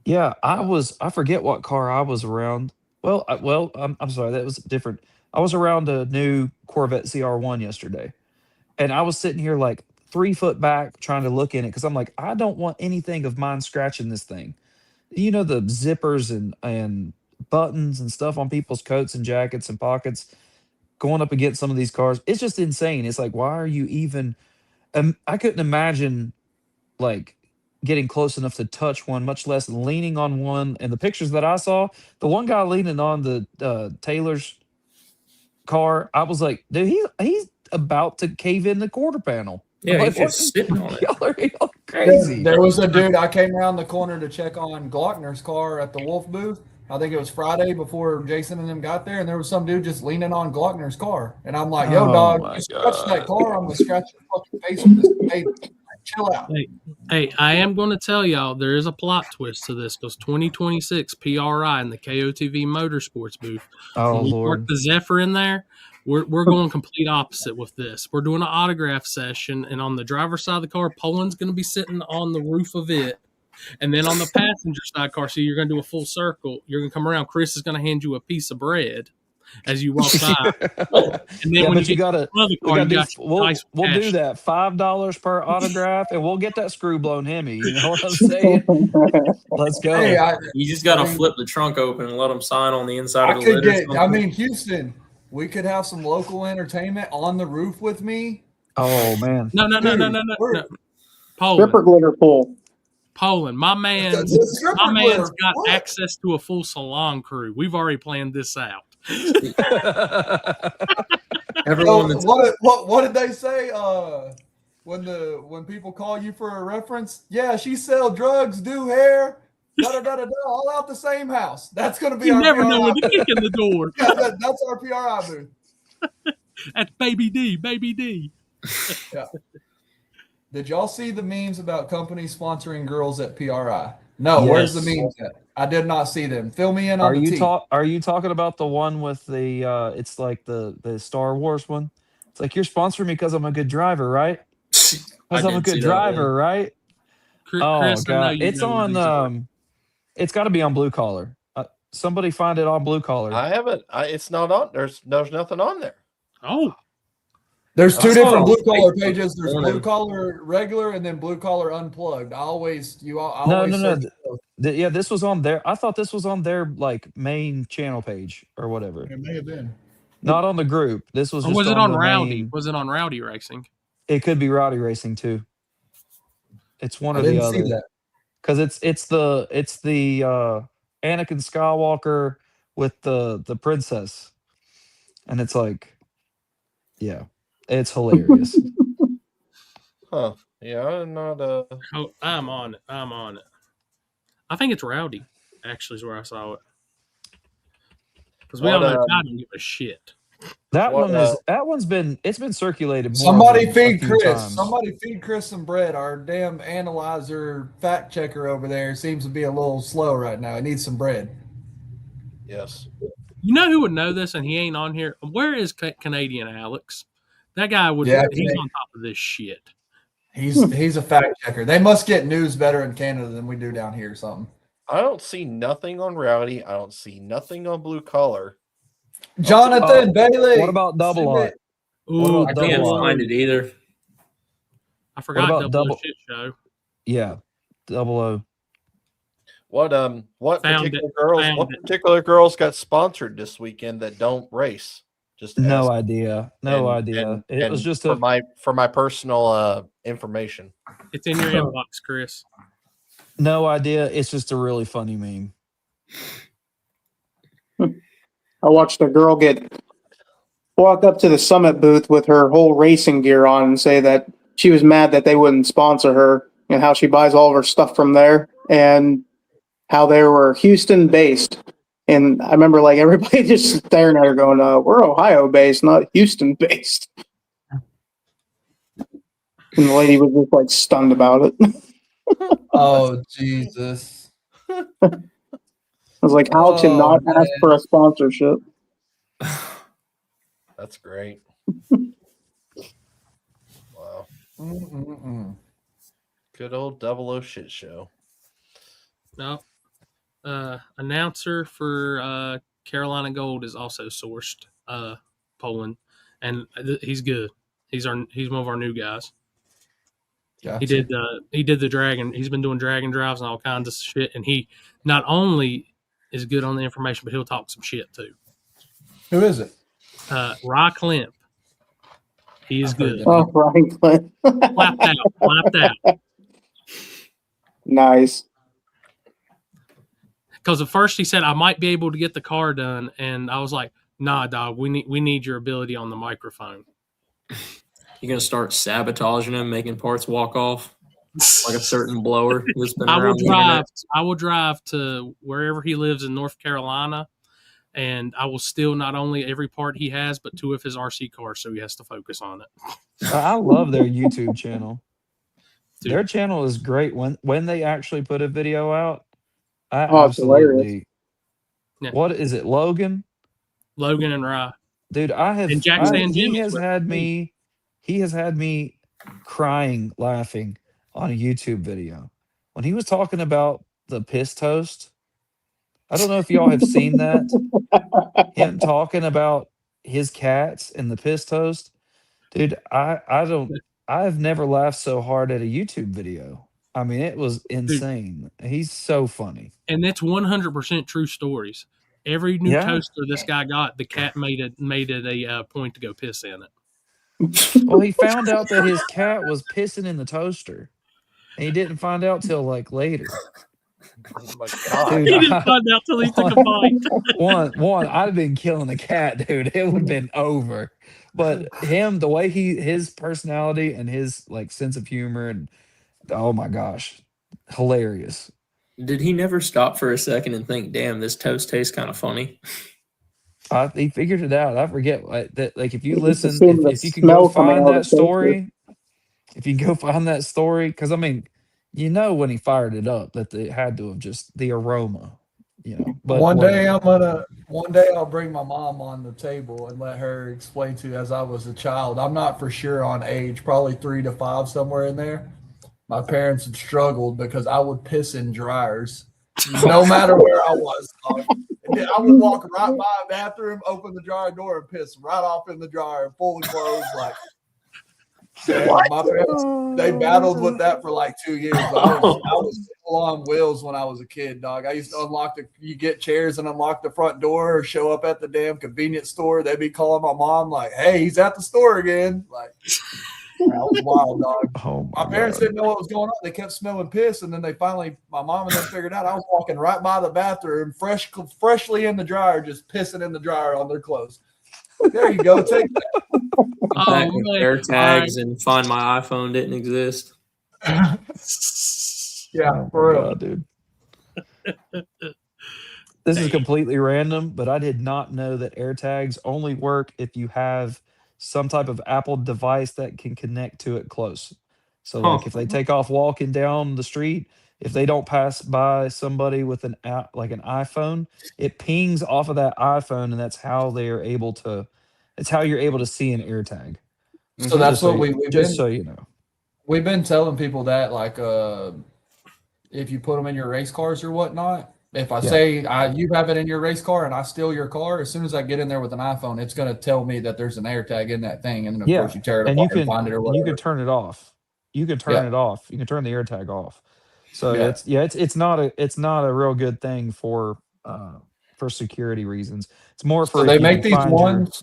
Yeah, I forget what car I was around. I'm sorry, that was different. I was around a new Corvette CR1 yesterday, and I was sitting here like 3 foot back trying to look in it, because I'm like, I don't want anything of mine scratching this thing. The zippers and buttons and stuff on people's coats and jackets and pockets going up against some of these cars. It's just insane. It's like, why are you even? I couldn't imagine like getting close enough to touch one, much less leaning on one. And the pictures that I saw, the one guy leaning on the Taylor's car, I was like, dude, he's about to cave in the quarter panel. Yeah, he's just sitting on it. Y'all crazy. There was a dude, I came around the corner to check on Glockner's car at the Wolf booth. I think it was Friday before Jason and them got there, and there was some dude just leaning on Glockner's car. And I'm like, yo, dog, you scratch that car, I'm going to scratch your fucking face with this baby. Chill out. Hey, I am going to tell y'all there is a plot twist to this, because 2026 PRI in the KOTV Motorsports booth. Oh, when we Lord. park the Zephyr in there, we're going complete opposite with this. We're doing an autograph session, and on the driver's side of the car, Poland's going to be sitting on the roof of it. And then on the passenger side car, so you're going to do a full circle. You're going to come around. Chris is going to hand you a piece of bread as you walk by. And then when you get to the car, we'll do that. $5 per autograph, and we'll get that screw blown Hemi. You know what I'm saying? Let's go. Hey, you just got to flip the trunk open and let them sign on the inside of the lid. Houston, we could have some local entertainment on the roof with me. Oh, man. No. Poland. Stripper glitter pool. Poland. My man's got access to a full salon crew. We've already planned this out. Everyone. What did they say? When people call you for a reference, yeah, she sell drugs, do hair, all out the same house. That's going to be. You our never PRI know when to kick in the door. Yeah, that's our PRI booth. That's Baby D. Yeah. Did y'all see the memes about companies sponsoring girls at PRI? No, Yes. Where's the memes at? I did not see them. Fill me in on the tea. Are you talking about the one with the it's like the Star Wars one? It's like, you're sponsoring me because I'm a good driver, right? Because I'm a good driver, right? Chris, Oh God, it's on. It's got to be on Blue Collar. Somebody find it on Blue Collar. I haven't. It's not on. There's nothing on there. Oh, There's two I saw it different on blue collar Facebook pages. There's morning. blue collar regular and then blue collar unplugged. I always No. search both. Yeah, this was on their. I thought this was on their like main channel page or whatever. It may have been. Not on the group. This was or just was it on on the Rowdy? main. Was it on Rowdy Racing? It could be Rowdy Racing too. It's one I or the didn't see other. that. Because it's the Anakin Skywalker with the princess, and it's like, yeah, it's hilarious. Huh? Yeah, I'm not. Oh, I'm on it. I think it's Rowdy. Actually, is where I saw it. Because we all know I don't give a shit. That What, one's been circulated more. Somebody than a feed few Chris. times. Somebody feed Chris some bread. Our damn analyzer fact checker over there seems to be a little slow right now. He needs some bread. Yes. You know who would know this, and he ain't on here? Where is Canadian Alex? That guy would. Yeah, he's on top of this shit. He's a fact checker. They must get news better in Canada than we do down here or something. I don't see nothing on Rowdy. I don't see nothing on Blue Collar. Jonathan Bailey. What about Double send R? it. Ooh, I can't Double R? find it either. I forgot about double double- shit show. Yeah, 00. What Found particular girls got sponsored this weekend that don't race? Just No ask. idea. It was just for my personal information. It's in your inbox, Chris. no idea. It's just a really funny meme. I watched a girl walk up to the Summit booth with her whole racing gear on and say that she was mad that they wouldn't sponsor her and how she buys all of her stuff from there and how they were Houston based. And I remember like everybody just staring at her going, we're Ohio based, not Houston based. And the lady was just like stunned about it. Oh Jesus! I was like, how to not ask for a sponsorship? That's great. Wow. Mm-mm-mm. Good old 00 shit show. No. Announcer for Carolina Gold is also sourced Poland, and he's good. He's one of our new guys. Gotcha. He did the dragon. He's been doing dragon drives and all kinds of shit, and he not only is good on the information, but he'll talk some shit too. Who is it? Rye Klemp. He is I've heard good. that. Oh, Brian Clint. Clapped out. Nice. Because at first he said I might be able to get the car done, and I was like, "Nah, dog. We need your ability on the microphone." You're gonna start sabotaging him, making parts walk off like a certain blower that's been I will around the internet. drive. I will drive to wherever he lives in North Carolina, and I will steal not only every part he has, but 2 of his RC cars, so he has to focus on it. I love their YouTube channel. Dude. Their channel is great when they actually put a video out. I Oh, it's hilarious. Yeah. What is it, Logan? Logan and Rye. Dude, And Jack San Jimmy. He has had me crying laughing on a YouTube video when he was talking about the piss toast. I don't know if y'all have seen that. Him talking about his cats and the piss toast. Dude, I've never laughed so hard at a YouTube video. I mean, it was insane. He's so funny. And that's 100% true stories. Every new toaster this guy got, the cat made it a point to go piss in it. Well, he found out that his cat was pissing in the toaster. And he didn't find out till like later. Oh my God. Dude, He didn't find out till he took a bite. One, I'd have been killing the cat, dude. It would have been over. But him, the way his personality and his like sense of humor, and oh my gosh, hilarious. Did he never stop for a second and think, damn, this toast tastes kind of funny? He figured it out. I forget that. Like, if you You can listen, see the if you can go smell coming find out of that the toaster. story, if you can go find that story, because I mean, you know, when he fired it up, that it had to have just the aroma, you know. But one day whatever. I'll bring my mom on the table and let her explain to you as I was a child. I'm not for sure on age, probably 3 to 5, somewhere in there. My parents had struggled because I would piss in dryers No matter where I was, dog. I would walk right by a bathroom, open the dryer door, and piss right off in the dryer, full of clothes. Like, yeah, my parents, they battled with that for like 2 years. But I was full on wheels when I was a kid, dog. I used to you get chairs and unlock the front door, or show up at the damn convenience store. They'd be calling my mom like, "Hey, he's at the store again." Like, that was wild, dog. Oh my parents didn't know what was going on. They kept smelling piss, and then my mom and them figured out I was walking right by the bathroom, freshly in the dryer, just pissing in the dryer on their clothes. There you go. Take that. Back with AirTags and find my iPhone didn't exist. Yeah, for real, God, dude. This is completely random, but I did not know that AirTags only work if you have some type of Apple device that can connect to it close. So, like, if they take off walking down the street, if they don't pass by somebody with an app like an iPhone, it pings off of that iPhone, and that's how they are able to. It's how you're able to see an AirTag. So that's what we've just been, so you know. We've been telling people that, like, if you put them in your race cars or whatnot. If I say you have it in your race car and I steal your car, as soon as I get in there with an iPhone, it's going to tell me that there's an AirTag in that thing, and then of course you tear it apart and find it or whatever. You can turn it off. You can turn it off. You can turn the AirTag off. So it's not a real good thing for security reasons. It's more for they make these ones.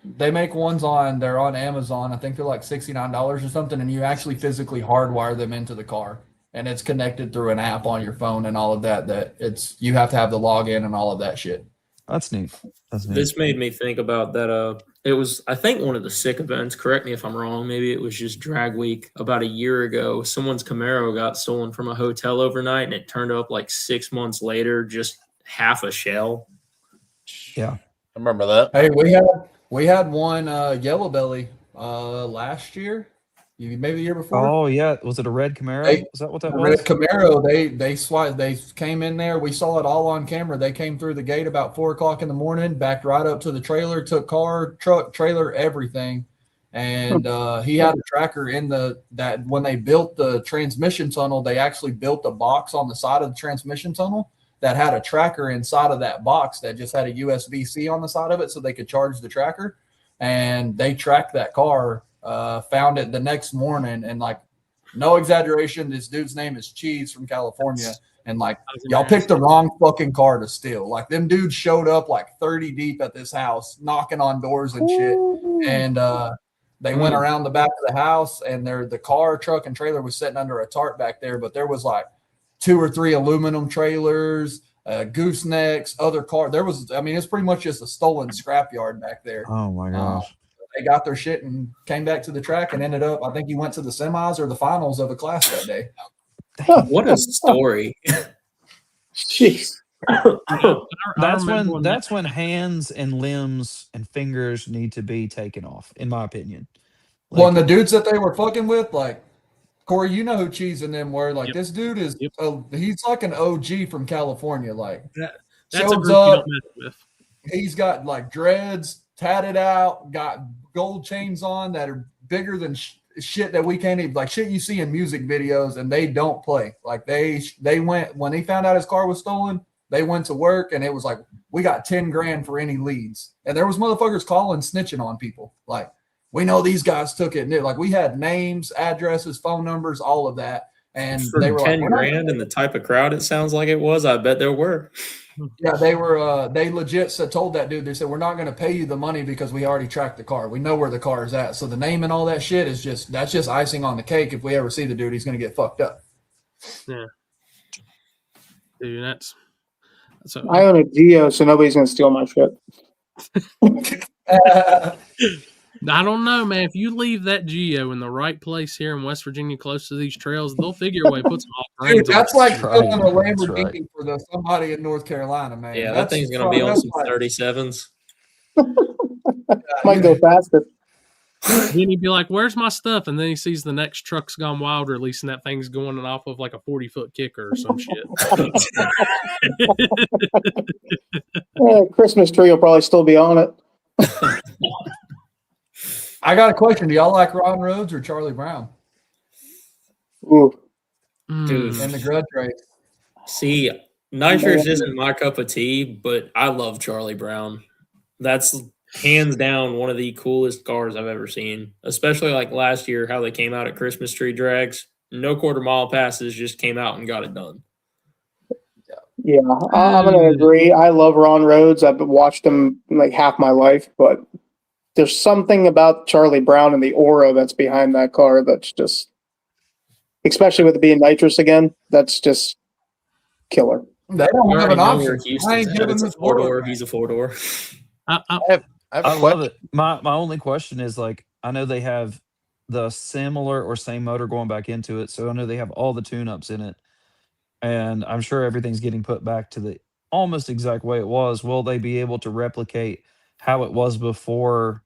They make ones they're on Amazon. I think they're like $69 or something, and you actually physically hardwire them into the car. And it's connected through an app on your phone and all of that. You have to have the login and all of that shit. That's neat. This made me think about that. It was, I think, one of the sick events. Correct me if I'm wrong. Maybe it was just drag week about a year ago. Someone's Camaro got stolen from a hotel overnight, and it turned up like 6 months later, just half a shell. Yeah, I remember that. Hey, we had one Yellow Belly last year. Maybe the year before. Oh yeah, was it a red Camaro? Is that what that was? Red Camaro. They came in there. We saw it all on camera. They came through the gate about 4:00 in the morning, backed right up to the trailer, took car, truck, trailer, everything. And he had a tracker in that when they built the transmission tunnel, they actually built a box on the side of the transmission tunnel that had a tracker inside of that box that just had a USB-C on the side of it, so they could charge the tracker. And they tracked that car. Found it the next morning, and like, no exaggeration, this dude's name is Cheese from California, and like, y'all picked the wrong fucking car to steal. Like, them dudes showed up like 30 deep at this house, knocking on doors and shit, and they went around the back of the house, and the car, truck, and trailer was sitting under a tarp back there, but there was like 2 or 3 aluminum trailers, goosenecks, other car. It's pretty much just a stolen scrapyard back there. Oh my gosh. They got their shit and came back to the track and ended up, I think he went to the semis or the finals of a class that day. What a story. Jeez. That's when hands and limbs and fingers need to be taken off, in my opinion. Well, and the dudes that they were fucking with, like, Corey, you know who Cheese and them were. Like, this dude is, he's like an OG from California. Like, that's a group up, you don't mess with. He's got like dreads, tatted out, got gold chains on that are bigger than shit that we can't even, like, shit you see in music videos, and they don't play. Like, they went, when he found out his car was stolen, they went to work, and it was like, we got 10 grand for any leads. And there was motherfuckers calling, snitching on people. Like, we know these guys took it. And like, we had names, addresses, phone numbers, all of that. And for they were 10 like, grand and the type of crowd it sounds like it was, I bet there were. Yeah, they were. They legit told that dude. They said, "We're not going to pay you the money because we already tracked the car. We know where the car is at. So the name and all that shit is that's just icing on the cake. If we ever see the dude, he's going to get fucked up." Yeah, dude, that's I own a Geo, so nobody's going to steal my shit. I don't know, man. If you leave that Geo in the right place here in West Virginia, close to these trails, they'll figure a way to put some Dude, that's like stealing a Lamborghini for somebody in North Carolina, man. Yeah, that thing's going to be on some 37s. Might go faster. Then he'd be like, "Where's my stuff?" And then he sees the next truck's gone wild release, and that thing's going off of like a 40-foot kicker or some shit. Christmas tree will probably still be on it. I got a question. Do y'all like Ron Rhodes or Charlie Brown? Ooh. Dude. In the grudge race. See, Nitrous isn't my cup of tea, but I love Charlie Brown. That's hands down one of the coolest cars I've ever seen. Especially like last year, how they came out at Christmas tree drags. No quarter mile passes, just came out and got it done. Yeah, I'm going to agree. I love Ron Rhodes. I've watched him like half my life, but there's something about Charlie Brown and the aura that's behind that car that's just, especially with it being nitrous again, that's just killer. They don't have an option. I ain't giving this four-door. He's a four-door. I love it. My only question is, like, I know they have the similar or same motor going back into it, so I know they have all the tune-ups in it, and I'm sure everything's getting put back to the almost exact way it was. Will they be able to replicate how it was before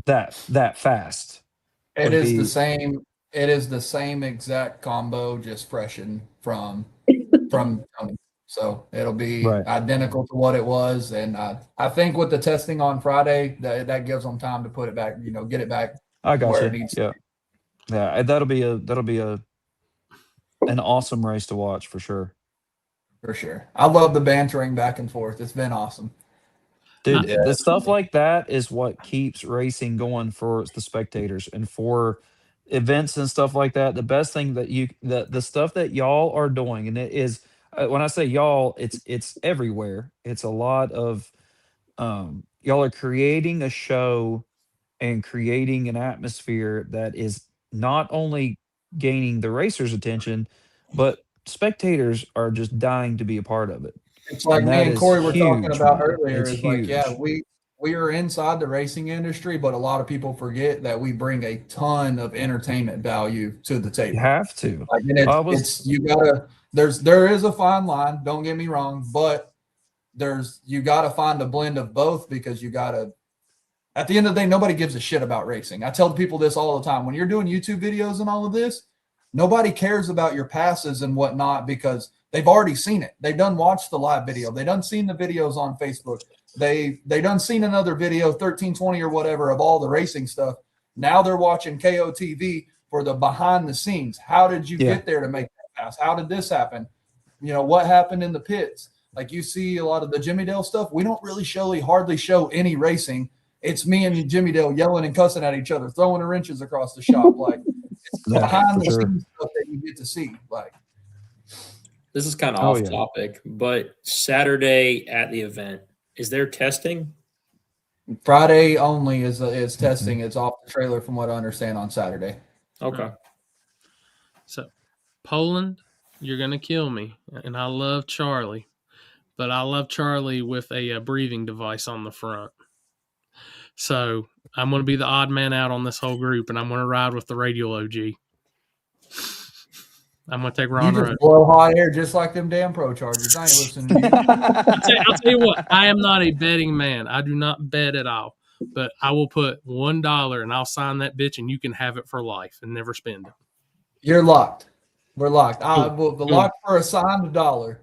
that fast? It is the same. It is the same exact combo, just freshened from Tony. So it'll be identical to what it was. And I think with the testing on Friday, that gives them time to put it back, get it back. I got you. Yeah. That'll be an awesome race to watch for sure. For sure. I love the bantering back and forth. It's been awesome. Dude, the stuff like that is what keeps racing going for the spectators and for events and stuff like that. The best thing that the stuff that y'all are doing, and it is, when I say y'all, it's everywhere. It's a lot of y'all are creating a show and creating an atmosphere that is not only gaining the racers' attention, but spectators are just dying to be a part of it. It's like me and Corey were talking about earlier. It's like, we are inside the racing industry, but a lot of people forget that we bring a ton of entertainment value to the table. You have to. Like, and there is a fine line, don't get me wrong, but you gotta find a blend of both, because at the end of the day, nobody gives a shit about racing. I tell people this all the time. When you're doing YouTube videos and all of this, nobody cares about your passes and whatnot, because they've already seen it. They've done watched the live video. They done seen the videos on Facebook. They done seen another video, 1320 or whatever, of all the racing stuff. Now they're watching KOTV for the behind the scenes. How did you get there to make that pass? How did this happen? What happened in the pits? Like, you see a lot of the Jimmy Dale stuff. We don't really hardly show any racing. It's me and Jimmy Dale yelling and cussing at each other, throwing the wrenches across the shop. Like, it's behind the scenes stuff that you get to see. Like, this is kind of off topic, but Saturday at the event, is there testing? Friday only is testing. It's off the trailer from what I understand on Saturday. Okay. So, Poland, you're going to kill me. And I love Charlie, but I love Charlie with a breathing device on the front. So, I'm going to be the odd man out on this whole group, and I'm going to ride with the radial OG. I'm going to take Ron Rhodes. Blow hot air just like them damn Pro Chargers. I ain't listening to you. I'll tell you what, I am not a betting man. I do not bet at all. But I will put $1 and I'll sign that bitch, and you can have it for life and never spend it. You're locked. We're locked. I will lock for a signed $1.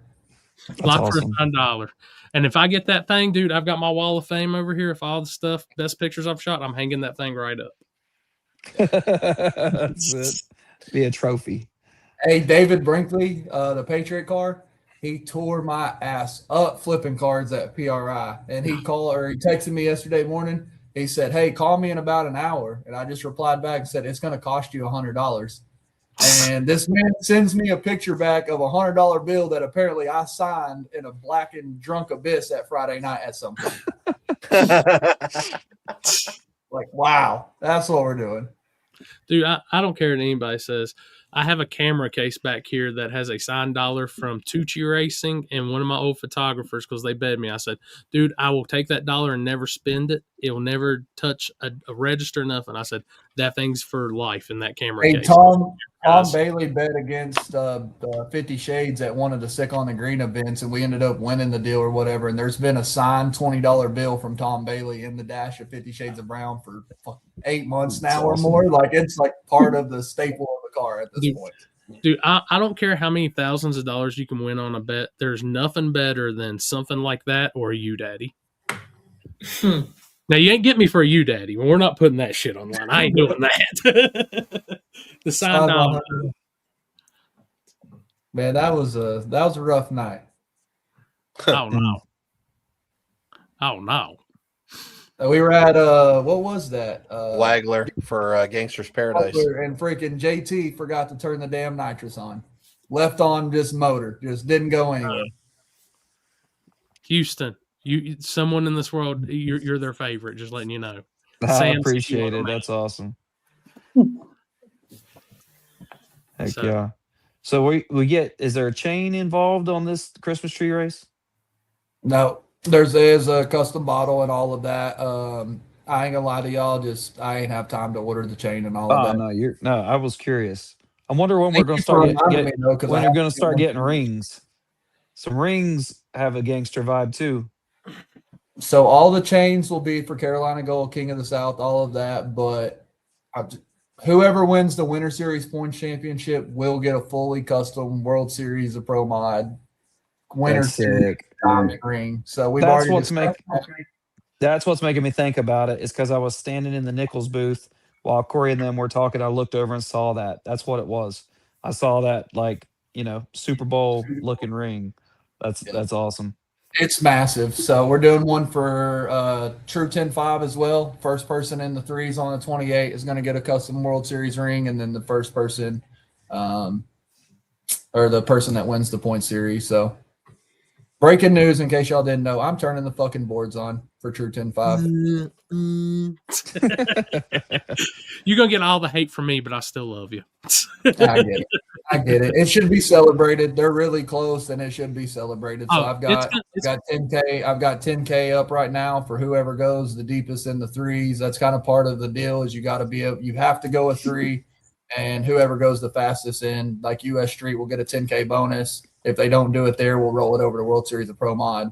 Lock for a signed $1. And if I get that thing, dude, I've got my wall of fame over here. If all the stuff, best pictures I've shot, I'm hanging that thing right up. That's it. Be a trophy. Hey, David Brinkley, the Patriot car, he tore my ass up flipping cards at PRI. And he texted me yesterday morning. He said, "Hey, call me in about an hour." And I just replied back and said, "It's going to cost you $100. And this man sends me a picture back of a $100 bill that apparently I signed in a blackened drunk abyss at Friday night at some point. Like, wow, that's what we're doing. Dude, I don't care what anybody says. I have a camera case back here that has a signed $1 from Tucci Racing and one of my old photographers, because they begged me. I said, "Dude, I will take that $1 and never spend it. It will never touch a register, nothing." I said, "That thing's for life in that camera case." Tom Bailey bet against 50 Shades at one of the Sick on the Green events, and we ended up winning the deal or whatever. And there's been a signed $20 bill from Tom Bailey in the dash of 50 Shades of Brown for 8 months now or more. Like, it's like part of the staple of the car at this point. Dude, I don't care how many thousands of dollars you can win on a bet. There's nothing better than something like that or a U-Daddy. Now, you ain't get me for a U-Daddy. We're not putting that shit online. I ain't doing that. The signed $1. Man, that was a rough night. Oh no. Oh no. We were at what was that? Wagler for Gangster's Paradise. And freaking JT forgot to turn the damn nitrous on. Left on just motor, just didn't go anywhere. Houston, someone in this world, you're their favorite. Just letting you know. I appreciate it. That's awesome. Heck So- yeah. So we get, is there a chain involved on this Christmas tree race? No, there's a custom bottle and all of that. I ain't gonna lie to y'all, I ain't have time to order the chain and all of Oh that. no, I was curious. I wonder when we're Thank going you to start for reminding me, though, 'cause I when you're have going to to start do getting rings. Some rings have a gangster vibe too. So all the chains will be for Carolina Gold, King of the South, all of that. But whoever wins the Winter Series Points Championship will get a fully custom World Series of Pro Mod Winter That's Series sick. diamond ring. So we've That's already That's what's making me think about it, is because I was standing in the Nichols booth while Corey and them were talking. I looked over and saw that. That's what it was. I saw that, like, Super Bowl looking ring. That's awesome. It's massive. So we're doing one for True 10-5 as well. First person in the threes on the 28 is going to get a custom World Series ring, and then the first person, or the person that wins the point series. So breaking news, in case y'all didn't know, I'm turning the fucking boards on for True 10-5. You're gonna get all the hate from me, but I still love you. I get it. It should be celebrated. They're really close, and it should be celebrated. So Oh, I've got 10K. I've got 10K up right now for whoever goes the deepest in the threes. That's kind of part of the deal. Is you have to go a 3, and whoever goes the fastest in, like US Street, will get a 10K bonus. If they don't do it there, we'll roll it over to World Series of Pro Mod.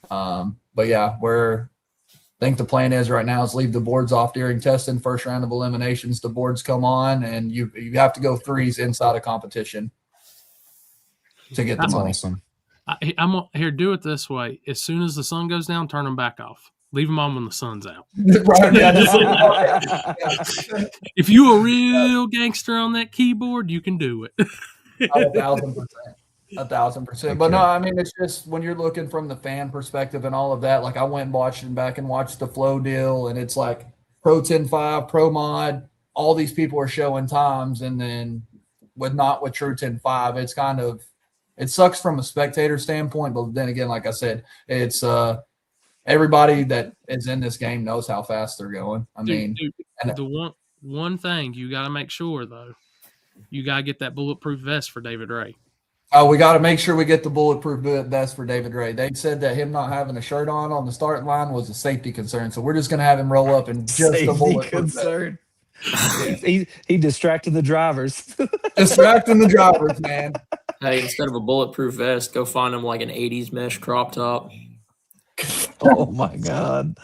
But yeah, I think the plan is right now is leave the boards off during testing. First round of eliminations, the boards come on, and you have to go threes inside a competition to get the money. Awesome. I'm here. Do it this way. As soon as the sun goes down, turn them back off. Leave them on when the sun's out. Right, yeah, If you a real gangster on that keyboard, you can do it. 1,000%. 1,000%. But no, I mean, it's just when you're looking from the fan perspective and all of that, like I went and watched the Flow deal, and it's like Pro 10-5, Pro Mod, all these people are showing times, and then with True 10-5, it's kind of, it sucks from a spectator standpoint, but then again, like I said, it's everybody that is in this game knows how fast they're going. The one thing you got to make sure, though, you got to get that bulletproof vest for David Ray. Oh, we got to make sure we get the bulletproof vest for David Ray. They said that him not having a shirt on the starting line was a safety concern, so we're just going to have him roll up in just a bulletproof concern. He distracted the drivers. Distracting the drivers, man. Hey, instead of a bulletproof vest, go find him like an 80s mesh crop top. Oh my God.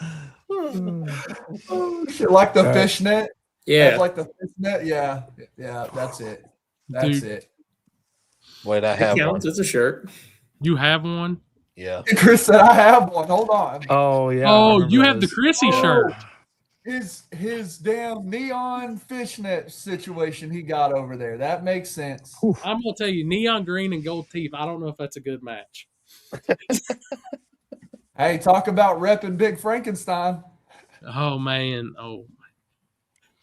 Oh, shit, like the fishnet. Yeah. Like the fishnet. Yeah, that's it. That's it. Wait, I have one. It's a shirt. You have one? Yeah. Chris said I have one. Hold on. Oh yeah. Oh, you have the Chrissy shirt. His damn neon fishnet situation he got over there. That makes sense. I'm gonna tell you, neon green and gold teeth. I don't know if that's a good match. Hey, talk about repping Big Frankenstein. Oh man. Oh.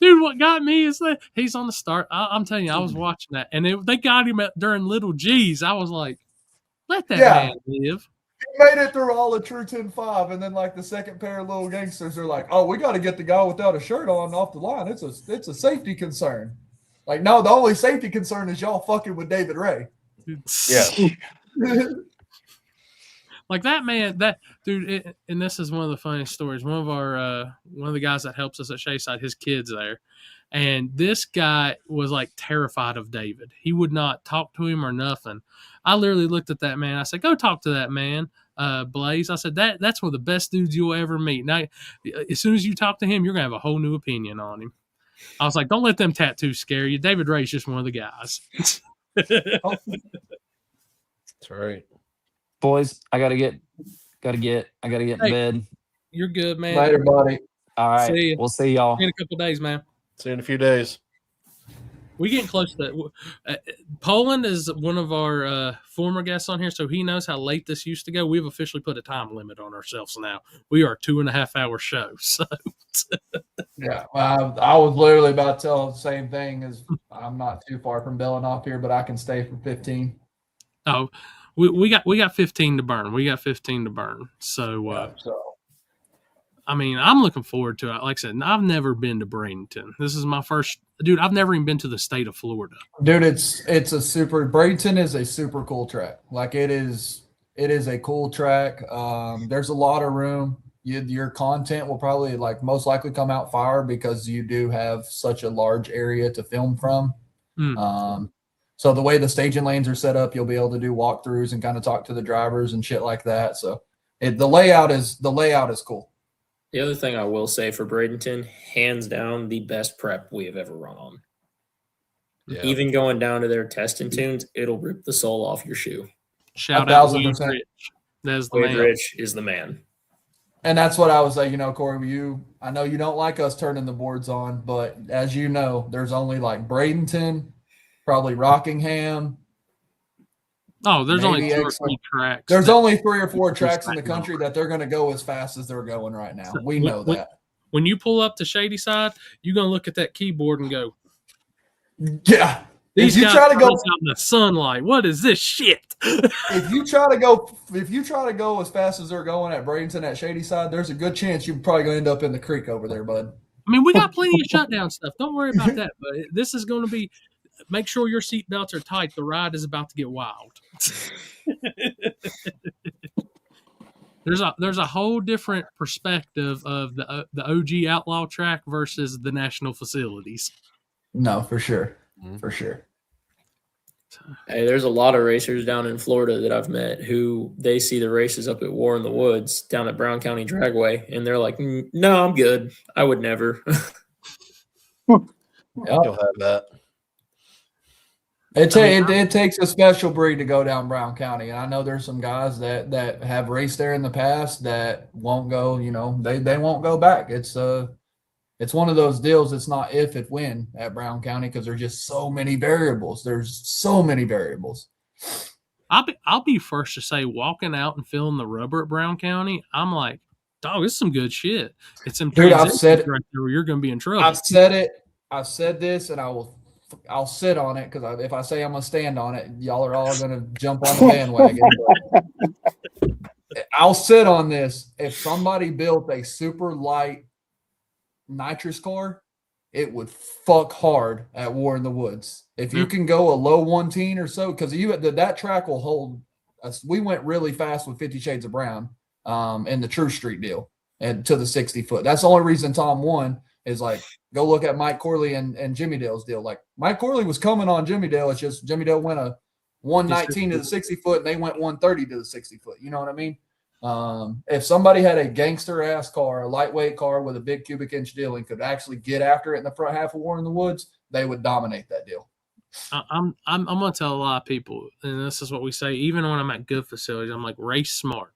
Dude, what got me is that he's on the start. I'm telling you, I was watching that, and they got him during Little G's. I was like, let that man live. He made it through all of True 10-5, and then like the second pair of little gangsters are like, "Oh, we got to get the guy without a shirt on off the line. It's a safety concern." Like, no, the only safety concern is y'all fucking with David Ray. Yeah. Like that man, that dude, and this is one of the funniest stories. One of the guys that helps us at Shayside, his kid's there, and this guy was like terrified of David. He would not talk to him or nothing. I literally looked at that man. I said, "Go talk to that man, Blaze." I said, "That's one of the best dudes you'll ever meet." Now, as soon as you talk to him, you're gonna have a whole new opinion on him. I was like, "Don't let them tattoos scare you." David Ray's just one of the guys. That's right. Boys, I gotta get in bed. You're good, man. Later, buddy. All right. See ya. We'll see y'all in a couple of days, man. See you in a few days. We getting close to that. Poland is one of our former guests on here, so he knows how late this used to go. We've officially put a time limit on ourselves now. We are a 2.5-hour show. So Yeah, I was literally about to tell the same thing. As I'm not too far from bailing off here, but I can stay for 15. Oh, we got 15 to burn. We got 15 to burn. So, I mean, I'm looking forward to it. Like I said, I've never been to Bradenton. This is my first. Dude, I've never even been to the state of Florida. Dude, it's a super. Bradenton is a super cool track. Like it is a cool track. There's a lot of room. Your content will probably most likely come out fire because you do have such a large area to film from. So the way the staging lanes are set up, you'll be able to do walkthroughs and kind of talk to the drivers and shit like that. So the layout is cool. The other thing I will say for Bradenton, hands down, the best prep we have ever run on. Yeah. Even going down to their test and tunes, it'll rip the sole off your shoe. Shout out to Rich. That's the man. Rich is the man. And that's what I was like, Corey, I know you don't like us turning the boards on, but as you know, there's only Bradenton, probably Rockingham. Oh, there's only 2 or 3 tracks. There's only 3 or 4 tracks in the country that they're going to go as fast as they're going right now. We know that. When you pull up to Shady Side, you're going to look at that keyboard and go, yeah. These guys try to go out in the sunlight. What is this shit? If you try to go as fast as they're going at Bradenton at Shady Side, there's a good chance you're probably going to end up in the creek over there, bud. I mean, we got plenty of shutdown stuff. Don't worry about that. But this is going to be. Make sure your seatbelts are tight. The ride is about to get wild. There's a whole different perspective of the OG Outlaw track versus the national facilities. No, for sure. For sure. Hey, there's a lot of racers down in Florida that I've met who they see the races up at War in the Woods down at Brown County Dragway, and they're like, no, I'm good. I would never. You'll have that. It takes a special breed to go down Brown County. And I know there's some guys that have raced there in the past that won't go, they won't go back. It's one of those deals. It's not if, it's when at Brown County because there's just so many variables. There's so many variables. I'll be first to say, walking out and feeling the rubber at Brown County, I'm like, dog, it's some good shit. It's some dude. I've said it right there where you're going to be in trouble. I've said it. I've said this, and I'll sit on it because if I say I'm going to stand on it, y'all are all going to jump on the bandwagon. I'll sit on this. If somebody built a super light nitrous car, it would fuck hard at War in the Woods. If you can go a low 110 or so, because that track will hold us. We went really fast with 50 Shades of Brown in the True Street deal and to the 60 foot. That's the only reason Tom won is go look at Mike Corley and Jimmy Dale's deal. Mike Corley was coming on Jimmy Dale. It's just Jimmy Dale went a 119 to the 60 foot and they went 130 to the 60 foot. You know what I mean? If somebody had a gangster ass car, a lightweight car with a big cubic inch deal and could actually get after it in the front half of War in the Woods, they would dominate that deal. I'm gonna tell a lot of people, and this is what we say, even when I'm at good facilities, I'm like, race smart.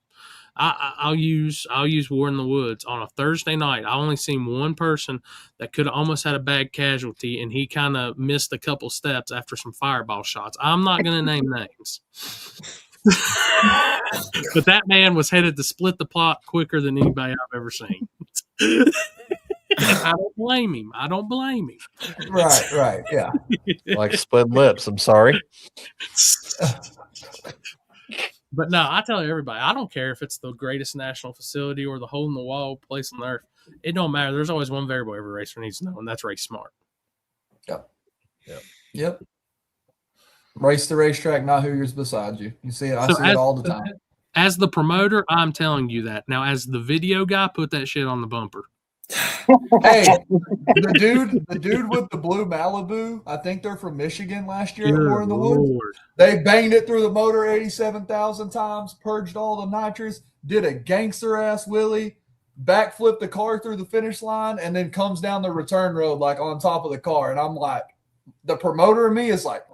I'll use War in the Woods on a Thursday night. I only seen one person that could have almost had a bad casualty, and he kind of missed a couple steps after some fireball shots. I'm not gonna name names. But that man was headed to split the pot quicker than anybody I've ever seen. I don't blame him. Right, yeah. Like split lips. I'm sorry. But no, I tell everybody, I don't care if it's the greatest national facility or the hole in the wall place on earth. It don't matter. There's always one variable every racer needs to know, and that's race smart. Yep. Race the racetrack, not who's beside you. You see it. I see it all the time. As the promoter, I'm telling you that. Now, as the video guy, put that shit on the bumper. Hey, the dude with the blue Malibu, I think they're from Michigan last year at War in the Woods. They banged it through the motor 87,000 times, purged all the nitrous, did a gangster ass wheelie, backflipped the car through the finish line, and then comes down the return road on top of the car. And I'm like, the promoter of me is like,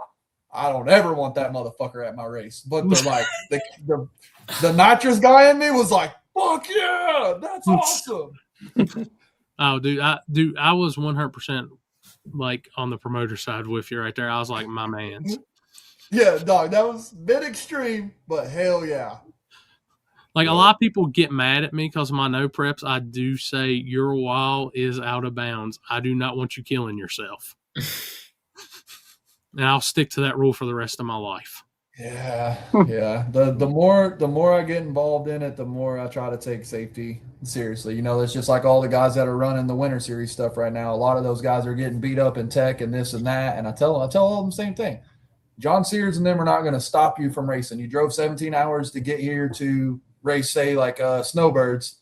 I don't ever want that motherfucker at my race. But the nitrous guy in me was like, fuck yeah, that's awesome. Oh, dude, I was 100% like on the promoter side with you right there. I was like, my man's. Yeah, dog, that was a bit extreme, but hell yeah. Like a lot of people get mad at me because of my no preps. I do say your wall is out of bounds. I do not want you killing yourself. And I'll stick to that rule for the rest of my life. Yeah, yeah. The more I get involved in it, the more I try to take safety seriously. You know, it's just like all the guys that are running the Winter Series stuff right now. A lot of those guys are getting beat up in tech and this and that. And I tell all them the same thing. John Sears and them are not going to stop you from racing. You drove 17 hours to get here to race, say, like Snowbirds.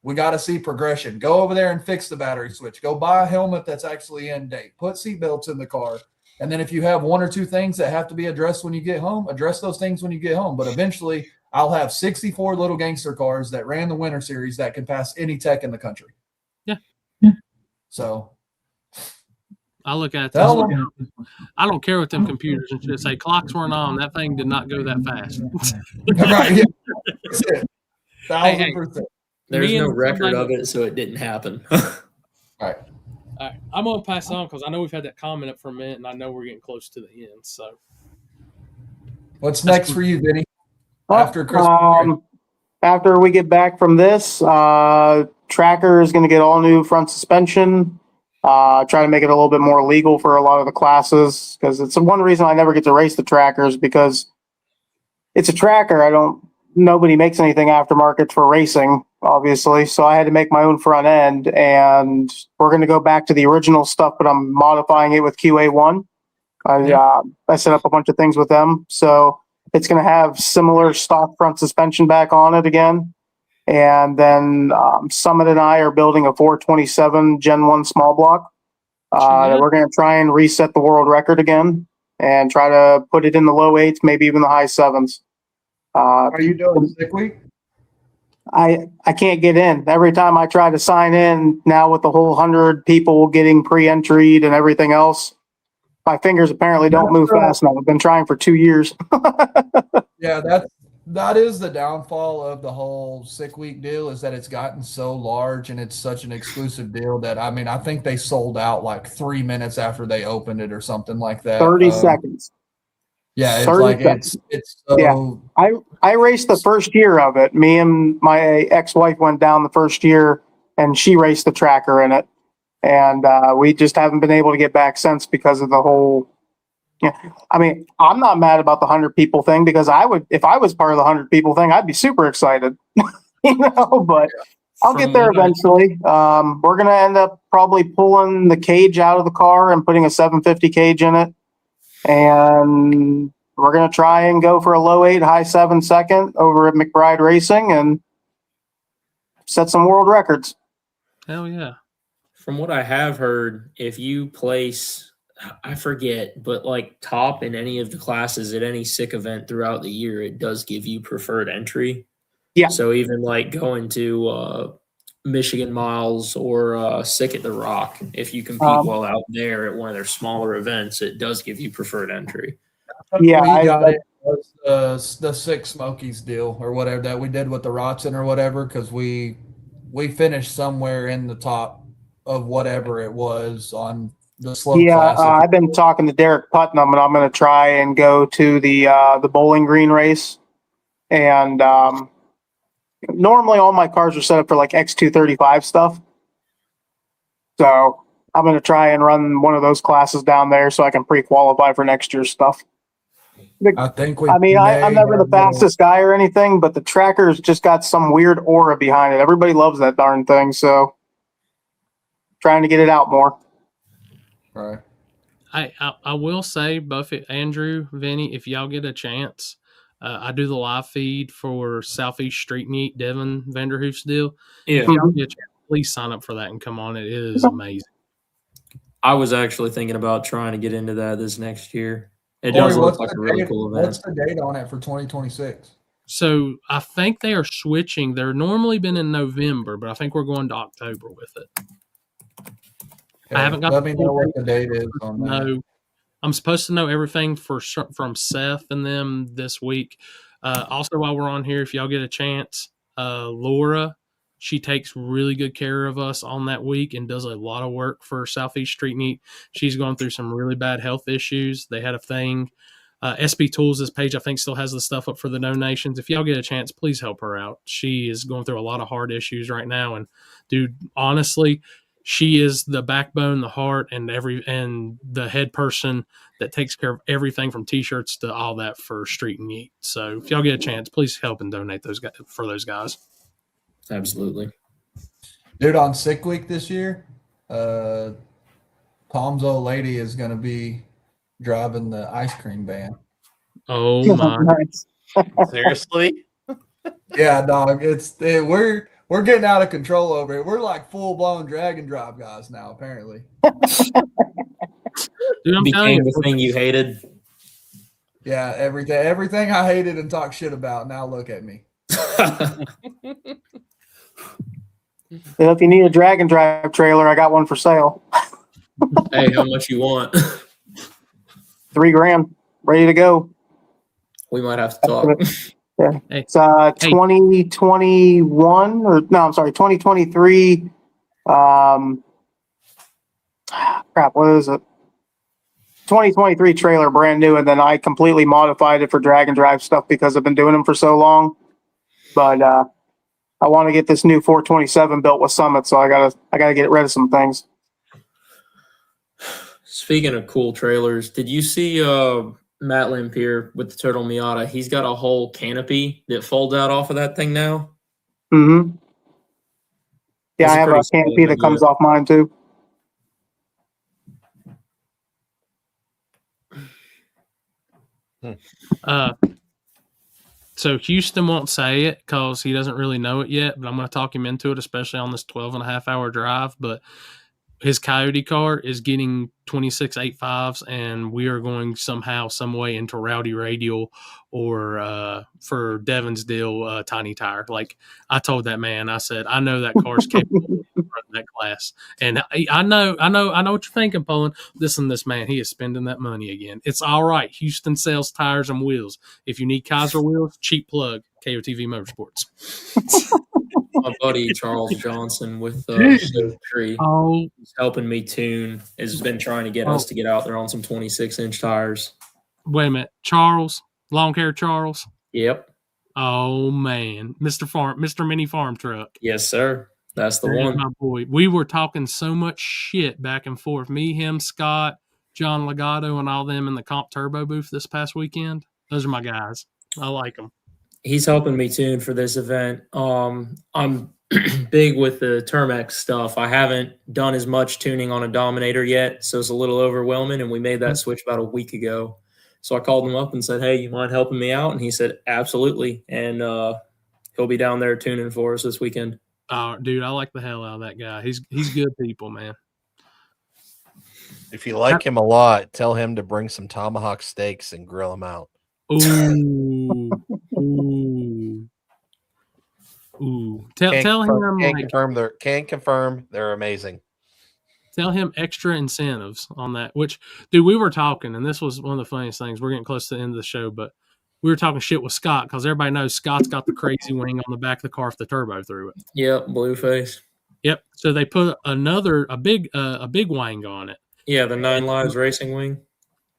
We got to see progression. Go over there and fix the battery switch. Go buy a helmet that's actually in date. Put seatbelts in the car. And then if you have one or two things that have to be addressed when you get home, address those things when you get home. But eventually, I'll have 64 little gangster cars that ran the Winter Series that can pass any tech in the country. Yeah. So I look at this. I don't care what them computers and shit say. Clocks weren't on. That thing did not go that fast. Right. Yeah. That's it. 1,000%. There's no record of it, so it didn't happen. Right. All right, I'm going to pass on because I know we've had that comment up for a minute, and I know we're getting close to the end. So, what's next for you, Vinny? After Christmas? After we get back from this, Tracker is going to get all new front suspension. Try to make it a little bit more legal for a lot of the classes because it's one reason I never get to race the Trackers because it's a Tracker. Nobody makes anything aftermarket for racing, obviously. So I had to make my own front end, and we're going to go back to the original stuff, but I'm modifying it with QA1. I set up a bunch of things with them. So it's going to have similar stock front suspension back on it again. And then Summit and I are building a 427 Gen 1 small block. We're going to try and reset the world record again and try to put it in the low 8s, maybe even the high 7s. Are you doing sick week? I can't get in. Every time I try to sign in now with the whole 100 people getting pre-entried and everything else, my fingers apparently don't move fast enough. I've been trying for 2 years. Yeah, that is the downfall of the whole sick week deal is that it's gotten so large and it's such an exclusive deal that, I mean, I think they sold out like 3 minutes after they opened it or something like that. 30 seconds. Yeah, it's like seconds. it's so yeah. I raced the first year of it. Me and my ex-wife went down the first year and she raced the Tracker in it. And we just haven't been able to get back since because of the whole I mean, I'm not mad about the 100 people thing because if I was part of the 100 people thing, I'd be super excited. But I'll get there eventually. We're going to end up probably pulling the cage out of the car and putting a 750 cage in it. And we're going to try and go for a low 8, high 7 second over at McBride Racing and set some world records. Hell yeah. From what I have heard, if you place, I forget, but like top in any of the classes at any sick event throughout the year, it does give you preferred entry. Yeah. So even like going to Michigan Miles or Sick at the Rock, if you compete well out there at one of their smaller events, it does give you preferred entry. Yeah, it was the Six Smokies deal or whatever that we did with the Rotson or whatever because we finished somewhere in the top of whatever it was on the slow class. I've been talking to Derek Putnam, and I'm going to try and go to the Bowling Green race. And normally all my cars are set up for like X235 stuff. So I'm going to try and run one of those classes down there so I can pre-qualify for next year's stuff. I'm never the fastest guy or anything, but the Tracker's just got some weird aura behind it. Everybody loves that darn thing, so trying to get it out more. All I right. will say, Buffett, Andrew, Vinny, if y'all get a chance, I do the live feed for Southeast Street Meet Devon Vanderhoof's deal. Yeah. If y'all get a chance, please sign up for that and come on. It is amazing. I was actually thinking about trying to get into that this next year. It does look like a really cool event. What's the date on it for 2026? So I think they are switching. They're normally been in November, but I think we're going to October with it. Okay. I haven't got. Let me know what the date is on that. No, I'm supposed to know everything from Seth and them this week. Also, while we're on here, if y'all get a chance, Laura She takes really good care of us on that week and does a lot of work for Southeast Street Meet. She's going through some really bad health issues. They had a thing. SB Tools, this page, I think, still has the stuff up for the donations. If y'all get a chance, please help her out. She is going through a lot of hard issues right now. And, dude, honestly, she is the backbone, the heart, and the head person that takes care of everything from T-shirts to all that for Street and Yeet. So if y'all get a chance, please help and donate those guys. Absolutely. Dude, on sick week this year, Tom's old lady is going to be driving the ice cream van. Oh my! Nice. Seriously? Yeah, dog. We're getting out of control over here. We're like full blown drag and drop guys now, apparently. Dude, I'm telling Became you, the thing you hated. Yeah, everything I hated and talked shit about. Now look at me. Well, if you need a drag and drive trailer, I got one for sale. Hey, how much you want? $3,000, ready to go. We might have to talk. Yeah. Hey. It's 2021 or no, I'm sorry, 2023. Crap, what is it? 2023 trailer, brand new, and then I completely modified it for drag and drive stuff because I've been doing them for so long. But I want to get this new 427 built with Summit, so I gotta get rid of some things. Speaking of cool trailers, did you see Matt Lampier with the Turtle Miata? He's got a whole canopy that folds out off of that thing now. Mm-hmm. Yeah, That's I have a pretty canopy solid that comes idea. off mine too. So Houston won't say it because he doesn't really know it yet, but I'm going to talk him into it, especially on this 12.5-hour drive. But his Coyote car is getting 26.85s, and we are going somehow, some way into Rowdy Radial or for Devin's deal, Tiny Tire. Like I told that man, I said, I know that car's capable of running that class, and I know what you're thinking, Poland. Listen, this man, he is spending that money again. It's all right. Houston sells tires and wheels. If you need Kaiser wheels, cheap plug. KOTV Motorsports. My buddy Charles Johnson with Tree, Oh, who's helping me tune, has been trying to get us to get out there on some 26-inch tires. wait a minute, Charles, long hair Charles. Yep. Oh man, Mr. Mini Farm Truck. Yes, sir. That's the There's one. my boy. We were talking so much shit back and forth. Me, him, Scott, John Legato, and all them in the Comp Turbo booth this past weekend. Those are my guys. I like them. He's helping me tune for this event. I'm big with the Termex stuff. I haven't done as much tuning on a Dominator yet, so it's a little overwhelming, and we made that switch about a week ago. So I called him up and said, hey, you mind helping me out? And he said, absolutely. And he'll be down there tuning for us this weekend. Dude, I like the hell out of that guy. He's good people, man. If you like him a lot, tell him to bring some tomahawk steaks and grill them out. Ooh. Tell him Can't confirm they're amazing. Tell him extra incentives on that. Which, dude, we were talking, and this was one of the funniest things. We're getting close to the end of the show, but we were talking shit with Scott because everybody knows Scott's got the crazy wing on the back of the car with the turbo through it. Yep, blue face. Yep. So they put a big wing on it. Yeah, the 9 Lives Racing Wing.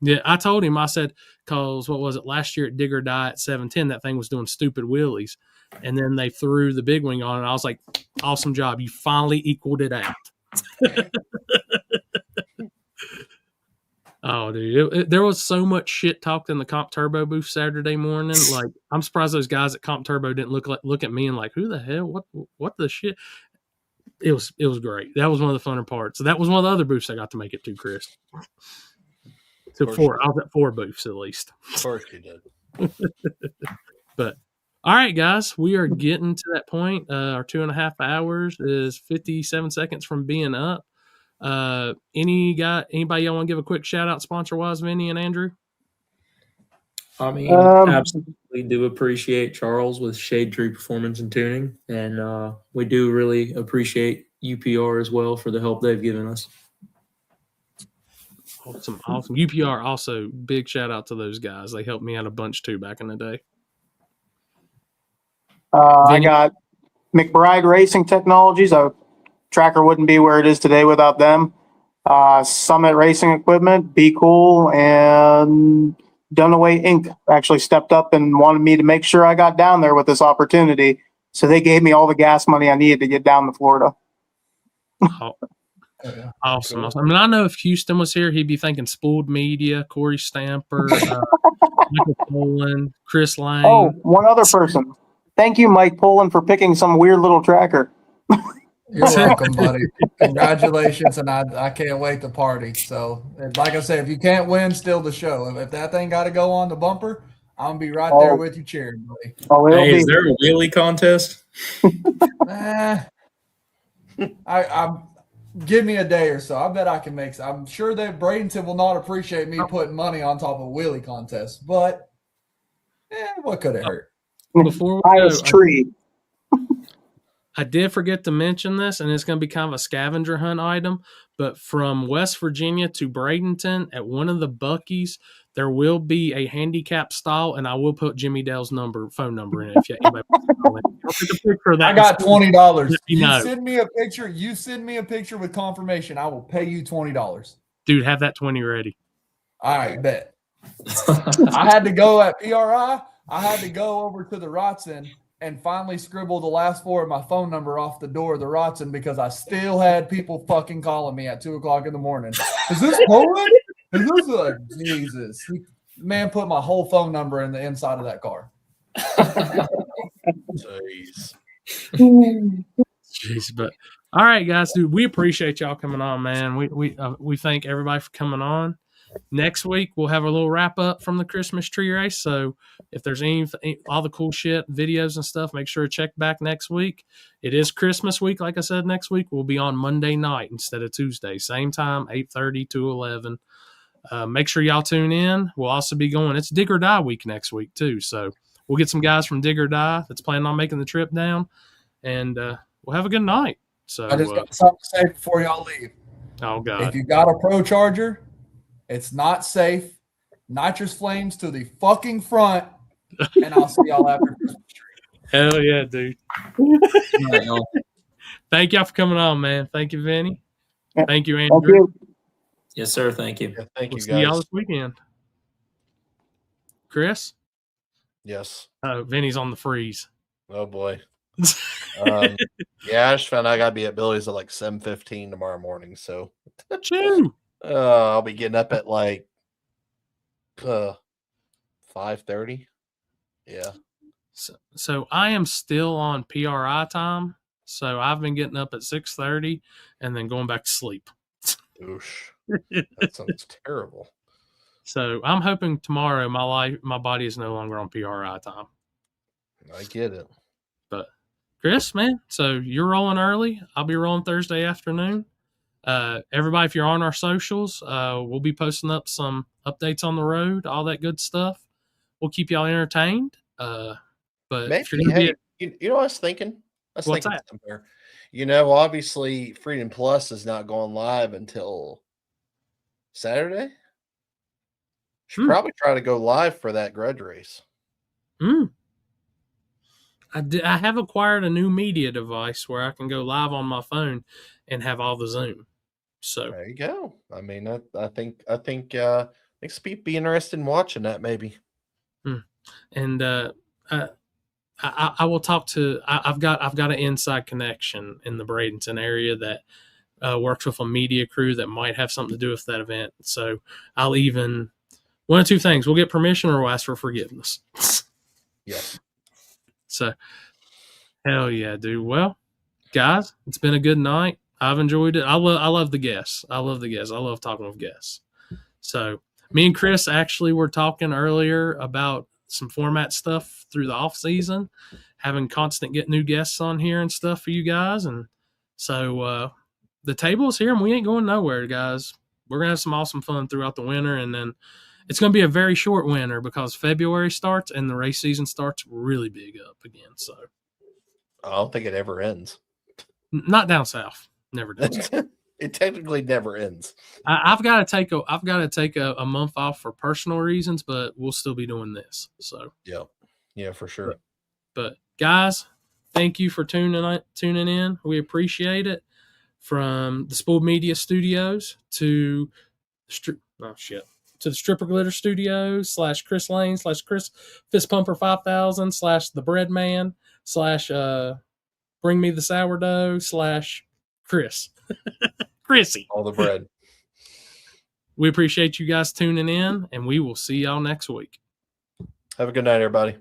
Yeah, I told him, I said, because what was it, last year at Digger Die at 710, that thing was doing stupid wheelies. And then they threw the big wing on it. I was like, awesome job. You finally equaled it out. Oh, dude. There was so much shit talked in the Comp Turbo booth Saturday morning. Like, I'm surprised those guys at Comp Turbo didn't look at me and like, who the hell? What the shit? It was great. That was one of the funner parts. So that was one of the other booths I got to make it to, Chris. So I was at 4 booths at least. Of course you did. But all right, guys, we are getting to that point. Our 2.5 hours is 57 seconds from being up. Anybody y'all want to give a quick shout out sponsor wise, Vinny and Andrew? I mean, absolutely do appreciate Charles with Shade Tree Performance and Tuning, and we do really appreciate UPR as well for the help they've given us. Awesome. UPR also, big shout out to those guys. They helped me out a bunch too back in the day. I got McBride Racing Technologies. A tracker wouldn't be where it is today without them. Summit Racing Equipment, Be Cool, and Dunaway Inc. actually stepped up and wanted me to make sure I got down there with this opportunity. So they gave me all the gas money I needed to get down to Florida. Oh, awesome. I mean, I know if Houston was here, he'd be thinking Spooled Media, Corey Stamper, Michael Poland, Chris Lang. Oh, one other person. Thank you, Mike Poland, for picking some weird little tracker. You're welcome, buddy. Congratulations, and I can't wait to party. So, like I said, if you can't win, still the show. If that thing got to go on the bumper, I'm gonna be right there with you cheering, buddy. Oh, Hey, is there a wheelie contest? I'm give me a day or so. I bet I can make. I'm sure that Bradenton will not appreciate me putting money on top of a wheelie contest, but what could it hurt? Before we highest go, tree. I did forget to mention this, and it's going to be kind of a scavenger hunt item, but from West Virginia to Bradenton at one of the Buc-ee's, there will be a handicap stall, and I will put Jimmy Dale's phone number in it if anybody wants to call in. I got $20. You know. send me a picture. You send me a picture with confirmation. I will pay you $20. Dude, have that 20 ready. All right, bet. I had to go at PRI. I had to go over to the Rotson and finally scribble the last four of my phone number off the door of the Rotson because I still had people fucking calling me at 2:00 in the morning. Is this Poland? Is this like Jesus? Man put my whole phone number in the inside of that car. Jeez, but all right, guys, dude, we appreciate y'all coming on, man. We thank everybody for coming on. Next week we'll have a little wrap up from the Christmas tree race. So if there's all the cool shit, videos and stuff, make sure to check back next week. It is Christmas week, like I said. Next week we'll be on Monday night instead of Tuesday, same time, 8:30 to 11. Make sure y'all tune in. We'll also be going. It's Dig or Die week next week too, so we'll get some guys from Dig or Die that's planning on making the trip down, and we'll have a good night. So I just got something to say before y'all leave. Oh God! If you got a Pro Charger, it's not safe. Nitrous flames to the fucking front, and I'll see y'all after Christmas tree. Hell yeah, dude! Thank y'all for coming on, man. Thank you, Vinny. Thank you, Andrew. Thank you. Yes, sir. Thank you. Yeah, thank We'll you, see guys. y'all this weekend. Chris? Yes. Oh, Vinny's on the freeze. Oh boy. Yeah, I just found out I gotta be at Billy's at like 7:15 tomorrow morning. So Chew. I'll be getting up at like 5:30. Yeah. So I am still on PRI time. So I've been getting up at 6:30 and then going back to sleep. Oosh. That sounds terrible. So I'm hoping tomorrow my body is no longer on PRI time. I get it. But Chris, man, so you're rolling early. I'll be rolling Thursday afternoon. Everybody, if you're on our socials, we'll be posting up some updates on the road, all that good stuff. We'll keep y'all entertained. But Maybe, if you're gonna you know what I was thinking? What's thinking that? somewhere. You know, obviously Freedom Plus is not going live until Saturday. Should probably try to go live for that grudge race. I have acquired a new media device where I can go live on my phone and have all the Zoom. So there you go. I mean, I think some people be interested in watching that maybe. And I will talk to. I've got an inside connection in the Bradenton area that works with a media crew that might have something to do with that event. So I'll even one of two things: we'll get permission or we'll ask for forgiveness. Yes. So hell yeah, dude. Well, guys, it's been a good night. I've enjoyed it. I love the guests. I love talking with guests. So me and Chris actually were talking earlier about some format stuff through the off season, having get new guests on here and stuff for you guys. And so the table is here and we ain't going nowhere, guys. We're going to have some awesome fun throughout the winter. And then it's going to be a very short winter because February starts and the race season starts really big up again. So I don't think it ever ends. Not down south. Never does. It technically never ends. I've got to take a month off for personal reasons, but we'll still be doing this. So yeah, for sure. But guys, thank you for tuning in. We appreciate it. From the Spooled Media Studios to the Stripper Glitter Studios / Chris Lane / Chris Fist Pumper 5000 / the Bread Man / Bring Me the Sourdough / Chris. Chrissy. All the bread. We appreciate you guys tuning in, and we will see y'all next week. Have a good night, everybody.